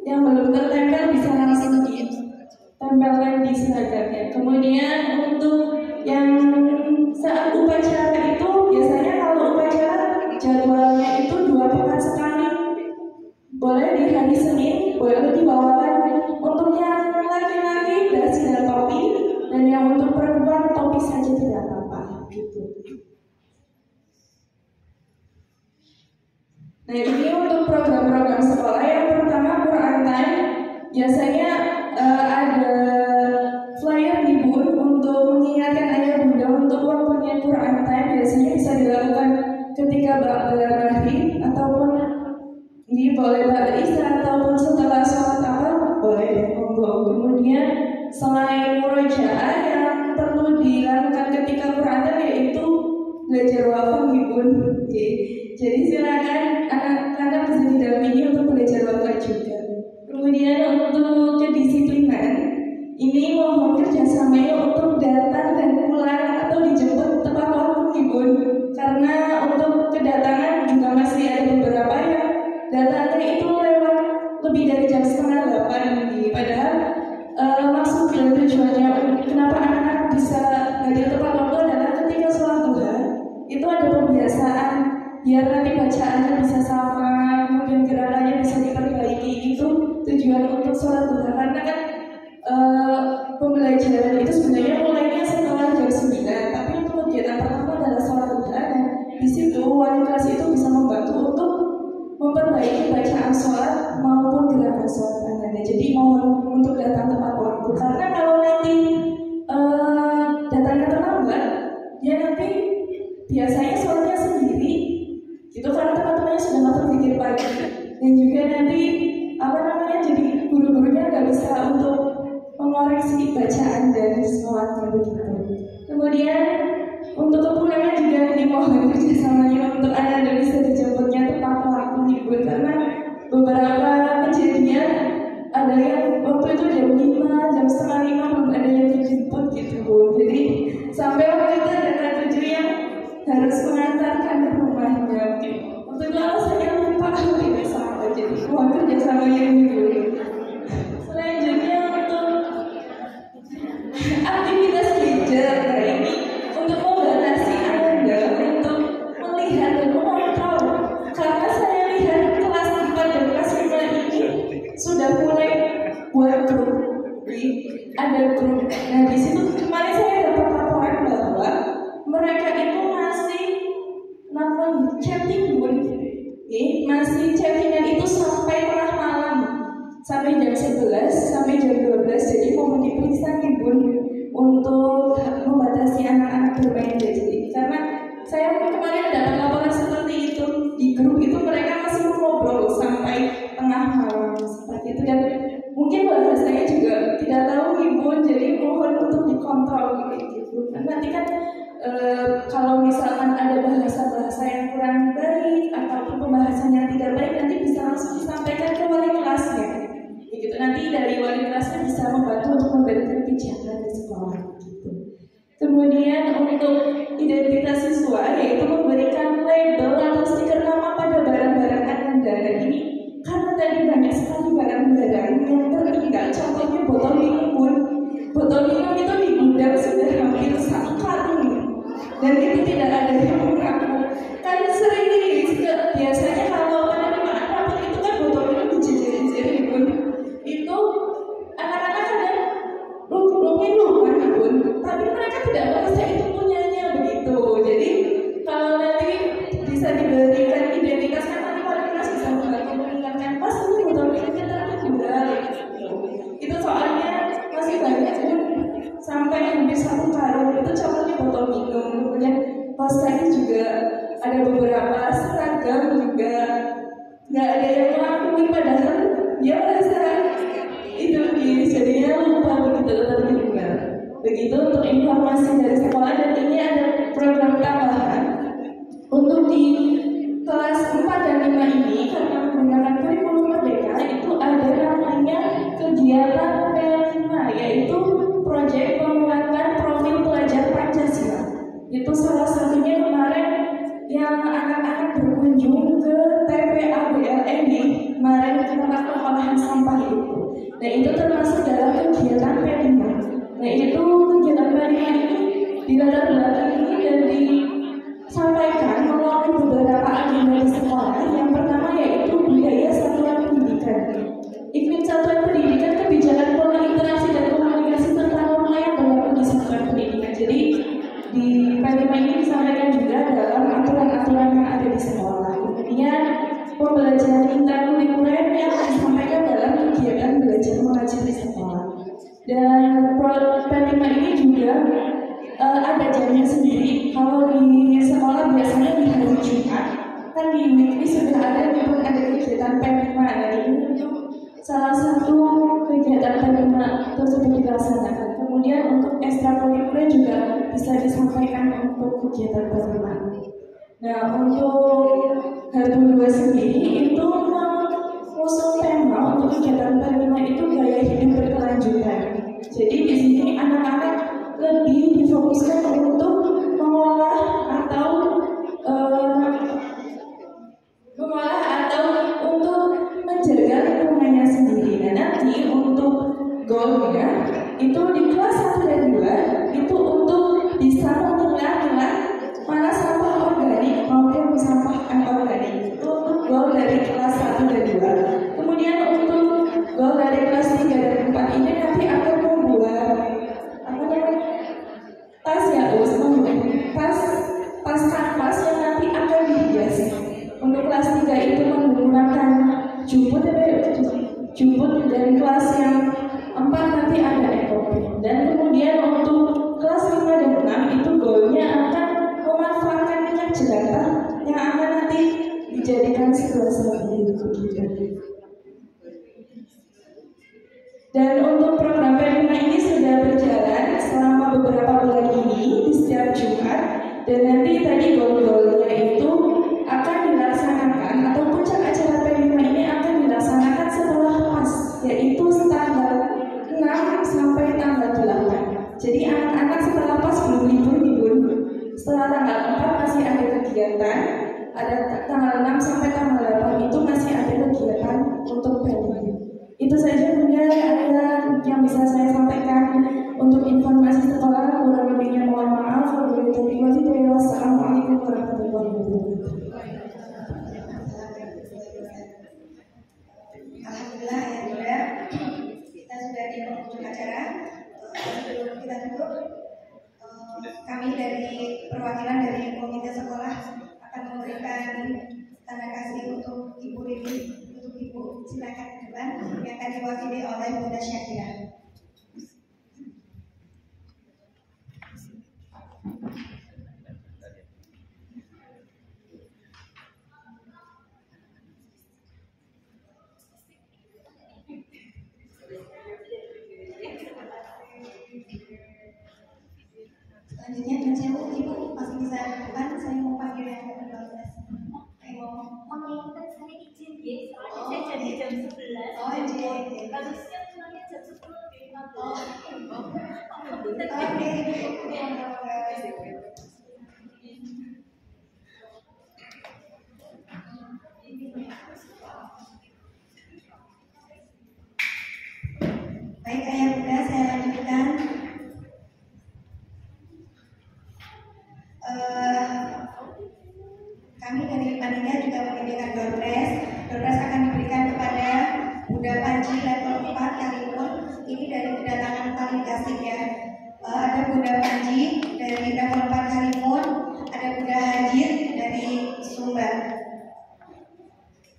yang belum tertempel bisa langsung ditempelkan di seragamnya. Kemudian untuk yang saat upacara itu, biasanya kalau upacara jadwalnya itu 2 pekan sekali, boleh di hari Senin, boleh dibawakan. Untuk yang laki-laki dasi dan topi, dan yang untuk perempuan topi saja tidak apa-apa gitu. Nah ini untuk program-program sekolah. Yang pertama Quran Time, biasanya ada flyer di Bun untuk mengingatkan ayah bunda untuk waktunya Quran time biasanya bisa dilakukan ketika ba'da maghrib ataupun boleh ba'da isya ataupun setelah sholat apa boleh monggo. Kemudian selain murojaah yang perlu dilakukan ketika Quran time yaitu belajar wafat Bun. Jadi silakan anak-anak bisa didampingi untuk belajar wafat juga. Kemudian untuk kedisiplinan ini mohon kerjasamanya untuk datang dan pulang atau dijemput tepat waktu Bun. Karena untuk kedatangan juga masih ada beberapa yang datangnya itu lewat lebih dari jam 7:30 nih. Padahal maksud dan tujuannya kenapa anak-anak bisa hadir tepat waktu adalah ketika sholat duha itu ada pembiasaan biar nanti bacaannya bisa sama, kemudian gerakannya bisa diperbaiki. Itu tujuan untuk sholat duha karena kan pembelajaran itu sebenarnya mulainya setelah jam 9, tapi untuk kegiatan pertama adalah sholat duha dan di situ wali kelas itu bisa membantu untuk memperbaiki bacaan sholat maupun gerakan sholat Anda. Jadi mohon untuk datang tepat waktu karena kalau nanti datangnya terlambat ya nanti biasanya sholatnya sendiri itu karena teman-temannya sudah nggak terpikir pagi dan juga nanti jadi guru-gurunya nggak bisa untuk mengoreksi bacaan dan sholatnya begitu. Kemudian untuk kepulangan juga dimohon kerjasamanya untuk Anda bisa dijemputnya tepat waktu Ibu karena beberapa kejadian ada yang waktu itu jam 5, jam 4:30 belum ada yang dijemput gitu Bu. Jadi sampai waktu itu ada Kak yang harus mengantarkan ke rumahnya. Untuk kalau saya lupa tidak sama, jadi mohon kerjasamanya Ibu. Selanjutnya untuk aktivitas belajar, nah ini untuk membatasi Anda untuk melihat dan memantau karena saya lihat kelas 4 dan kelas 5 ini sudah mulai buat grup. Ada grup. Nah di situ kemarin saya dapat laporan bahwa mereka itu masih chatting Bun. Masih chattingan itu sampai tengah malam, sampai jam 11 sampai jam 12. Jadi mohon diperiksa nih Bun untuk membatasi anak-anak bermain gadget ini karena saya kemarin dapat laporan seperti itu di grup itu mereka masih ngobrol sampai tengah malam seperti itu dan mungkin bahasanya juga tidak tahu Ibu, jadi mohon untuk dikontrol gitu. Nanti kan kalau misalkan ada bahasa-bahasa yang kurang baik ataupun pembahasannya yang tidak baik nanti bisa langsung disampaikan ke wali kelasnya. Gitu. Nanti dari wali kelasnya bisa membantu untuk memberi kebijakan di sekolah. Gitu. Kemudian untuk identitas siswa yaitu memberikan label atau stiker nama pada barang-barang Anda. Dan ini karena tadi banyak sekali barang-barang yang tertinggal. Contohnya botol minum Bun. Botol minum itu di gudang sudah hampir 1 karung dan itu tidak ada yang mengaku. Kan sering nih biasanya kalau penerimaan rapot itu kan botol minum dijejer-jejer Bun. Itu anak-anak kadang mungkin lupa Bun, tapi mereka tidak merasa itu punyanya begitu. Jadi kalau nanti bisa diberikan identitas kan nanti wali kelas bisa membantu mengingatkan pas ini botol minumnya tertinggal. Itu soalnya masih banyak Bun, sampai hampir 1 karung itu contohnya botol minum. Kemudian posnya juga ada beberapa seragam juga nggak ada yang mengakui padahal dia merasa itu jadinya lupa begitu tertinggal. Begitu untuk informasi dari sekolah dan ini ada program tambahan untuk di kelas 4 dan 5 ini karena menggunakan kurikulum merdeka itu ada namanya kegiatan P5 yaitu proyek penguatan profil pelajar Pancasila. Itu salah satunya kemarin yang anak-anak berkunjung ke TPA-BLN di kemarin ke tempat pengolahan sampah itu. Nah itu termasuk dalam kegiatan P5. Nah itu kegiatan P5 ini di latar belakang ini dan disampaikan melalui beberapa agenda di sekolah. Yang pertama yaitu budaya satuan pendidikan, iklim satuan pendidikan, kebijakan pola interaksi dan komunikasi tentang norma yang berlaku di satuan pendidikan. Jadi di P5 ini disampaikan juga dalam aturan-aturan yang ada di sekolah. Kemudian pembelajaran interkurikuler yang disampaikan dalam kegiatan belajar mengajar di sekolah. Dan P5 ini juga ada jamnya sendiri. Kalau di sekolah biasanya di hari Jumat, kan di weekly sudah ada kegiatan P5. Dan ini untuk salah satu kegiatan P5 tersebut dilaksanakan. Kemudian untuk ekstrakurikuler juga bisa disampaikan untuk kegiatan P5. Nah, untuk H2 sendiri itu mengusung tema untuk kegiatan P5 itu gaya hidup berkelanjutan. Jadi di sini anak-anak lebih difokuskan untuk mengolah atau untuk menjaga lingkungannya sendiri. Dan nanti untuk goalnya itu di kelas 1 dan 2 itu untuk bisa memilah-milah mana sampah organik maupun sampah anorganik. Itu untuk goal dari kelas 1 dan 2. Kemudian untuk goal dari kelas 3 dan 4 ini nanti akan membuat tas kanvas yang nanti akan dihias. Untuk kelas 3 itu menggunakan jumput dari kelas yang 4 nanti ada ekopin. Dan kemudian untuk kelas 5 dan 6 itu goalnya akan memanfaatkan minyak jelantah yang akan nanti dijadikan sebuah strategi. Dan untuk program P5 ini sudah berjalan selama beberapa bulan ini di setiap Jumat. Dan nanti tadi goal-goalnya itu akan dilaksanakan atau puncak acara P5 ini akan dilaksanakan setelah PAS, yaitu tanggal 6 sampai tanggal 8. Jadi anak-anak setelah PAS belum libur. Setelah tanggal 4 masih ada kegiatan, ada tanggal 6 sampai tanggal 8 itu masih ada kegiatan untuk P5. Itu saja Bunda yang bisa saya sampaikan untuk informasi sekolah. Kurang lebihnya mohon maaf. Wassalamualaikum warahmatullahi wabarakatuh. Alhamdulillah ya Bunda, kita sudah di penghujung acara. Sebelum kita tutup, kami dari perwakilan dari komite sekolah akan memberikan tanda kasih untuk Ibu Rini, untuk Ibu silakan ke depan yang akan diwakili oleh Bunda Syakira. Selanjutnya Ibu masih bisa ke depan. Saya mau panggil yang ke-12. Ayo. Menginginkan saya izin ya, soalnya saya jadi jam 11. Oh iya. Kalau siap sebenarnya jam 10 lebih 15. Baik Ayah Bunda, saya lanjutkan. Kami dari panitia juga menyediakan doorpress. Doorpress akan diberikan kepada Bunda Panji level 4 Karimun. Ini dari kedatangan paling kasih ya. Ada Bunda Panji dari level 4 Karimun, ada Bunda Hajir dari Sumbar.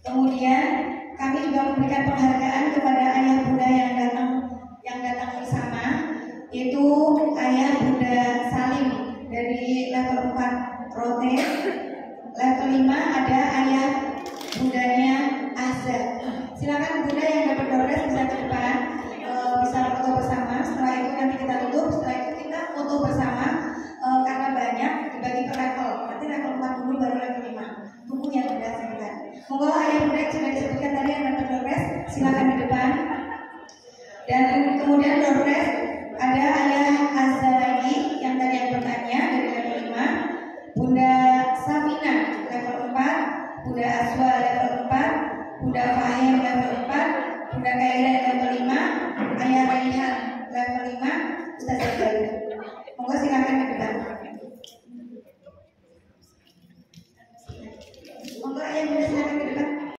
Kemudian kami juga memberikan penghargaan kepada ayah bunda yang datang bersama, yaitu ayah Bunda Salim dari level 4 Rote. Level 5 ada ayah bundanya Azza. Silakan bunda yang dapat doorpress bisa ke depan, bisa foto bersama. Setelah itu nanti kita tutup. Setelah itu kita foto bersama karena banyak dibagi per level. Nanti level 4 dulu baru level 5. Tunggu ya bunda sebentar. Monggo ayah bunda yang sudah disebutkan tadi yang dapat doorpress silakan di depan. Dan kemudian doorpress ada ayah Azza lagi yang tadi yang bertanya dari level 5. Bunda Sabina level 4, Bunda Aswa level 4, Bunda Fahim level 4, Bunda Kaira level 5, Ayah Raihan level 5, Ustazah Baru. Monggo silakan ke depan.